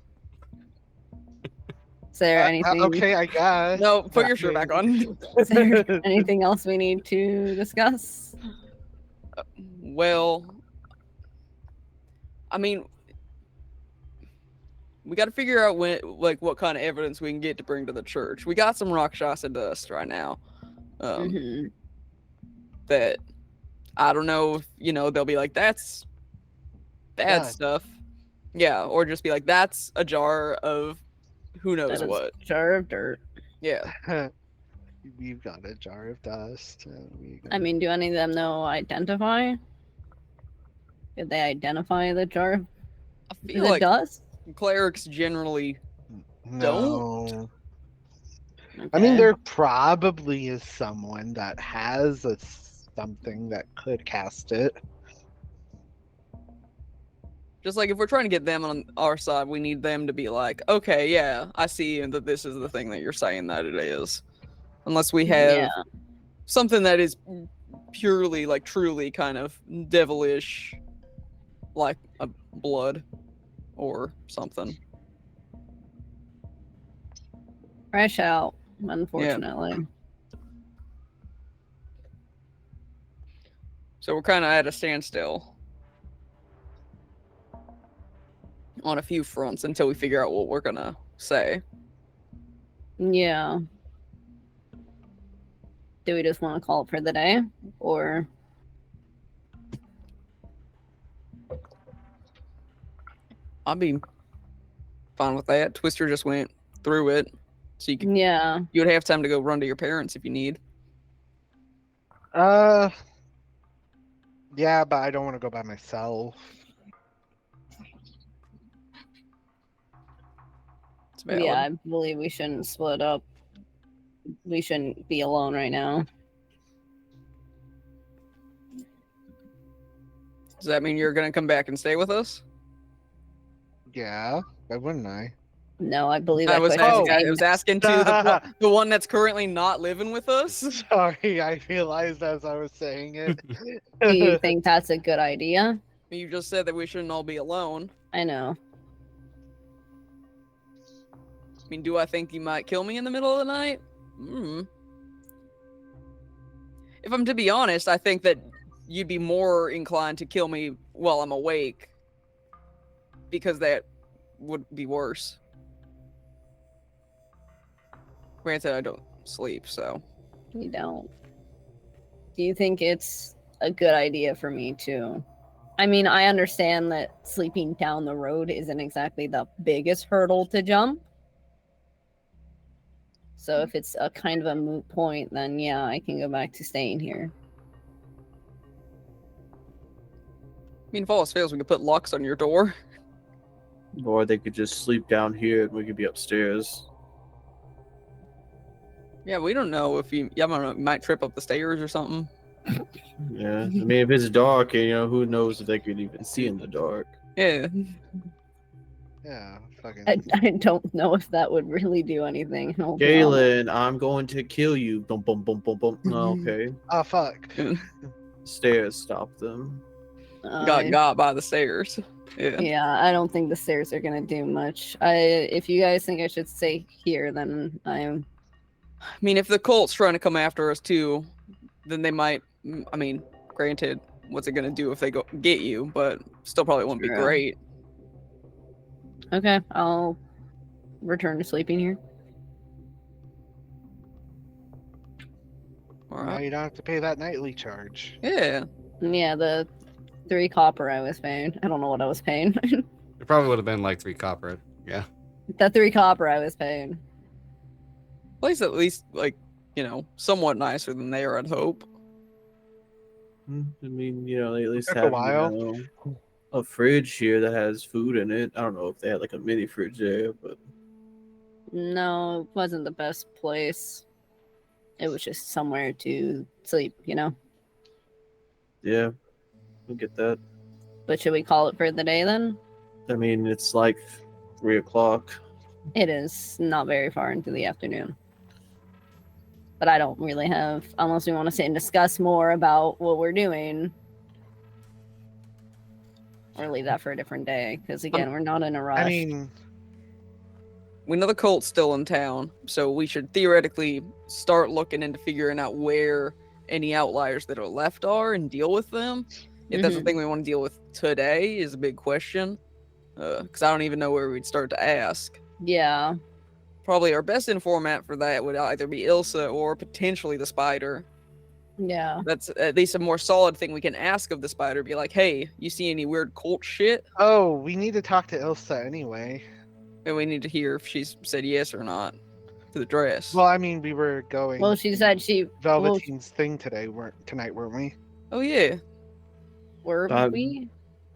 Is there anything? Okay, I guess. No, put your shirt back on. Is there anything else we need to discuss? Well, I mean, we got to figure out what kind of evidence we can get to bring to the church. We got some Rakshasa dust right now. Mhm. That I don't know if they'll be like that's bad Yeah. stuff. Yeah, or just be like that's a jar of who knows That is what. jar of dirt. Yeah. We've got a jar of dust. I mean, do any of them know identify? Did they identify the jar of I feel the like dust? clerics generally no. I mean, there probably is someone that has something that could cast it. just like if we're trying to get them on our side, we need them to be like, okay, yeah, I see that this is the thing that you're saying that it is. Unless we have something that is purely, like, truly kind of devilish, like a blood or something. Fresh out, unfortunately. So we're kind of at a standstill on a few fronts until we figure out what we're gonna say. Yeah. Do we just want to call it for the day, or? I'd be fine with that. Twister just went through it, so you would have time to go run to your parents if you need. Yeah, but I don't want to go by myself. Yeah, I believe we shouldn't split up. We shouldn't be alone right now. Does that mean you're gonna come back and stay with us? Yeah, why wouldn't I? No, I believe I was question asking to the one that's currently not living with us. Sorry, I realized as I was saying it. Do you think that's a good idea? You just said that we shouldn't all be alone. I know. I mean, do I think you might kill me in the middle of the night? If I'm to be honest, I think that you'd be more inclined to kill me while I'm awake, because that would be worse. Granted, I don't sleep, so. You don't. Do you think it's a good idea for me to I mean, I understand that sleeping down the road isn't exactly the biggest hurdle to jump. So if it's a kind of a moot point, then yeah, I can go back to staying here. I mean, if all else fails, we could put locks on your door. Or they could just sleep down here and we could be upstairs. Yeah, we don't know if you. Yeah, I don't know. You might trip up the stairs or something. Yeah. I mean, if it's dark, you know, who knows if they could even see in the dark. Yeah. Yeah, fucking. I don't know if that would really do anything. No problem. Galen, I'm going to kill you. Boom, boom, boom, boom, boom. Okay. Oh fuck. Stairs, stop them. Got by the stairs. Yeah. Yeah, I don't think the stairs are gonna do much. If you guys think I should stay here, then I'm. I mean, if the cult's trying to come after us too, then they might. I mean, granted, what's it gonna do if they go get you? But still, probably won't be True. great. Okay, I'll return to sleeping here. All Now right. you don't have to pay that nightly charge. Yeah. Yeah, the 3 copper I was paying. I don't know what I was paying. It probably would have been like 3 copper. Yeah. The 3 copper I was paying. Place at least like somewhat nicer than they are. I'd hope. I mean, you know, they at least Took a have while. you know, a fridge here that has food in it. I don't know if they had like a mini fridge there, but No, it wasn't the best place. It was just somewhere to sleep, yeah, we'll get that. But should we call it for the day then? I mean, it's like 3 o'clock. It is not very far into the afternoon. But I don't really have, unless we want to sit and discuss more about what we're doing. Or leave that for a different day, because again, we're not in a rush. I mean, We know the cult's still in town, so we should theoretically start looking into figuring out where any outliers that are left are and deal with them. If that's the Mhm. thing we want to deal with today is a big question. Because I don't even know where we'd start to ask. Yeah. Probably our best informant for that would either be Ilsa or potentially the spider. Yeah. That's at least a more solid thing we can ask of the spider. Be like, hey, you see any weird cult shit? oh, we need to talk to Ilsa anyway. And we need to hear if she's said yes or not to the dress. Well, I mean, we were going Well, she said she. Velveteen's thing tonight, weren't we? Oh yeah. Were Um, we?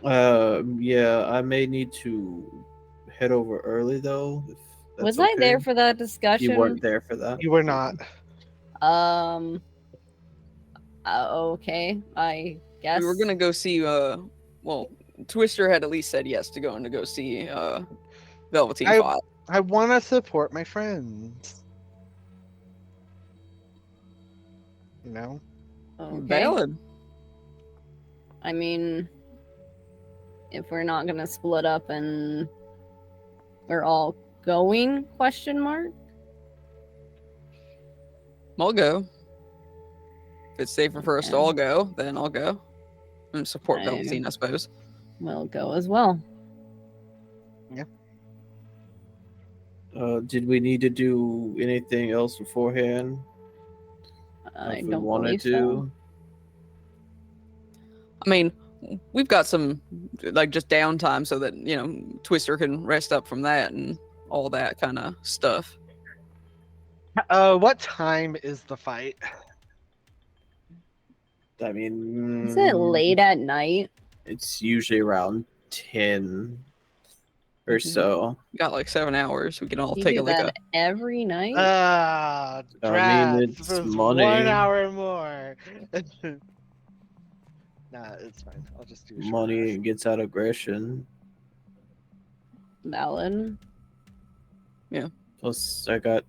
Yeah, I may need to head over early though. If that's Was I there okay. for that discussion? You weren't there for that. You were not. Okay, I guess. We were gonna go see well, Twister had at least said yes to going to go see Velveteen I- fight. I want to support my friends. You know? Okay. Valid. I mean, if we're not gonna split up and we're all going? Question mark. I'll go. If it's safer for us to Okay. all go, then I'll go. And support I- Velveteen, I suppose. We'll go as well. Did we need to do anything else beforehand? I If we don't wanted believe so. I mean, we've got some like just downtime so that Twister can rest up from that and all that kind of stuff. What time is the fight? I mean, Is it late at night? It's usually around 10 or Mhm. so. Got like 7 hours. We can all You take do a look that at. every night? I mean, Drats, it's for money. 1 hour more. Nah, it's fine. I'll just do a short Money rest. gets out aggression. Valid. Plus, I got,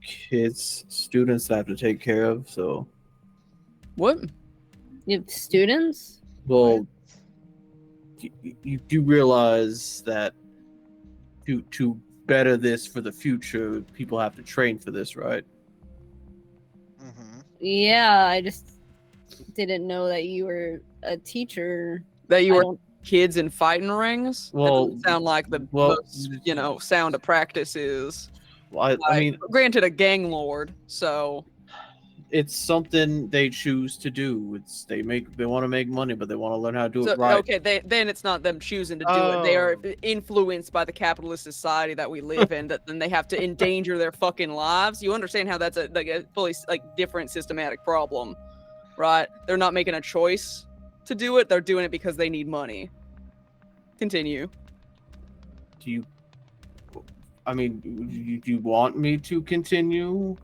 kids, students I have to take care of. So, What? You have students? well, you do realize that to better this for the future, people have to train for this, right? Mhm. Yeah, I just didn't know that you were a teacher. That you I were don't- kids in fighting rings? Well, that doesn't sound like the well, most, sound of practice is. Well, I mean, Granted, a gang lord, so it's something they choose to do. They want to make money, but they want to learn how to do So it right. okay, then it's not them choosing to do it. They are Oh. influenced by the capitalist society that we live in. That then they have to endanger their fucking lives. You understand how that's a fully different systematic problem, right? They're not making a choice to do it. They're doing it because they need money. Continue. Do you? I mean, do you want me to continue?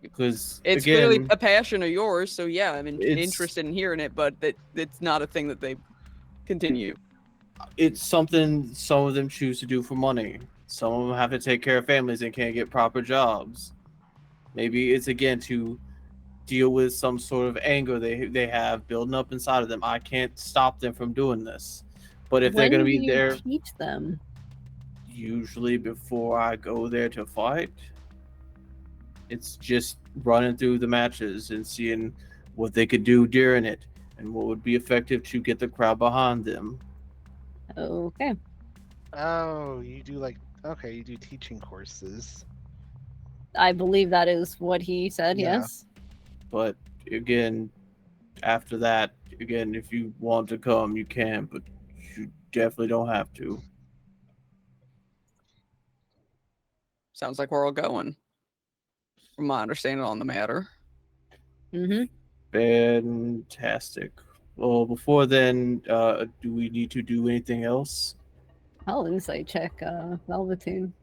Because It's again, clearly a passion of yours, so yeah, I'm It's- interested in hearing it, but it's not a thing that they continue. it's something some of them choose to do for money. Some of them have to take care of families and can't get proper jobs. Maybe it's again to deal with some sort of anger they have building up inside of them. I can't stop them from doing this, but if they're When going to do be you there, teach them? usually before I go there to fight, it's just running through the matches and seeing what they could do during it and what would be effective to get the crowd behind them. Okay. Oh, you do you do teaching courses. I believe that is what he said, Yeah. yes. But again, after that, again, if you want to come, you can, but you definitely don't have to. Sounds like we're all going, from my understanding on the matter. Mm-hmm. Fantastic. Well, before then, do we need to do anything else? I'll insight check Velveteen.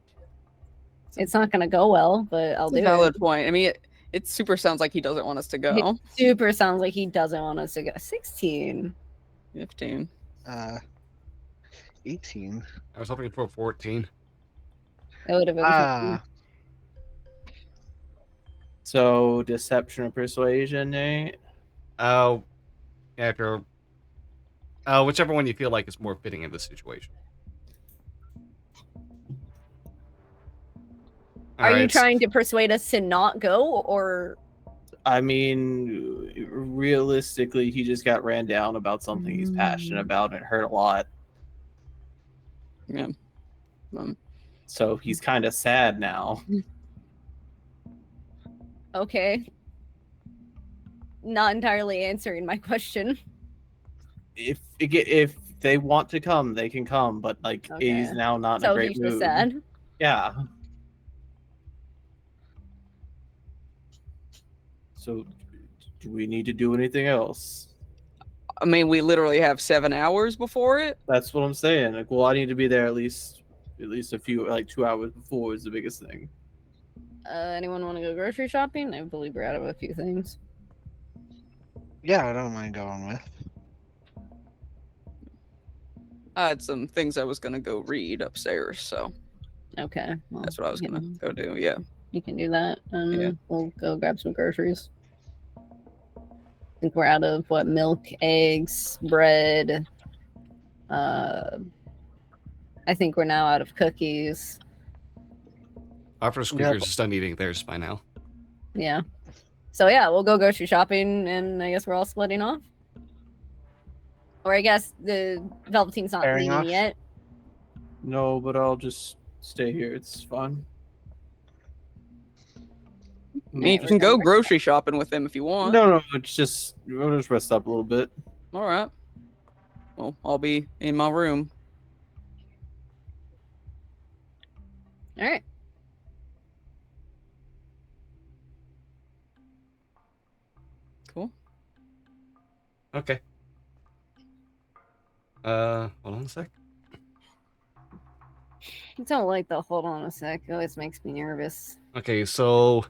It's not gonna go well, but I'll It's a do valid it. point. I mean, it super sounds like he doesn't want us to It go. super sounds like he doesn't want us to go. 16. 15. 18. I was hoping for 14. That would have been 15. So, deception or persuasion, Nate? Oh, yeah, if you're, whichever one you feel like is more fitting in this situation. Are you Alright, trying to persuade us to not go, or I mean, realistically, he just got ran down about something he's passionate about and hurt a lot. Yeah. So he's kind of sad now. okay? Not entirely answering my question. If they want to come, they can come, but like Okay. he's now not in a So great he's just mood. sad. Yeah. So, do we need to do anything else? I mean, we literally have 7 hours before it. That's what I'm saying. Like, well, I need to be there at least a few, like 2 hours before is the biggest thing. Anyone want to go grocery shopping? I believe we're out of a few things. Yeah, I don't mind going with. I had some things I was gonna go read upstairs, so Okay. Well, that's what I was gonna go do. Yeah. You can do that, and Yeah. we'll go grab some groceries. I think we're out of milk, eggs, bread. I think we're now out of cookies. our squeakers are just done eating theirs by now. Yeah. So yeah, we'll go grocery shopping, and I guess we're all splitting off. Or I guess the Velveteen's not Pairing leaving off? yet. No, but I'll just stay here. It's fun. You can go grocery shopping with them if you want. No, it's just we'll just rest up a little bit. All right. Well, I'll be in my room. All right. Cool. Okay. Hold on a sec. I don't like the hold on a sec. It always makes me nervous. Okay, so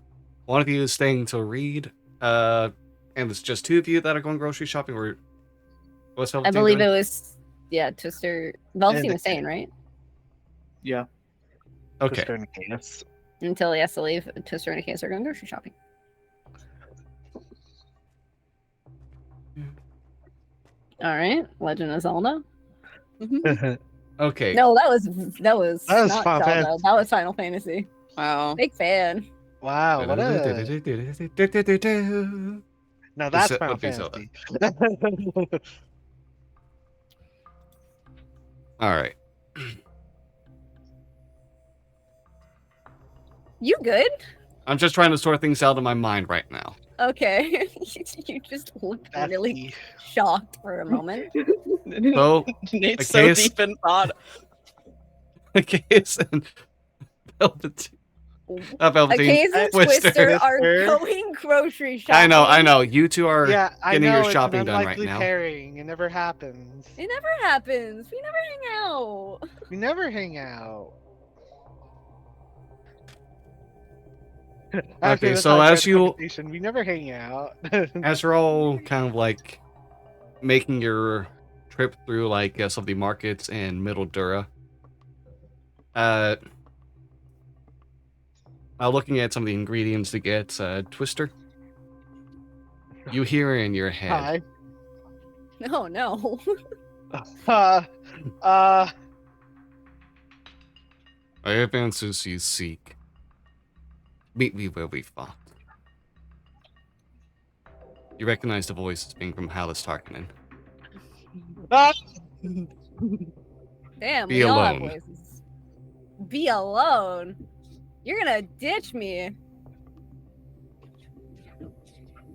one of you is staying to read, and it's just two of you that are going grocery shopping, or what's I Velveteen believe doing? it was Twister. Velveteen the was staying, right? Yeah. Okay. Just during the chaos. Until he has to leave. Twister and a case are going grocery shopping. All right, Legend of Zelda. Okay. No, that was That was not Final Zelda. Fantasy. That was Final Fantasy. Wow. Big fan. Wow, what a... Now that's This Final would be Zelda. Fantasy. All right. You good? I'm just trying to sort things out in my mind right now. Okay. You just looked That's really the- shocked for a moment. So, Nate's a so case- deep in thought. Case and Velveteen. A Velveteen. case and Twister. Twister are Twister. going grocery shopping. I know. You two are Yeah, I getting know your it's shopping an done right unlikely now. pairing. It never happens. It never happens. We never hang out. We never hang out. After Okay, the so sidebar as you- conversation, we never hang out. As you're all kind of like making your trip through like some of the markets in Middle Dura, looking at some of the ingredients to get Twister, you hear in your head, Hi. No, no. Uh, I have answers you seek. Meet me where we fought. You recognize the voice as being from Hallis Tarkinen. ah! Damn, Be we all have alone. voices. Be alone. You're gonna ditch me.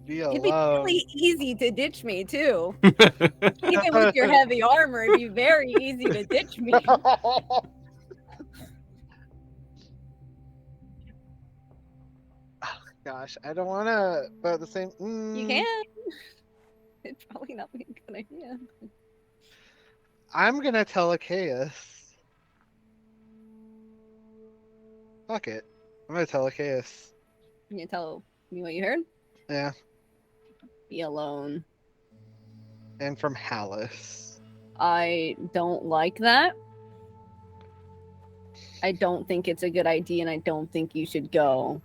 Be It'd be alone. really easy to ditch me too. Even with your heavy armor, it'd be very easy to ditch me. Gosh, I don't want to, but at the same. You can. It's probably not a good idea. I'm gonna tell Achaeus. Fuck it. I'm gonna tell Achaeus. Can you tell me what you heard? Yeah. Be alone. And from Hallis. I don't like that. I don't think it's a good idea, and I don't think you should go.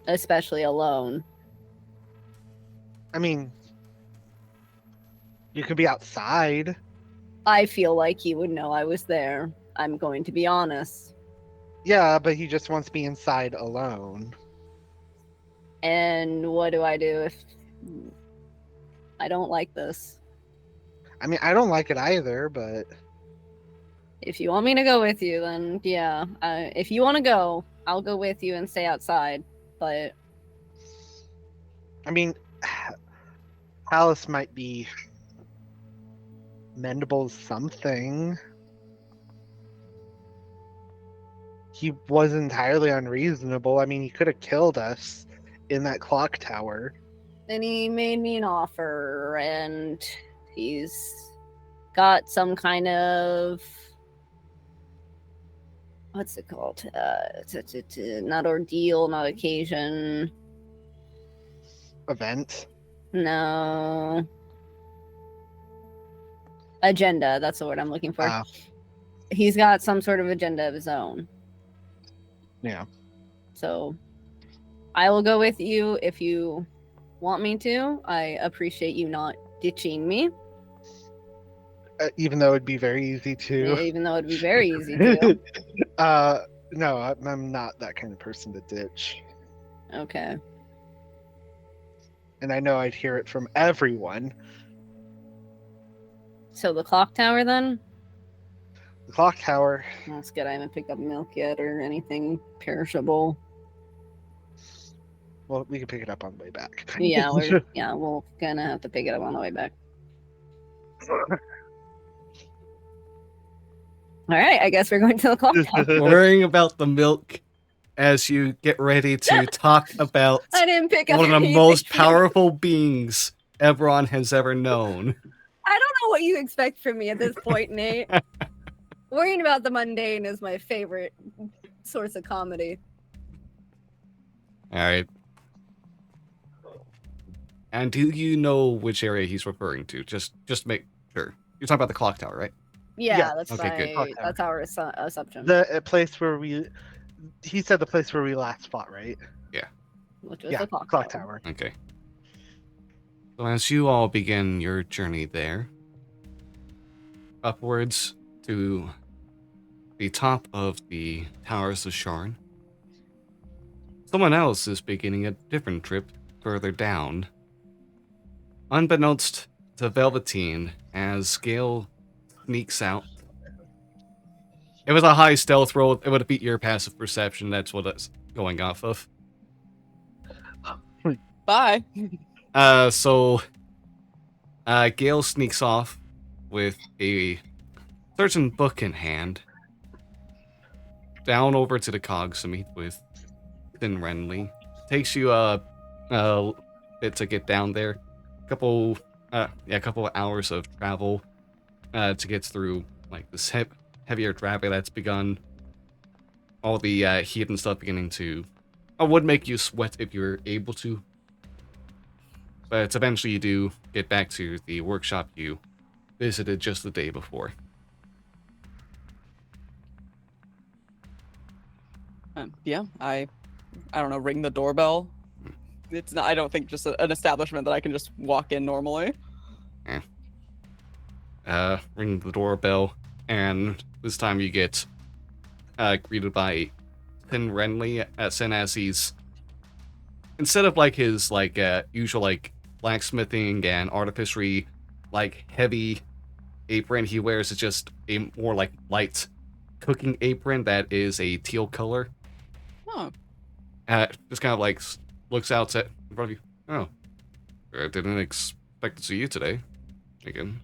Especially alone. I mean, you could be outside. I feel like he would know I was there. I'm going to be honest. Yeah, but he just wants me inside alone. And what do I do if I don't like this? I mean, I don't like it either, but If you want me to go with you, then yeah. If you want to go, I'll go with you and stay outside. But I mean, Hallis might be mendable as something. He was entirely unreasonable. I mean, he could have killed us in that clock tower. then he made me an offer, and he's got some kind of what's it called? Not ordeal, not occasion. Event. No. Agenda, that's the word I'm looking for. Ah. He's got some sort of agenda of his own. Yeah. So I will go with you if you want me to. I appreciate you not ditching me, Even though it'd be very easy to. even though it'd be very easy to. No, I'm not that kind of person to ditch. Okay. And I know I'd hear it from everyone. So the clock tower then? The clock tower. That's good. I haven't picked up milk yet or anything perishable. Well, we can pick it up on the way back. Yeah, we're gonna have to pick it up on the way back. All right, I guess we're going to the clock tower. Worrying about the milk as you get ready to talk about I didn't pick up one of the anything. most powerful beings Ebron has ever known. I don't know what you expect from me at this point, Nate. Worrying about the mundane is my favorite source of comedy. All right. And do you know which area he's referring to? Just make sure. You're talking about the clock tower, right? Yeah, Yeah, that's okay, good. my, that's our assumption. The place where he said the place where we last fought, right? Which was Yeah, the clock, clock tower. tower. Okay. So as you all begin your journey there, upwards to the top of the towers of Sharn, someone else is beginning a different trip further down. Unbeknownst to Velveteen, as Gale sneaks out. It was a high stealth roll. It would have beat your passive perception. That's what it's going off of. Bye. So Gale sneaks off with a certain book in hand, down over to the cogs to meet with Thin Renly. Takes you a bit to get down there. A couple of hours of travel to get through like this heavier traffic that's begun. All the heat and stuff beginning to. I would make you sweat if you were able to, but eventually you do get back to the workshop you visited just the day before. Yeah, I don't know, ring the doorbell. It's not. I don't think just an establishment that I can just walk in normally. Ring the doorbell, and this time you get greeted by Thin Renly, as he's instead of like his usual like blacksmithing and artificery like heavy apron he wears is just a more like light cooking apron that is a teal color. Oh, Just kind of like looks out at in front of you. Oh, I didn't expect to see you today. Again,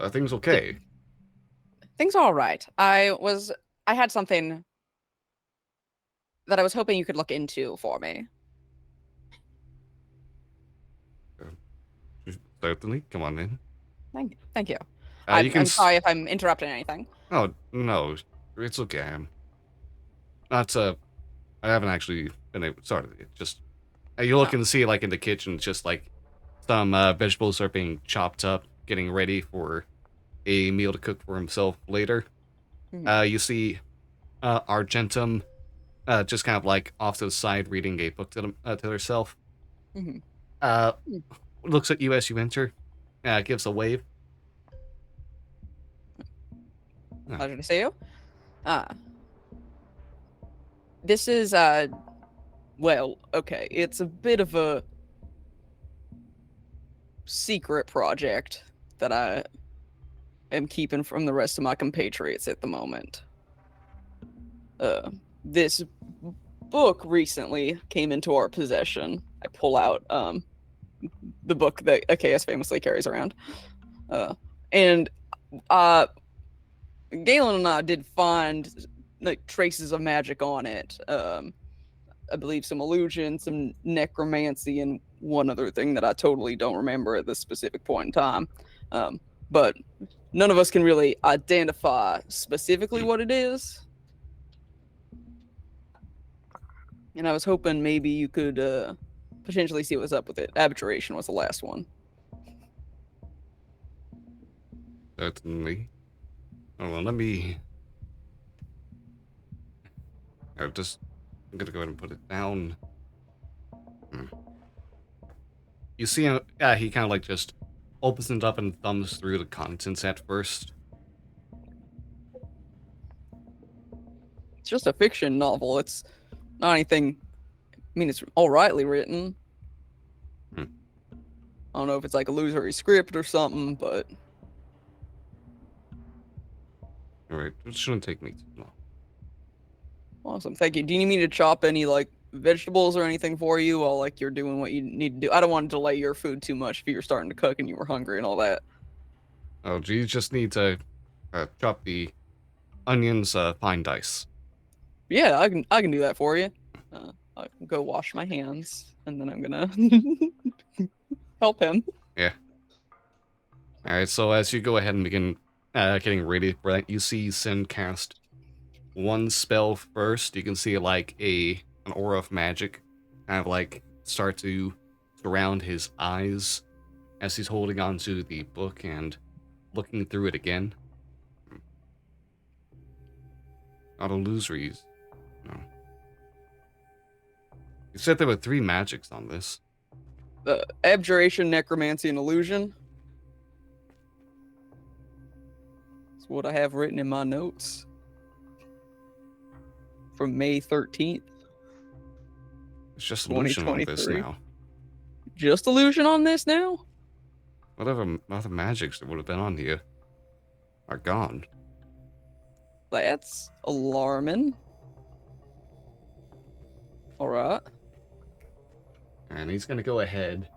things okay? things all right. I had something that I was hoping you could look into for me. Certainly, come on in. Thank you. You can. I'm sorry if I'm interrupting anything. Oh no, it's okay. I'm not. I haven't actually been able. Sorry, it just you look and see like in the kitchen, just like some vegetables are being chopped up, getting ready for a meal to cook for himself later. You see Argentum just kind of like off to the side reading a book to herself. Mhm. Looks at you as you enter, gives a wave. Pleasure to see you. This is well, okay, it's a bit of a secret project that I am keeping from the rest of my compatriots at the moment. This book recently came into our possession. I pull out the book that Achaeus famously carries around. And Galen and I did find like traces of magic on it. I believe some illusion, some necromancy, and one other thing that I totally don't remember at this specific point in time. But none of us can really identify specifically what it is. And I was hoping maybe you could potentially see what's up with it. Abjuration was the last one. Certainly. Oh, well, let me. I'm gonna go ahead and put it down. You see him, he kind of like just opens it up and thumbs through the contents at first. It's just a fiction novel. It's not anything. I mean, it's all rightly written. I don't know if it's like a illusory script or something, but Alright, it shouldn't take me too long. awesome. Thank you. Do you need me to chop any like vegetables or anything for you while like you're doing what you need to do? I don't want to delay your food too much if you're starting to cook and you were hungry and all that. Oh, you just need to chop the onions fine dice. Yeah, I can do that for you. I can go wash my hands and then I'm gonna help him. Yeah. Alright, so as you go ahead and begin getting ready for that, you see Sin cast one spell first. You can see like an aura of magic kind of like start to surround his eyes as he's holding onto the book and looking through it again. Not illusories. No. You said there were 3 magics on this. Abjuration, necromancy, and illusion. That's what I have written in my notes from May 13th. It's just illusion on this 2023. now. Just illusion on this now? Whatever other magics that would have been on here are gone. That's alarming. All right. And he's gonna go ahead,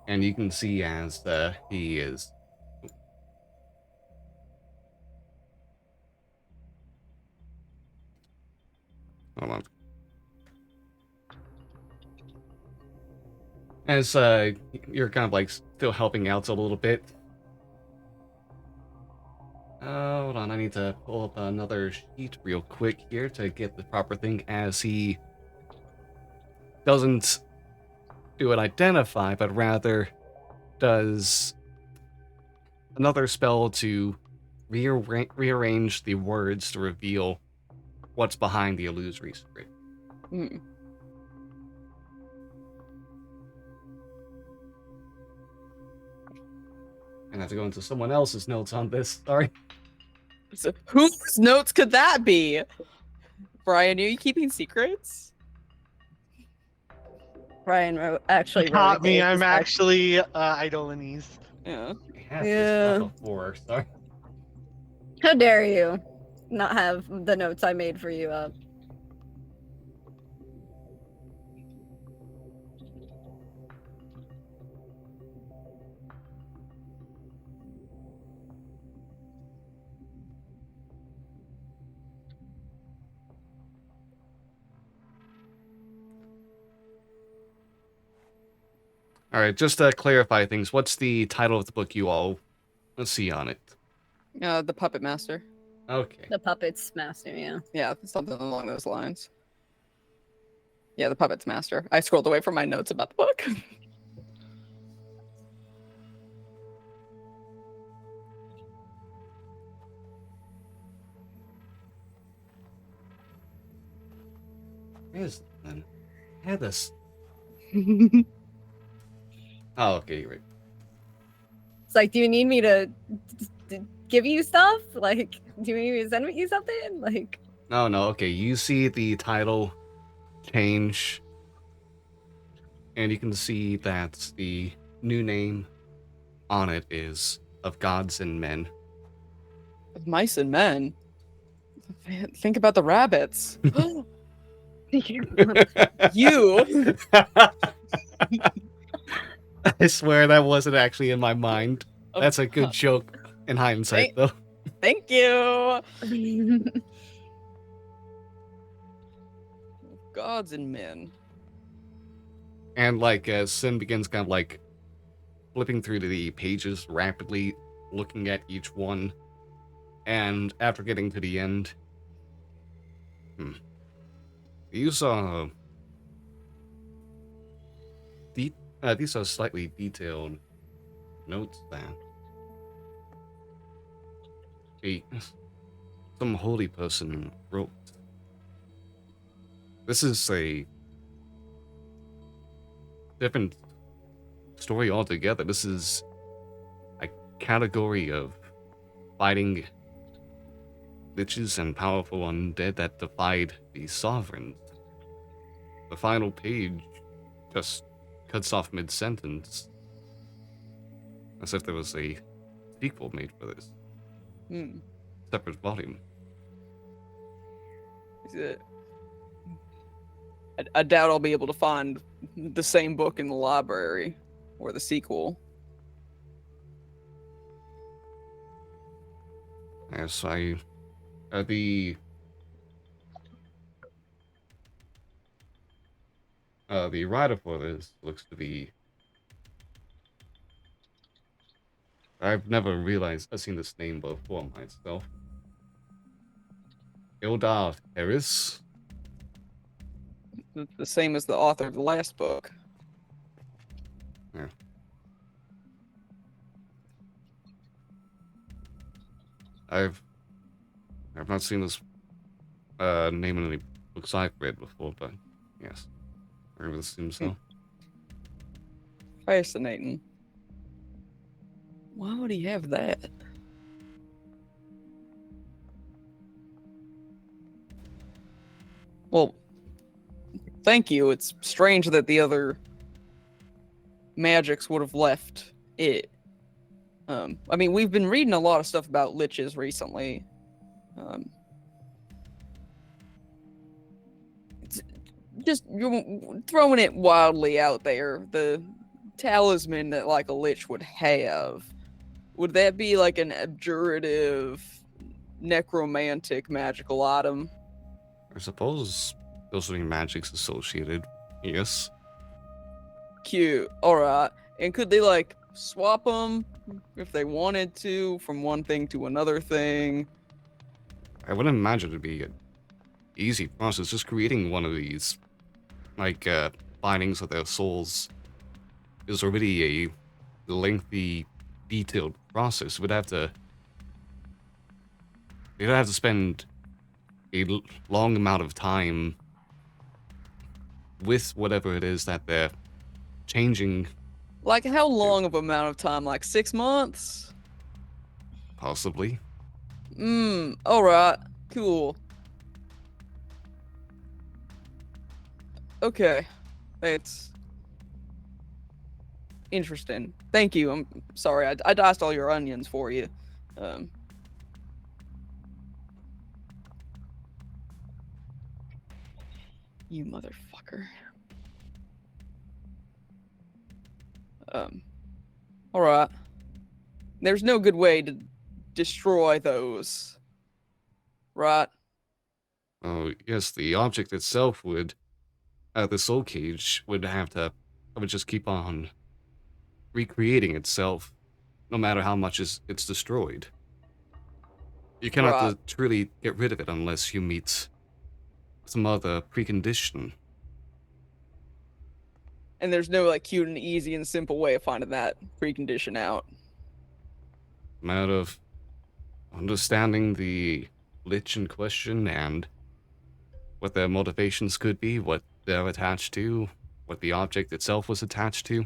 and you can see as he is. Hold on. As you're kind of like still helping out a little bit. Hold on, I need to pull up another sheet real quick here to get the proper thing, as he doesn't do an identify, but rather does another spell to rearrange the words to reveal what's behind the illusory script. Hmm. And I have to go into someone else's notes on this. Sorry. So whose notes could that be? Brian, are you keeping secrets? Brian actually wrote Caught it. me. It's I'm just- actually Idolanese. Yeah. I had Yeah. this stuff before. Sorry. How dare you not have the notes I made for you up? All right, just to clarify things, what's the title of the book you all see on it? The Puppet Master. Okay. The Puppets Master, yeah. Yeah, something along those lines. Yeah, the Puppets Master. I scrolled away from my notes about the book. Where is it then? I had this. Oh, okay, you're right. It's like, do you need me to give you stuff? Like, do you need me to send you something? Like, No, okay. You see the title change, and you can see that the new name on it is Of Gods and Men. Mice and men. Think about the rabbits. You. I swear that wasn't actually in my mind. That's a good joke in hindsight, though. Thank you. Gods and men. And like as Sin begins kind of like flipping through the pages rapidly, looking at each one, and after getting to the end, these are these are slightly detailed notes that some holy person wrote. This is a different story altogether. This is a category of fighting liches and powerful undead that defied the sovereigns. The final page just cuts off mid-sentence, as if there was a sequel made for this. Separate volume. Is it? I doubt I'll be able to find the same book in the library or the sequel. Yes, the writer for this looks to be. I've never realized I've seen this name before myself. Ildar Harris. The same as the author of the last book. Yeah. I've not seen this name in any books I've read before, but yes, I would assume so. Fascinating. Why would he have that? Well, thank you. It's strange that the other magics would have left it. I mean, we've been reading a lot of stuff about liches recently. just you're throwing it wildly out there. The talisman that like a lich would have, would that be like an abjurative, necromantic magical item? I suppose those would be magics associated. Yes. Cute. All right. And could they like swap them if they wanted to from one thing to another thing? I wouldn't imagine it'd be an easy process. Just creating one of these, like, bindings of their souls is already a lengthy, detailed process. They'd have to spend a long amount of time with whatever it is that they're changing, Like how long of amount of time? Like 6 months? possibly. All right. Cool. Okay. That's interesting. Thank you. I'm sorry. I diced all your onions for you. You motherfucker. All right. There's no good way to destroy those, right? Oh, yes, the object itself would, the soul cage would just keep on recreating itself, no matter how much it's destroyed. You cannot Right. truly get rid of it unless you meet some other precondition. And there's no like cute and easy and simple way of finding that precondition out. A matter of understanding the lich in question and what their motivations could be, what they're attached to, what the object itself was attached to.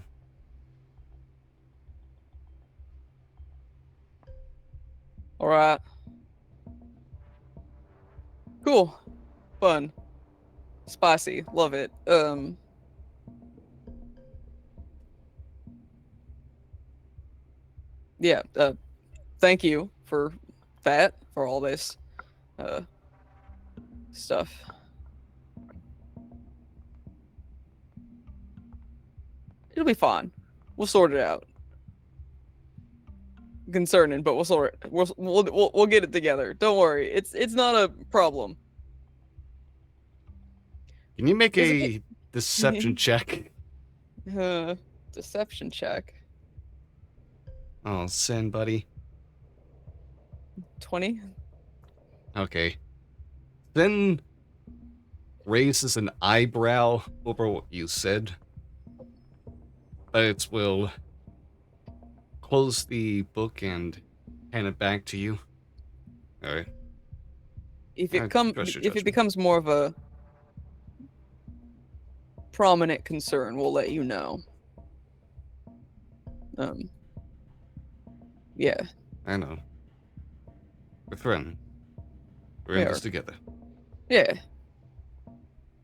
All right. Cool. Fun. Spicy. Love it. Yeah, thank you for that, for all this stuff. It'll be fine. We'll sort it out. Concerning, but we'll sort it. We'll get it together. Don't worry. It's not a problem. Can you make Is a deception check? Deception check. Oh, sin, buddy. 20. Okay. Then raises an eyebrow over what you said, but it will close the book and hand it back to you. All right. If I it trust your if it judgment. becomes more of a prominent concern, we'll let you know. Yeah. I know. We're friends. We're in We this are. together. Yeah.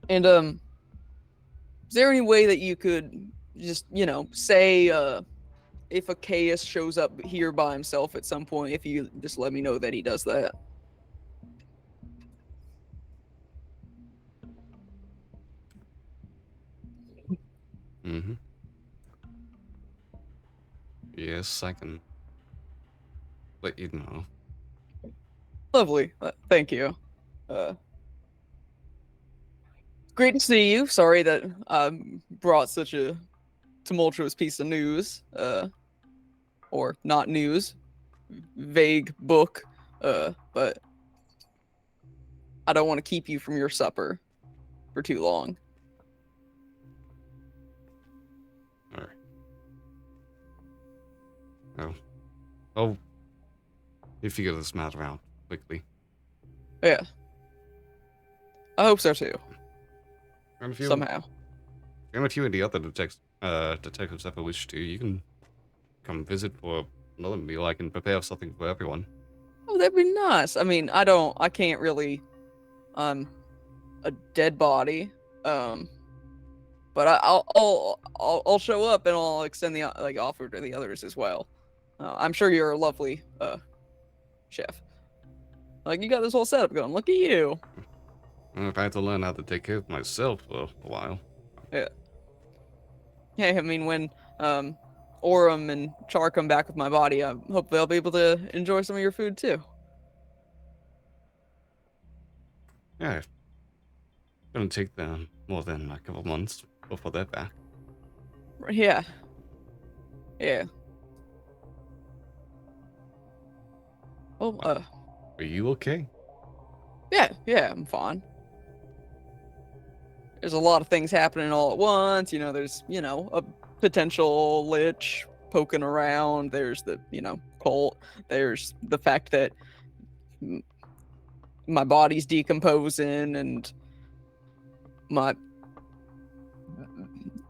And is there any way that you could just, say if a Chaos shows up here by himself at some point, if you just let me know that he does that? Mm-hmm. Yes, I can let you know. Lovely. Thank you. Great to see you. Sorry that I brought such a tumultuous piece of news. Or not news. Vague book. But I don't want to keep you from your supper for too long. All right. Oh, you figure this matter out quickly. Yeah. I hope so too. And if you Somehow. and if you and the other detectives ever wish to, you can come visit for another meal. I can prepare something for everyone. Oh, that'd be nice. I mean, I can't really, a dead body. But I'll show up and I'll extend the offer to the others as well. I'm sure you're a lovely chef. Like, you got this whole setup going. Look at you. I've had to learn how to take care of myself for a while. Yeah, I mean, when Orem and Char come back with my body, I hope they'll be able to enjoy some of your food too. Yeah, it's gonna take them more than a couple months before they're back. Yeah. Yeah. Oh, Are you okay? yeah, I'm fine. There's a lot of things happening all at once. There's, a potential lich poking around. There's the, cult. There's the fact that my body's decomposing and my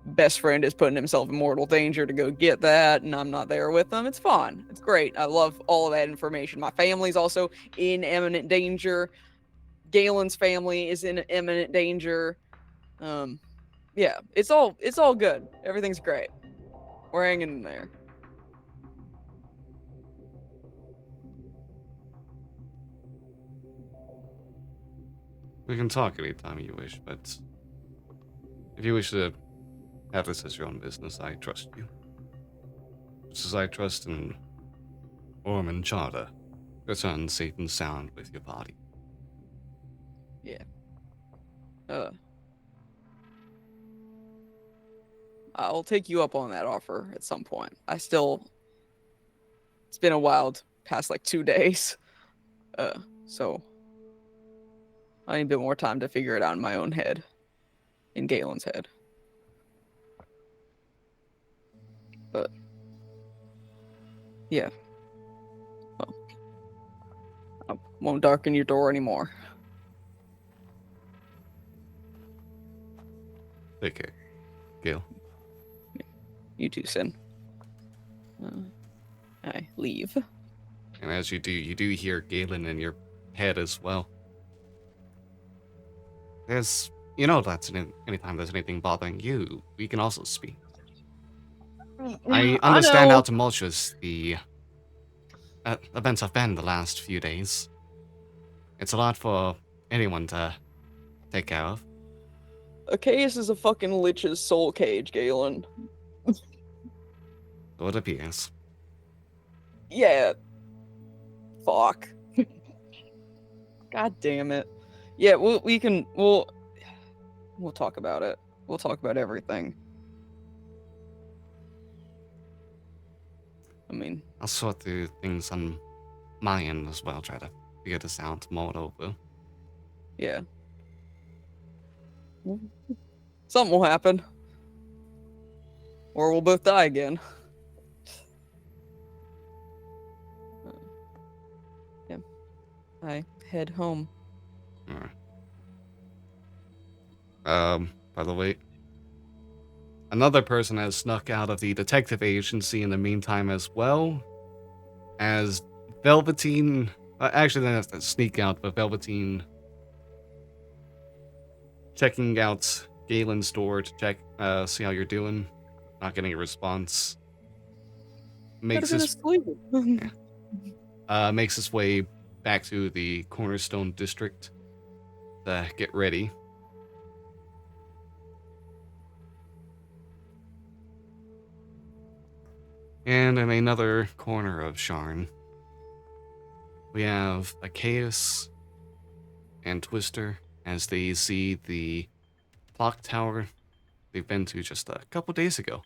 best friend is putting himself in mortal danger to go get that, and I'm not there with them. It's fun. It's great. I love all of that information. My family's also in imminent danger. Galen's family is in imminent danger. Yeah, it's all good. Everything's great. We're hanging in there. We can talk anytime you wish, but if you wish to have this as your own business, I trust you. Just as I trust in Orm Charter. Return safe and sound with your body. Yeah. I'll take you up on that offer at some point. It's been a wild past like 2 days. So I need a bit more time to figure it out in my own head. In Galen's head. But yeah. Well, I won't darken your door anymore. Take care, Gale. You too, Sin. I leave. And as you do hear Galen in your head as well. Anytime there's anything bothering you, we can also speak. I understand how tumultuous the events have been the last few days. It's a lot for anyone to take care of. A case is a fucking Lich's soul cage, Galen. So it appears. Yeah. Fuck. God damn it. Yeah, we'll talk about it. We'll talk about everything. I mean, I'll sort through things on my end as well, try to figure this out more over. yeah. Something will happen. Or we'll both die again. Yeah. I head home. Alright. By the way, another person has snuck out of the detective agency in the meantime as well, as Velveteen. Actually, they have to sneak out, but Velveteen checking out Galen's door to check, see how you're doing. Not getting a response. Makes his makes his way back to the Cornerstone District to get ready. And in another corner of Sharn, we have Achaeus and Twister as they see the clock tower they've been to just a couple days ago.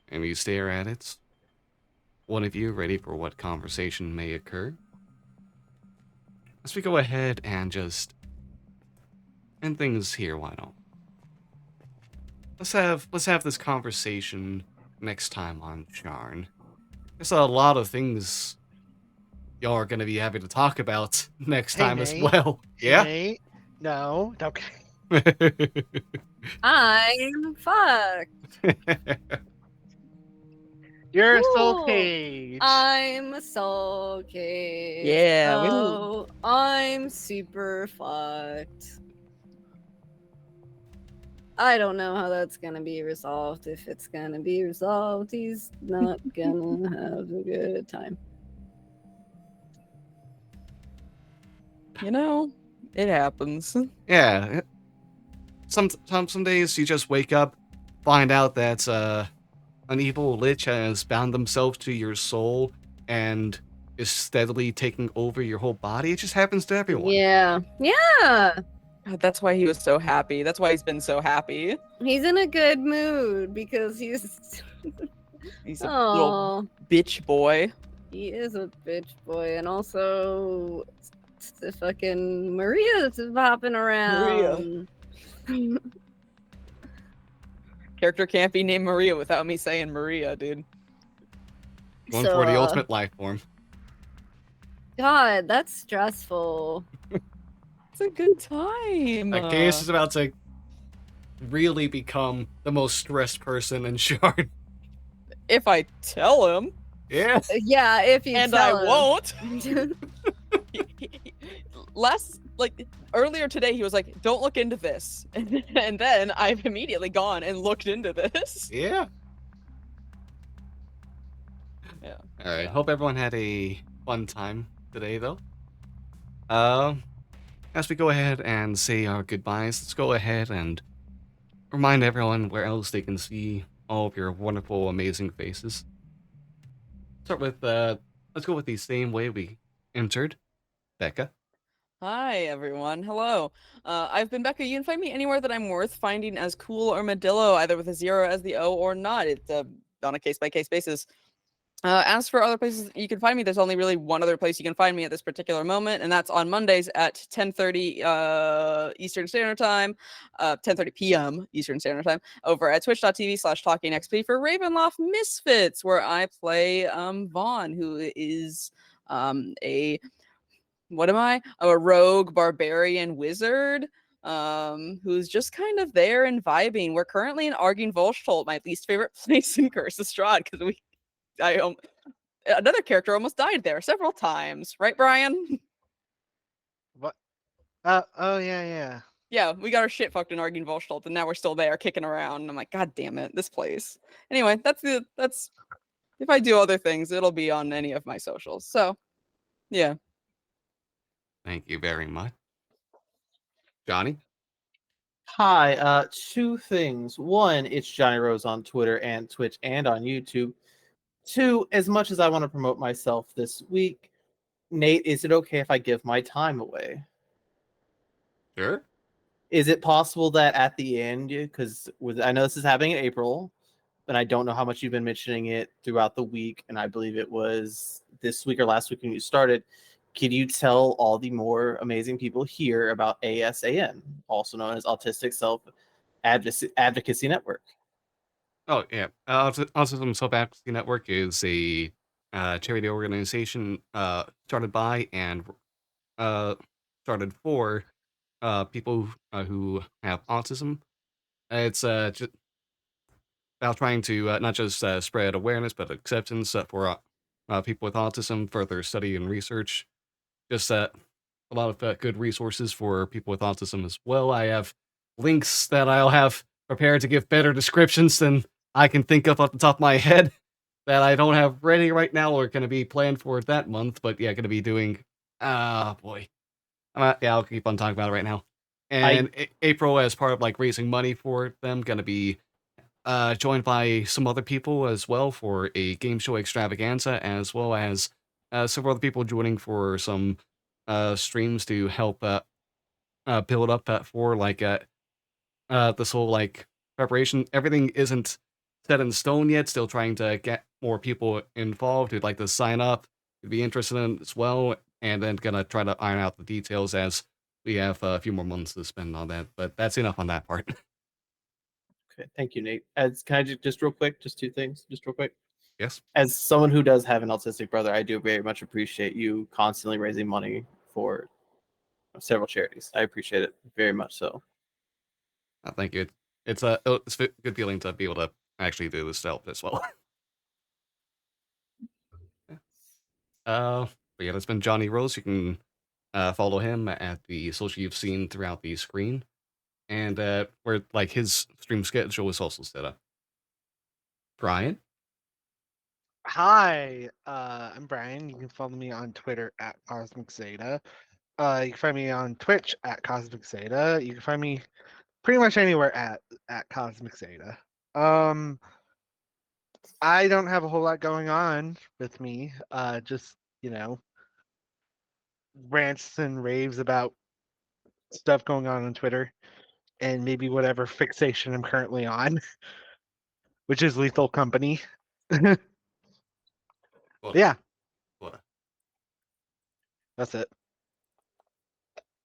And you stare at it. One of you ready for what conversation may occur. As we go ahead and just end things here, why not? Let's have this conversation next time on Sharn. There's a lot of things y'all are gonna be having to talk about next time as Nate. well. Yeah? Nate? No. Okay. I'm fucked. You're a soul Cool. cage. I'm a soul cage. Yeah, we- Oh, I'm super fucked. I don't know how that's gonna be resolved. If it's gonna be resolved, he's not gonna have a good time. You know, it happens. Yeah. Some days you just wake up, find out that an evil lich has bound themselves to your soul and is steadily taking over your whole body. It just happens to everyone. Yeah. Yeah. God, that's why he was so happy. That's why he's been so happy. He's in a good mood because he's He's a little oh, bitch boy. he is a bitch boy, and also the fucking Maria's hopping around. Character can't be named Maria without me saying Maria, dude. Going So, for the ultimate life form. God, that's stressful. It's a good time. Chaos is about to really become the most stressed person in Sharn. If I tell him, Yeah. Yeah, if you and I tell him. won't. Earlier today, he was like, "Don't look into this," and then I've immediately gone and looked into this. Yeah. Yeah. All right. Yeah. Hope everyone had a fun time today, though. As we go ahead and say our goodbyes, let's go ahead and remind everyone where else they can see all of your wonderful, amazing faces. Start with let's go with the same way we entered. Becca. Hi, everyone. Hello. I've been Becca. You can find me anywhere that I'm worth finding as cool or Modillo, either with a 0 as the O or not. It's on a case-by-case basis. As for other places you can find me, there's only really one other place you can find me at this particular moment, and that's on Mondays at 10:30 Eastern Standard Time, 10:30 p.m. Eastern Standard Time, over at twitch.tv/talkingxp for Ravenloft Misfits, where I play Vaughn, who is a what am I? A rogue barbarian wizard who's just kind of there and vibing. We're currently in Argin Volstolt, my least favorite place in Curse of Strahd, because another character almost died there several times, right, Brian? What? Oh yeah. Yeah, we got our shit fucked in Argin Volstolt, and now we're still there kicking around. And I'm like, God damn it, this place. Anyway, that's if I do other things, it'll be on any of my socials. So, yeah. Thank you very much. Johnny. Hi, two things. One, it's Johnny Rose on Twitter and Twitch and on YouTube. Two, as much as I want to promote myself this week, Nate, is it okay if I give my time away? Sure. Is it possible that at the end, because I know this is happening in April, and I don't know how much you've been mentioning it throughout the week, and I believe it was this week or last week when you started. Could you tell all the more amazing people here about ASAN, also known as Autistic Self Advocacy Network? Oh yeah. Autism Self Advocacy Network is a charity organization started by and started for people who have autism. It's just about trying to not just spread awareness but acceptance for people with autism, further study and research. Just a lot of good resources for people with autism as well. I have links that I'll have prepared to give better descriptions than I can think of off the top of my head that I don't have ready right now or going to be planned for that month. But yeah, going to be doing. Ah, boy. Yeah, I'll keep on talking about it right now. And April, as part of like raising money for them, going to be joined by some other people as well for a game show extravaganza, as well as several other people joining for some streams to help build up for like this whole like preparation. Everything isn't set in stone yet. Still trying to get more people involved who'd like to sign up, who'd be interested in it as well, and then gonna try to iron out the details as we have a few more months to spend on that. But that's enough on that part. Okay, thank you, Nate. Can I just real quick, just two things, just real quick. Yes. As someone who does have an autistic brother, I do very much appreciate you constantly raising money for several charities. I appreciate it very much so. Thank you. It's a good feeling to be able to actually do this to help as well. But yeah, that's been Johnny Rose. You can follow him at the social you've seen throughout the screen, and where like his stream schedule is also set up. Brian. Hi, I'm Brian. You can follow me on Twitter at Cosmic Zeta. You can find me on Twitch at Cosmic Zeta. You can find me pretty much anywhere at Cosmic Zeta. I don't have a whole lot going on with me. Just rants and raves about stuff going on Twitter, and maybe whatever fixation I'm currently on, which is Lethal Company. Well, Yeah, well, that's it.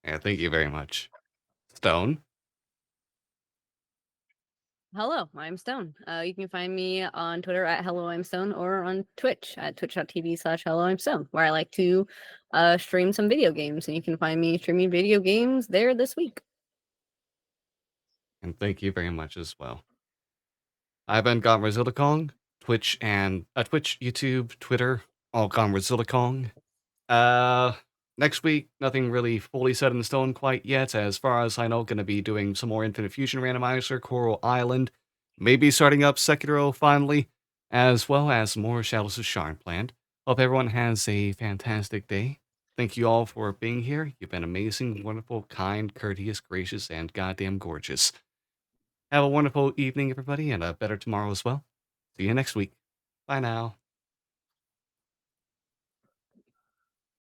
yeah, thank you very much. Stone? Hello, I'm Stone. You can find me on Twitter at Hello I'm Stone or on Twitch at twitch.tv/Hello I'm Stone, where I like to stream some video games, and you can find me streaming video games there this week. And thank you very much as well. I've been Gonrazilla Kong, Twitch, YouTube, Twitter, all Gonrazilla Kong. Next week, nothing really fully set in stone quite yet. As far as I know, gonna be doing some more Infinite Fusion Randomizer, Coral Island, maybe starting up Sekiro finally, as well as more Shadows of Sharn planned. Hope everyone has a fantastic day. Thank you all for being here. You've been amazing, wonderful, kind, courteous, gracious, and goddamn gorgeous. Have a wonderful evening, everybody, and a better tomorrow as well. See you next week. Bye now.